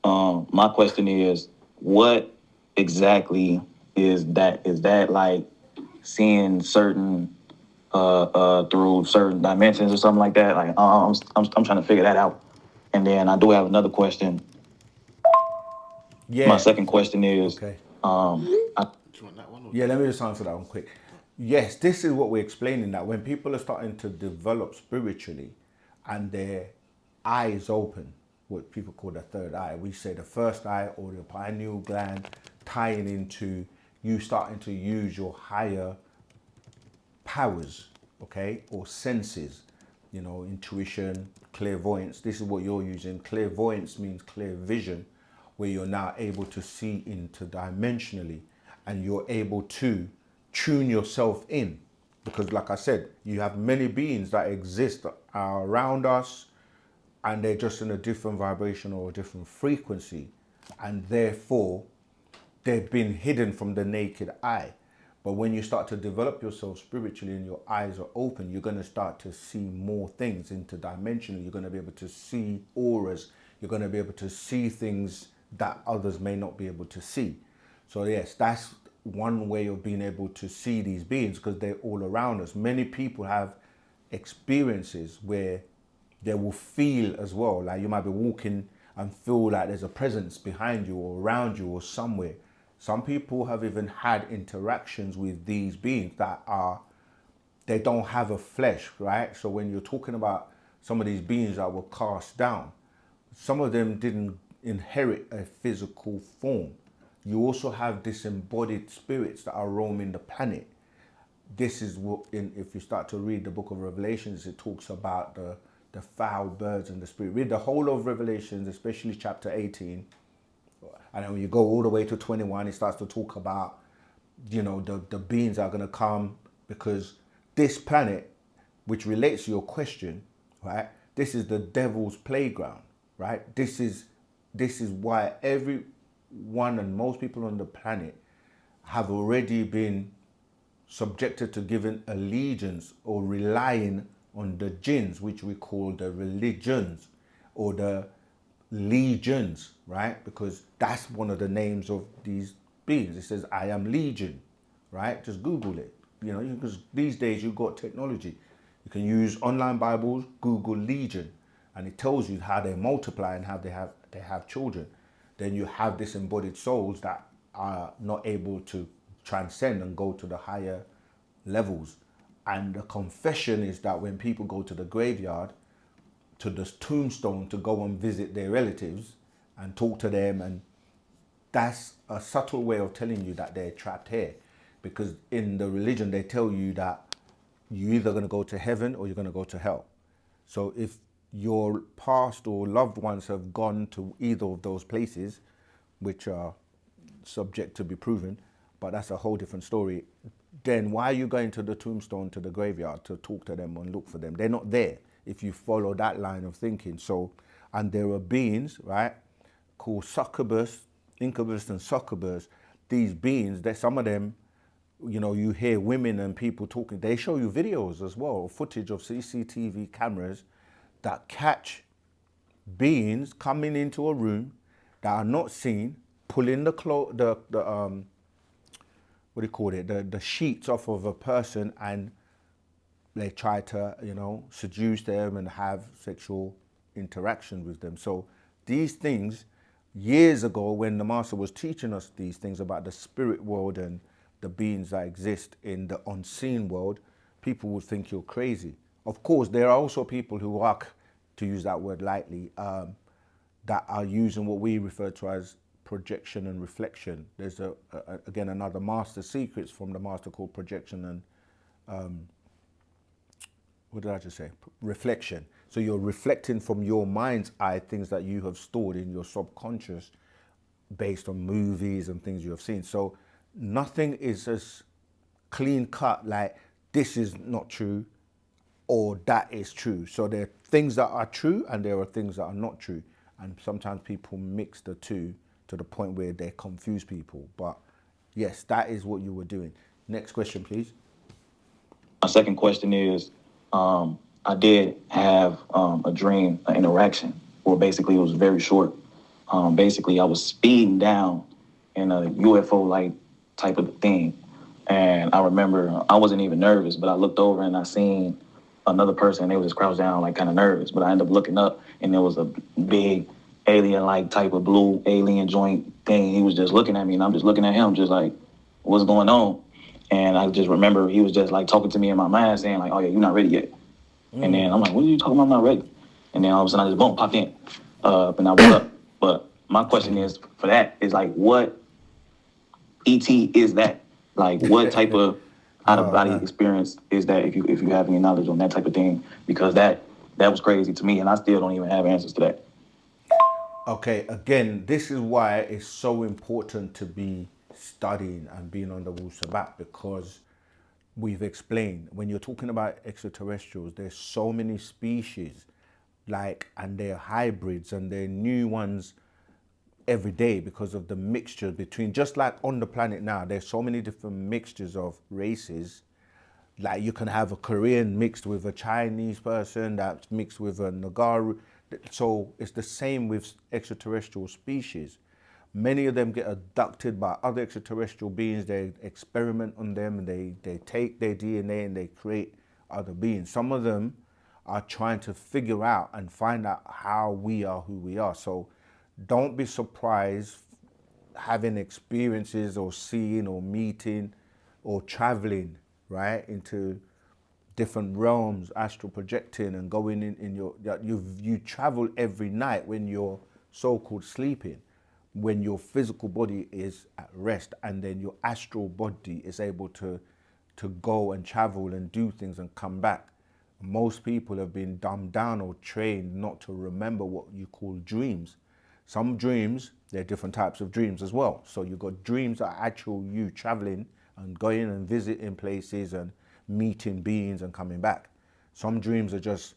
My question is, what exactly is that? Is that like seeing certain through certain dimensions or something like that? Like I'm trying to figure that out. And then I do have another question. My Yeah. second question is, Okay. I, Yeah, let me just answer that one quick. Yes, this is what we're explaining, that when people are starting to develop spiritually and their eyes open, what people call the third eye, we say the first eye or the pineal gland, tying into you starting to use your higher powers, okay, or senses, intuition, clairvoyance. This is what you're using. Clairvoyance means clear vision, where you're now able to see interdimensionally and you're able to tune yourself in. Because, like I said, you have many beings that exist around us and they're just in a different vibration or a different frequency, and therefore they've been hidden from the naked eye. But when you start to develop yourself spiritually and your eyes are open, you're going to start to see more things interdimensionally. You're going to be able to see auras. You're going to be able to see things that others may not be able to see. So yes, that's one way of being able to see these beings, because they're all around us. Many people have experiences where they will feel as well, like you might be walking and feel like there's a presence behind you or around you or somewhere. Some people have even had interactions with these beings they don't have a flesh, right? So when you're talking about some of these beings that were cast down, some of them didn't inherit a physical form. You also have disembodied spirits that are roaming the planet. This is what, if you start to read the book of Revelations, it talks about the foul birds and the spirit. Read the whole of Revelations, especially chapter 18. And then when you go all the way to 21, it starts to talk about, the beings are going to come, because this planet, which relates to your question, right? This is the devil's playground, right? This is why everyone and most people on the planet have already been subjected to giving allegiance or relying on the jinns, which we call the religions or the legions, right? Because that's one of the names of these beings. It says, I am legion, right? Just Google it. Because these days you've got technology. You can use online Bibles, Google legion, and it tells you how they multiply and how they have children. Then you have disembodied souls that are not able to transcend and go to the higher levels. And the confession is that when people go to the graveyard, to the tombstone, to go and visit their relatives and talk to them, and that's a subtle way of telling you that they're trapped here. Because in the religion they tell you that you're either going to go to heaven or you're going to go to hell. So if your past or loved ones have gone to either of those places, which are subject to be proven, but that's a whole different story, then why are you going to the tombstone, to the graveyard, to talk to them and look for them? They're not there if you follow that line of thinking. So, and there are beings, right, called succubus, incubus and succubus. These beings, some of them, you hear women and people talking. They show you videos as well, footage of CCTV cameras that catch beings coming into a room that are not seen, pulling the what do you call it, the sheets off of a person, and they try to, seduce them and have sexual interaction with them. So these things, years ago, when the master was teaching us these things about the spirit world and the beings that exist in the unseen world, people would think you're crazy. Of course, there are also people who are, to use that word lightly, that are using what we refer to as projection and reflection. There's again another master secrets from the master called projection and what did I just say? Reflection. So you're reflecting from your mind's eye things that you have stored in your subconscious based on movies and things you have seen. So nothing is as clean cut like this is not true or that is true. So there are things that are true and there are things that are not true. And sometimes people mix the two to the point where they confuse people. But yes, that is what you were doing. Next question, please. my second question is, I did have a dream, an interaction, where basically it was very short. Basically, I was speeding down in a UFO like type of thing. And I remember I wasn't even nervous, but I looked over and I seen another person. They was just crouched down, like kind of nervous. But I ended up looking up, and there was a big alien-like type of blue alien joint thing. He was just looking at me, and I'm just looking at him, just like, what's going on? And I just remember he was just like talking to me in my mind, saying like, oh yeah, you're not ready yet. And then I'm like, what are you talking about? I'm not ready. And then all of a sudden I just boom, popped in, and I woke up. But my question is for that is like, what ET is that? Like, what type of out of body experience is that? If you have any knowledge on that type of thing, because that was crazy to me, and I still don't even have answers to that. Okay, again, this is why it's so important to be studying and being on the Wu-Sabat, because we've explained when you're talking about extraterrestrials, there's so many species, like, and they're hybrids and they're new ones every day because of the mixture between, just like on the planet now, there's so many different mixtures of races. Like you can have a Korean mixed with a Chinese person that's mixed with a Nagaru. So it's the same with extraterrestrial species. Many of them get abducted by other extraterrestrial beings. They experiment on them and they take their DNA and they create other beings. Some of them are trying to figure out and find out how we are who we are. So don't be surprised having experiences or seeing or meeting or traveling, right, into different realms, astral projecting and going in your, you travel every night when you're so-called sleeping, when your physical body is at rest, and then your astral body is able to go and travel and do things and come back. Most people have been dumbed down or trained not to remember what you call dreams. Some dreams, there are different types of dreams as well. So you've got dreams that are actual you traveling and going and visiting places and meeting beings and coming back. Some dreams are just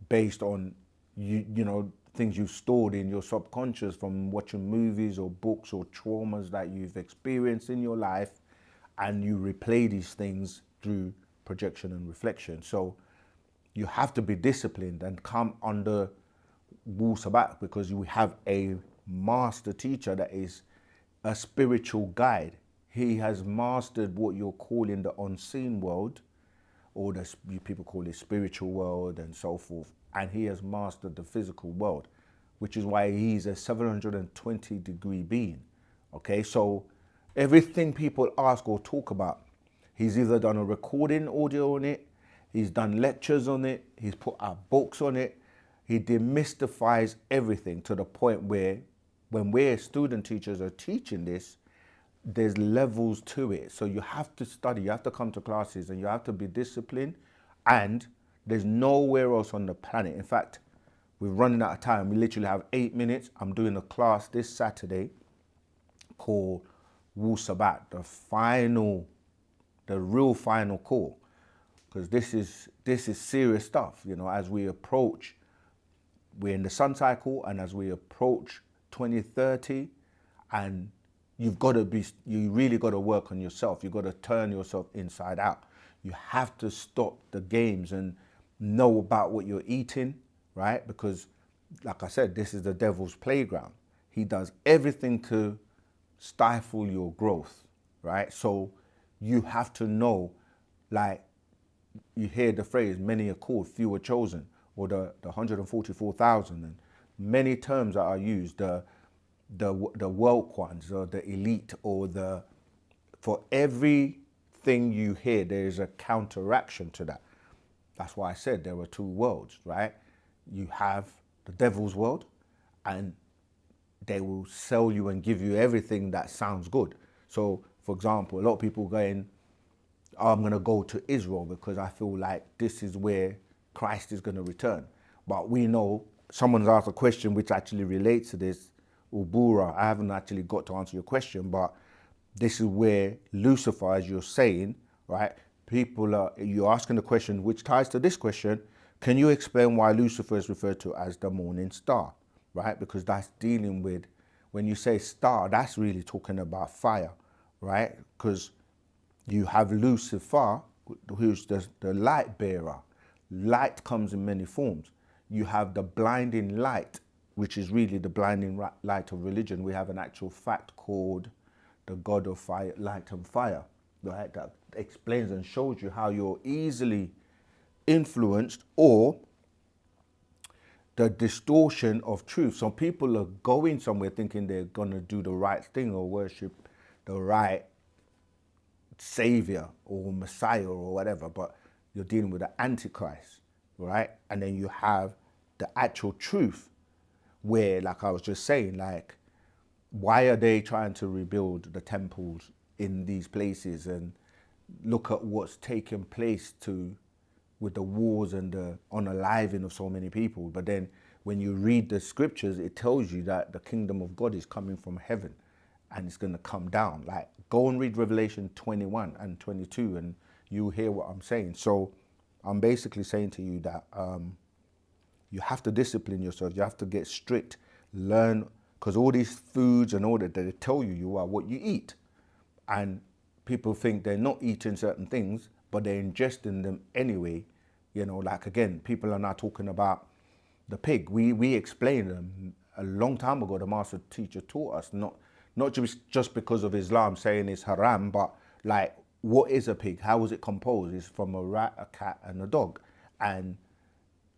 based on you know, things you've stored in your subconscious from watching movies or books or traumas that you've experienced in your life, and you replay these things through projection and reflection. So you have to be disciplined and come under Wu-Sabat, because you have a master teacher that is a spiritual guide. He has mastered what you're calling the unseen world, or people call it spiritual world and so forth. And he has mastered the physical world, which is why he's a 720-degree being. Okay, so everything people ask or talk about, he's either done a recording audio on it, he's done lectures on it, he's put out books on it. He demystifies everything to the point where when we're student teachers are teaching this, there's levels to it. So you have to study, you have to come to classes, and you have to be disciplined. And there's nowhere else on the planet. In fact, we're running out of time. We literally have 8 minutes. I'm doing a class this Saturday called Wu-Sabat, the real final call. Because this is serious stuff. You know, as we approach, we're in the sun cycle, and as we approach 2030, and you really got to work on yourself. You've got to turn yourself inside out. You have to stop the games and know about what you're eating, right? Because, like I said, this is the devil's playground. He does everything to stifle your growth, right? So you have to know, like, you hear the phrase, many are called, few are chosen, or the 144,000, and many terms that are used, the woke ones, or the elite, or for everything you hear, there is a counteraction to that. That's why I said there are two worlds, right? You have the devil's world, and they will sell you and give you everything that sounds good. So, for example, a lot of people going, oh, I'm going to go to Israel because I feel like this is where Christ is going to return. But we know, someone's asked a question which actually relates to this, Ubura. I haven't actually got to answer your question, but this is where Lucifer, as you're saying, right? You're asking the question which ties to this question. Can you explain why Lucifer is referred to as the morning star, right? Because that's dealing with, when you say star, that's really talking about fire, right? Because you have Lucifer, who's the light bearer. Light comes in many forms. You have the blinding light, which is really the blinding light of religion. We have an actual fact called the God of fire, light and fire, right? That explains and shows you how you're easily influenced, or the distortion of truth. Some people are going somewhere thinking they're going to do the right thing or worship the right savior or messiah or whatever, but you're dealing with the antichrist, right? And then you have the actual truth where, like I was just saying, like, why are they trying to rebuild the temples in these places? And look at what's taken place with the wars and the unaliving of so many people. But then when you read the scriptures, it tells you that the kingdom of God is coming from heaven and it's going to come down. Like, go and read Revelation 21 and 22 and you hear what I'm saying. So I'm basically saying to you that you have to discipline yourself. You have to get strict, learn, because all these foods and all that, they tell you are what you eat. And people think they're not eating certain things, but they're ingesting them anyway. You know, like, again, people are now talking about the pig. We explained them a long time ago. The master teacher taught us, not just because of Islam saying it's haram, but like, what is a pig? How is it composed? It's from a rat, a cat, and a dog. And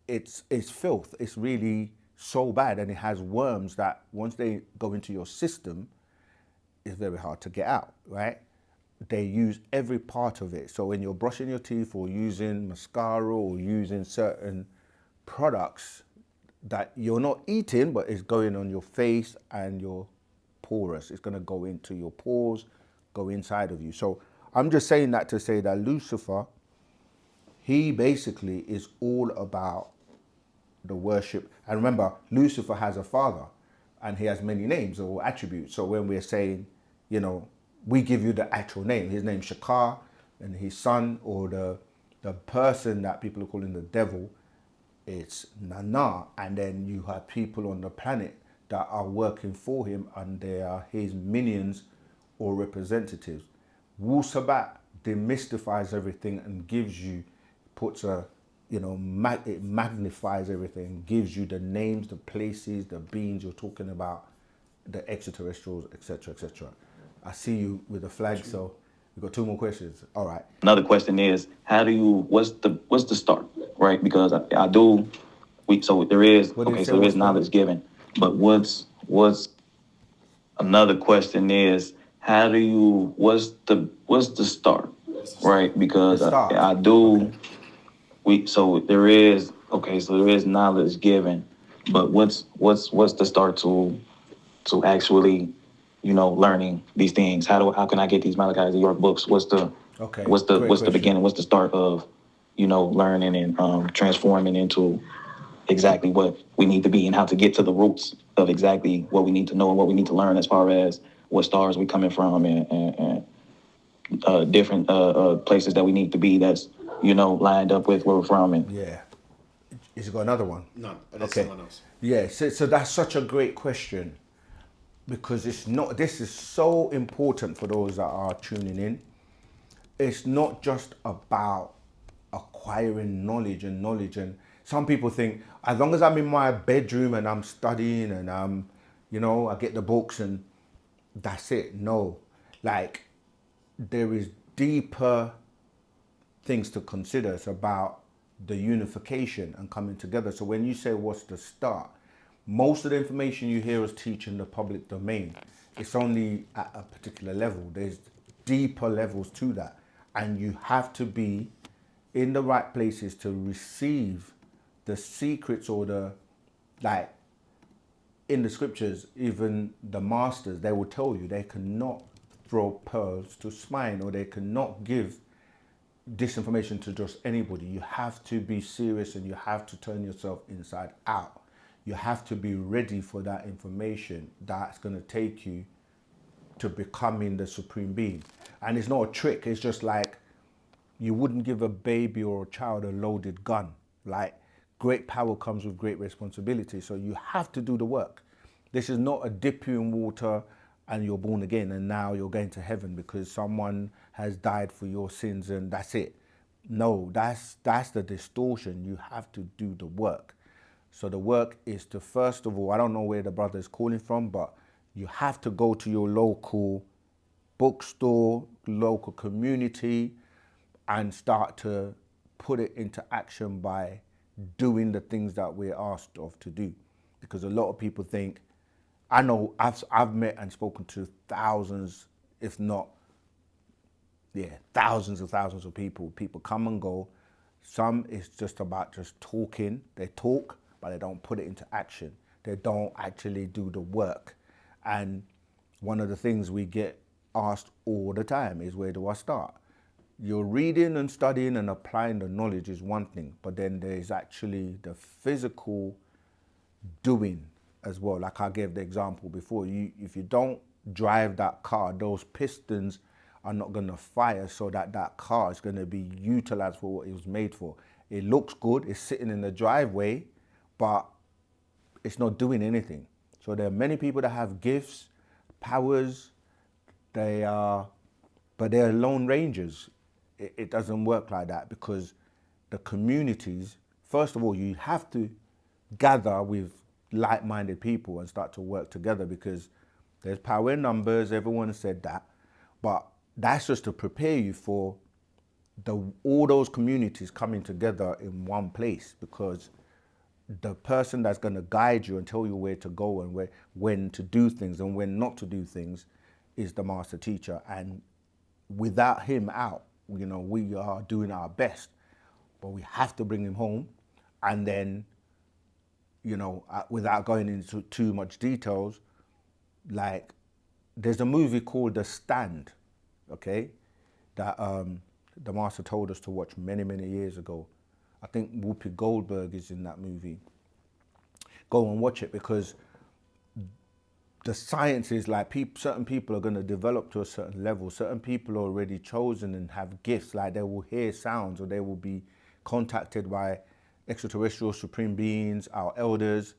it's filth. It's really so bad, and it has worms that once they go into your system, it's very hard to get out, right? They use every part of it. So when you're brushing your teeth or using mascara or using certain products that you're not eating, but it's going on your face and your porous, it's going to go into your pores, go inside of you. So I'm just saying that to say that Lucifer, he basically is all about the worship. And remember, Lucifer has a father and he has many names or attributes. So when we're saying, you know, we give you the actual name, his name's Shakar, and his son, or the person that people are calling the devil, it's Nana. And then you have people on the planet that are working for him and they are his minions or representatives. Wu-Sabat demystifies everything and gives you, puts a, you know, it magnifies everything, gives you the names, the places, the beings you're talking about, the extraterrestrials, etc., etc. I see you with the flag, so we've got 2 more questions. All right. Another question is, what's the start, right? Because I do, so there is, What did you okay, say, so there what's is knowledge given, but what's another question is, what's the start, right? Because The start. I do, Okay. so there is, okay, so there is knowledge given, but what's the start to actually, you know, learning these things? How can I get these Malachi York books? What's the Okay, what's great the question. beginning? What's the start of, you know, learning and transforming into exactly what we need to be, and how to get to the roots of exactly what we need to know and what we need to learn, as far as what stars we coming from, and different places that we need to be, that's, you know, lined up with where we're from. And Yeah. Has he got another one? No, that's Okay. someone else. Yeah, so that's such a great question, because this is so important for those that are tuning in. It's not just about acquiring knowledge, and some people think, as long as I'm in my bedroom and I'm studying and I'm, you know, I get the books and that's it. No, like, there is deeper things to consider. It's about the unification and coming together. So when you say what's the start, most of the information you hear us teach in the public domain, it's only at a particular level. There's deeper levels to that, and you have to be in the right places to receive the secrets, or the, like, in the scriptures, even the masters, they will tell you they cannot throw pearls to swine, or they cannot give this information to just anybody. You have to be serious and you have to turn yourself inside out. You have to be ready for that information that's going to take you to becoming the supreme being. And it's not a trick. It's just like, you wouldn't give a baby or a child a loaded gun. Like, great power comes with great responsibility. So you have to do the work. This is not a dip you in water and you're born again and now you're going to heaven because someone has died for your sins and that's it. No, that's the distortion. You have to do the work. So the work is to, first of all, I don't know where the brother is calling from, but you have to go to your local bookstore, local community, and start to put it into action by doing the things that we're asked of to do. Because a lot of people think, I know I've met and spoken to thousands, if not, thousands and thousands of people. People come and go. Some it's just about just talking. They talk, but they don't put it into action. They don't actually do the work. And one of the things we get asked all the time is, where do I start? You're reading and studying and applying the knowledge is one thing, but then there's actually the physical doing as well. Like I gave the example before, if you don't drive that car, those pistons are not going to fire, so that car is going to be utilized for what it was made for. It looks good, it's sitting in the driveway, but it's not doing anything. So there are many people that have gifts, powers, but they're lone rangers. It doesn't work like that, because the communities, first of all, you have to gather with like-minded people and start to work together, because there's power in numbers, everyone said that, but that's just to prepare you for all those communities coming together in one place, because the person that's going to guide you and tell you where to go and when to do things and when not to do things is the master teacher. And without him out, we are doing our best, but we have to bring him home. And then, without going into too much details, like there's a movie called The Stand, okay, that the master told us to watch many, many years ago. I think Whoopi Goldberg is in that movie. Go and watch it, because the science is like certain people are going to develop to a certain level. Certain people are already chosen and have gifts, like they will hear sounds or they will be contacted by extraterrestrial supreme beings, our elders,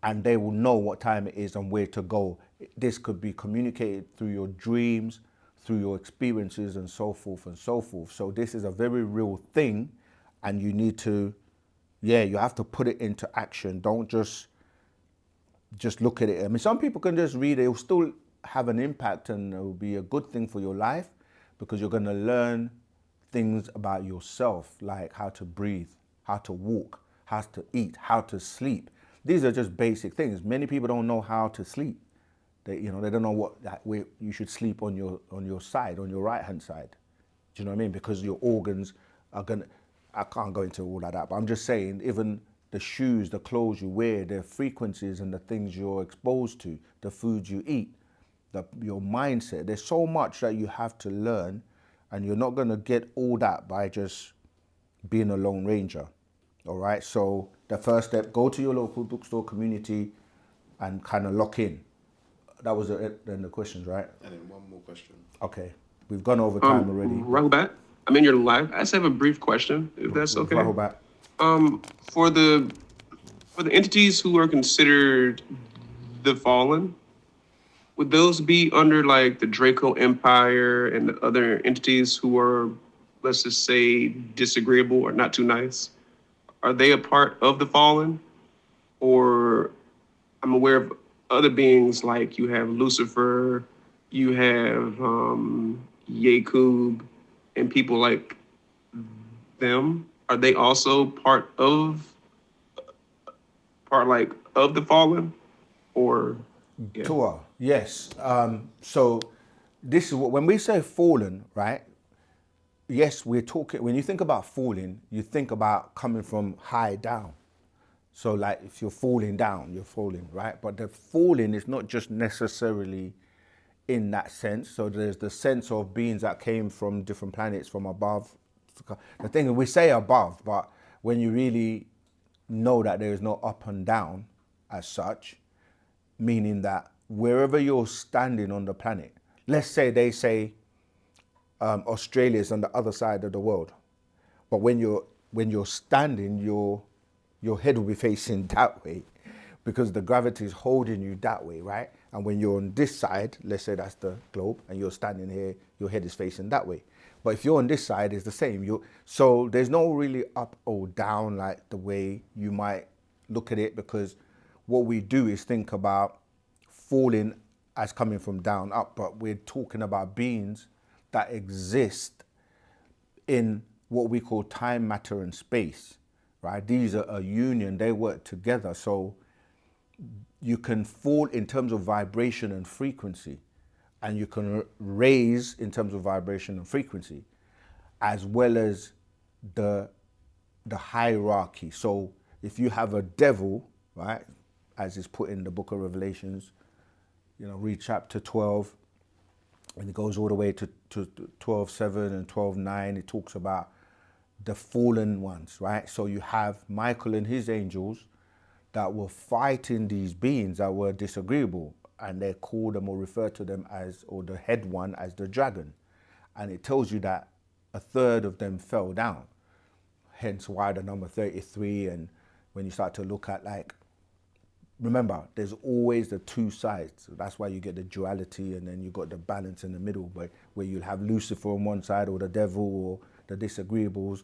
and they will know what time it is and where to go. This could be communicated through your dreams, through your experiences, and so forth and so forth. So this is a very real thing, and you need to, you have to put it into action. Don't just look at it. I mean, some people can just read it. It will still have an impact, and it will be a good thing for your life, because you're going to learn things about yourself, like how to breathe, how to walk, how to eat, how to sleep. These are just basic things. Many people don't know how to sleep. They don't know where you should sleep on your side, on your right hand side. Do you know what I mean? Because your organs are gonna. I can't go into all of that, but I'm just saying, even the shoes, the clothes you wear, the frequencies and the things you're exposed to, the foods you eat, your mindset. There's so much that you have to learn, and you're not gonna get all that by just being a lone ranger. All right. So the first step: go to your local bookstore community and kind of lock in. That was then the questions, right? And then one more question. Okay, we've gone over time already. Rahubat, I'm in your live. I just have a brief question, if that's okay. Rahubat. For the entities who are considered the fallen, would those be under like the Draco Empire and the other entities who are, let's just say, disagreeable or not too nice? Are they a part of the fallen? Or I'm aware of other beings, like you have Lucifer, you have Yakub, and people like them. Are they also part of the fallen? Or yeah. Tua, yes. So this is when we say fallen, right? Yes, we're talking, when you think about falling, you think about coming from high down. So like if you're falling down, you're falling, right? But the falling is not just necessarily in that sense. So there's the sense of beings that came from different planets, from above. The thing is, we say above, but when you really know that there is no up and down as such, meaning that wherever you're standing on the planet, let's say they say Australia is on the other side of the world, but when you're standing, your head will be facing that way, because the gravity is holding you that way, right? And when you're on this side, let's say that's the globe, and you're standing here, your head is facing that way. But if you're on this side, it's the same. So there's no really up or down like the way you might look at it, because what we do is think about falling as coming from down up, but we're talking about beings that exist in what we call time, matter, and space, right? These are a union, they work together. So you can fall in terms of vibration and frequency, and you can raise in terms of vibration and frequency, as well as the hierarchy. So if you have a devil, right, as is put in the book of Revelations, read chapter 12, and it goes all the way to 12:7 and 12:9. It talks about the fallen ones, right? So you have Michael and his angels that were fighting these beings that were disagreeable, and they call them or refer to them as, or the head one as the dragon. And it tells you that a third of them fell down, hence why the number 33. And when you start to look at, like, remember, there's always the two sides. So that's why you get the duality, and then you got the balance in the middle, where you'll have Lucifer on one side, or the devil, or the disagreeables,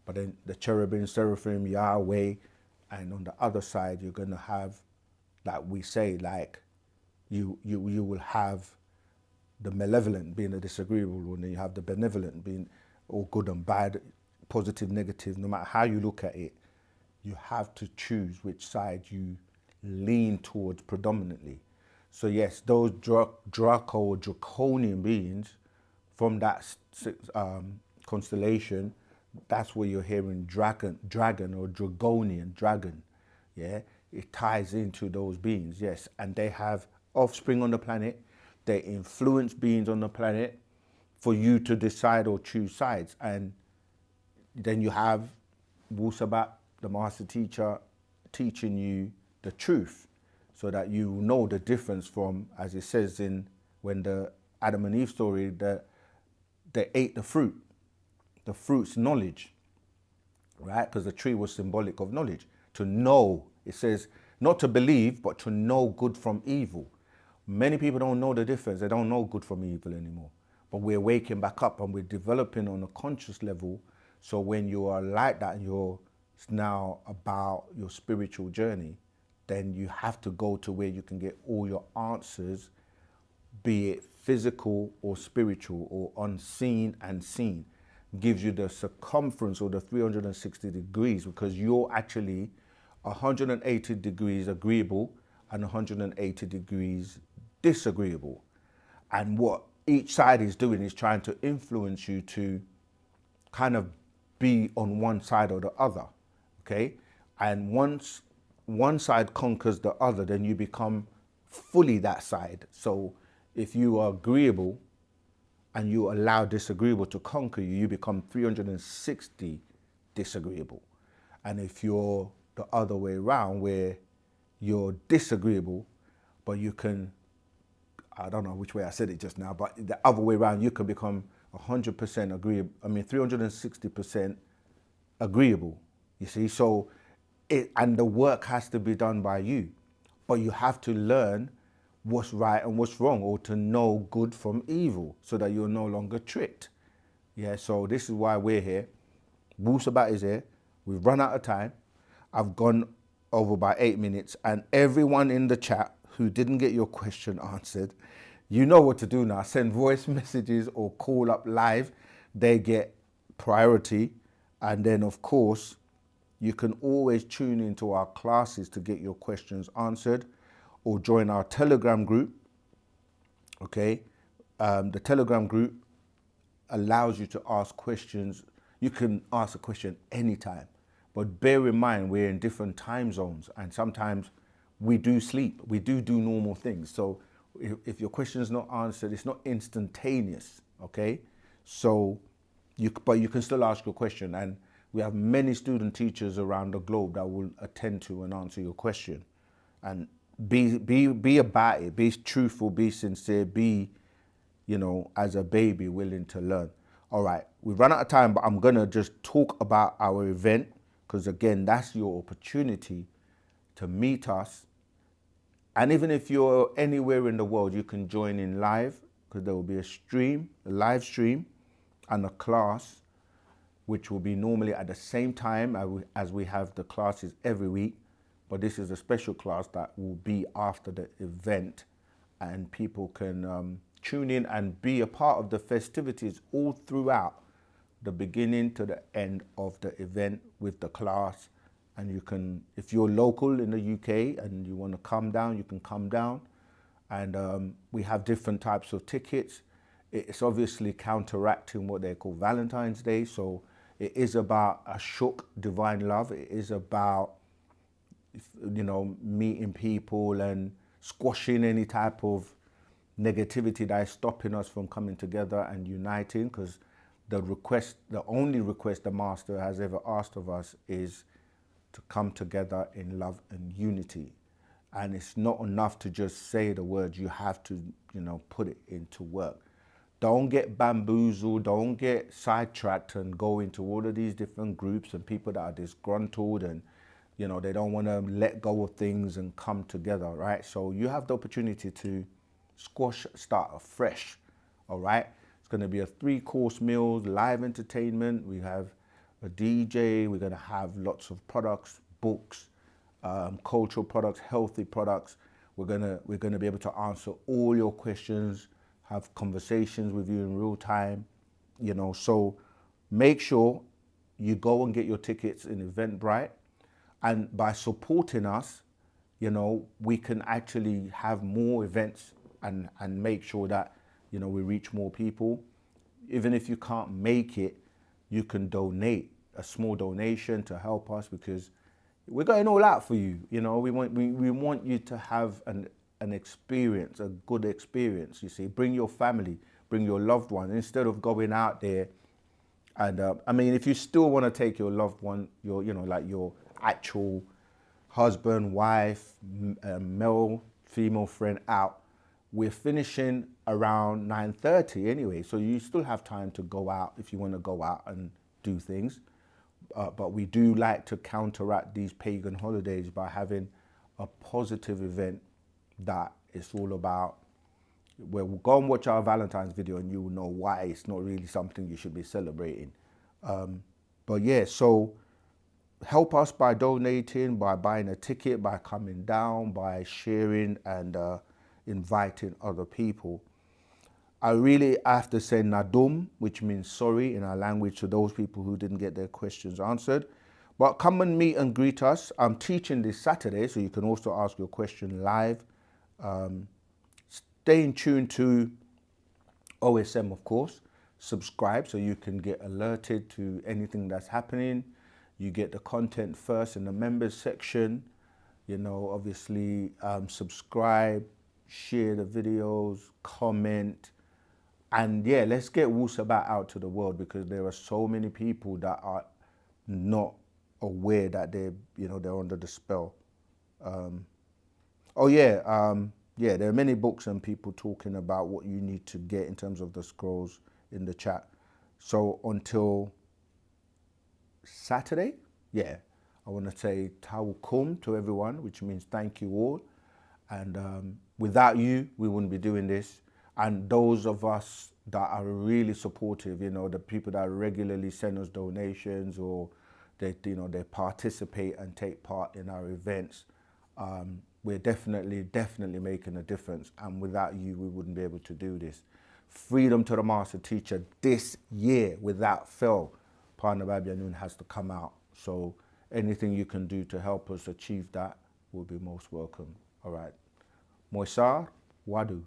but then the cherubim, seraphim, Yahweh, and on the other side, you're gonna have, like we say, like you will have the malevolent being the disagreeable, and then you have the benevolent being all good and bad, positive, negative. No matter how you look at it, you have to choose which side you lean towards predominantly. So yes, those Draco or draconian beings from that constellation, that's where you're hearing dragon or dragonian, dragon. Yeah, it ties into those beings, yes. And they have offspring on the planet. They influence beings on the planet for you to decide or choose sides. And then you have Wu-Sabat, the master teacher, teaching you the truth, so that you know the difference from, as it says in when the Adam and Eve story, that they ate the fruit. The fruit's knowledge, right? Because the tree was symbolic of knowledge. To know, it says, not to believe, but to know good from evil. Many people don't know the difference. They don't know good from evil anymore. But we're waking back up, and we're developing on a conscious level. So when you are like that, and you're now about your spiritual journey, then you have to go to where you can get all your answers, be it physical or spiritual or unseen and seen. Gives you the circumference or the 360 degrees, because you're actually 180 degrees agreeable and 180 degrees disagreeable. And what each side is doing is trying to influence you to kind of be on one side or the other, okay? And once one side conquers the other, then you become fully that side. So if you are agreeable and you allow disagreeable to conquer you, you become 360 disagreeable. And if you're the other way around, where you're disagreeable, but you can, I don't know which way I said it just now, but the other way around, you can become 100% agreeable, 360% agreeable, you see? So, and the work has to be done by you, but you have to learn what's right and what's wrong, or to know good from evil, so that you're no longer tricked. Yeah, so this is why we're here. Wu-Sabat is here. We've run out of time. I've gone over by 8 minutes, and everyone in the chat who didn't get your question answered, you know what to do now. Send voice messages or call up live. They get priority. And then, of course, you can always tune into our classes to get your questions answered, or join our Telegram group, okay? The Telegram group allows you to ask questions. You can ask a question anytime, but bear in mind, we're in different time zones, and sometimes we do sleep, we do normal things. So if your question is not answered, it's not instantaneous, okay? So, but you can still ask your question, and we have many student teachers around the globe that will attend to and answer your question. And be about it, be truthful, be sincere, be, as a baby willing to learn. All right, we've run out of time, but I'm gonna just talk about our event, because again, that's your opportunity to meet us. And even if you're anywhere in the world, you can join in live, because there will be a live stream and a class, which will be normally at the same time as we have the classes every week. But this is a special class that will be after the event, and people can tune in and be a part of the festivities all throughout the beginning to the end of the event with the class. And you can, if you're local in the UK and you want to come down, you can come down. And we have different types of tickets. It's obviously counteracting what they call Valentine's Day. So it is about a shook divine love. It is about, you know, meeting people and squashing any type of negativity that is stopping us from coming together and uniting. Because the only request the Master has ever asked of us is to come together in love and unity. And it's not enough to just say the words, you have to, you know, put it into work. Don't get bamboozled, don't get sidetracked and go into all of these different groups and people that are disgruntled and, you know, they don't want to let go of things and come together, right? So you have the opportunity to start afresh, all right? It's going to be a 3-course meal, live entertainment. We have a DJ. We're going to have lots of products, books, cultural products, healthy products. We're gonna be able to answer all your questions, have conversations with you in real time, you know. So make sure you go and get your tickets in Eventbrite, and by supporting us, you know, we can actually have more events and make sure that, you know, we reach more people. Even if you can't make it, you can donate a small donation to help us, because we're going all out for you. You know, we want you to have an experience, a good experience. You see, bring your family, bring your loved one, instead of going out there. And I mean, if you still want to take your loved one, you know, like your actual husband, wife, male, female friend out, we're finishing around 9:30 anyway. So you still have time to go out if you want to go out and do things. But we do like to counteract these pagan holidays by having a positive event that is all about. Well, we'll go and watch our Valentine's video and you will know why it's not really something you should be celebrating. But yeah, so help us by donating, by buying a ticket, by coming down, by sharing and inviting other people. I really have to say nadum, which means sorry in our language, to those people who didn't get their questions answered. But come and meet and greet us. I'm teaching this Saturday, so you can also ask your question live. Stay in tune to OSM, of course. Subscribe so you can get alerted to anything that's happening. You get the content first in the members section. You know, obviously, subscribe, share the videos, comment. And yeah, let's get Wu-Sabat out to the world, because there are so many people that are not aware that they're under the spell. Yeah, there are many books and people talking about what you need to get in terms of the scrolls in the chat. So until Saturday, yeah, I want to say Tawukum to everyone, which means thank you all. And without you, we wouldn't be doing this. And those of us that are really supportive, you know, the people that regularly send us donations, or they participate and take part in our events, we're definitely making a difference. And without you, we wouldn't be able to do this. Freedom to the Master Teacher this year, without fail, Partner Babianun has to come out. So anything you can do to help us achieve that will be most welcome. All right. Moisar, Wadu.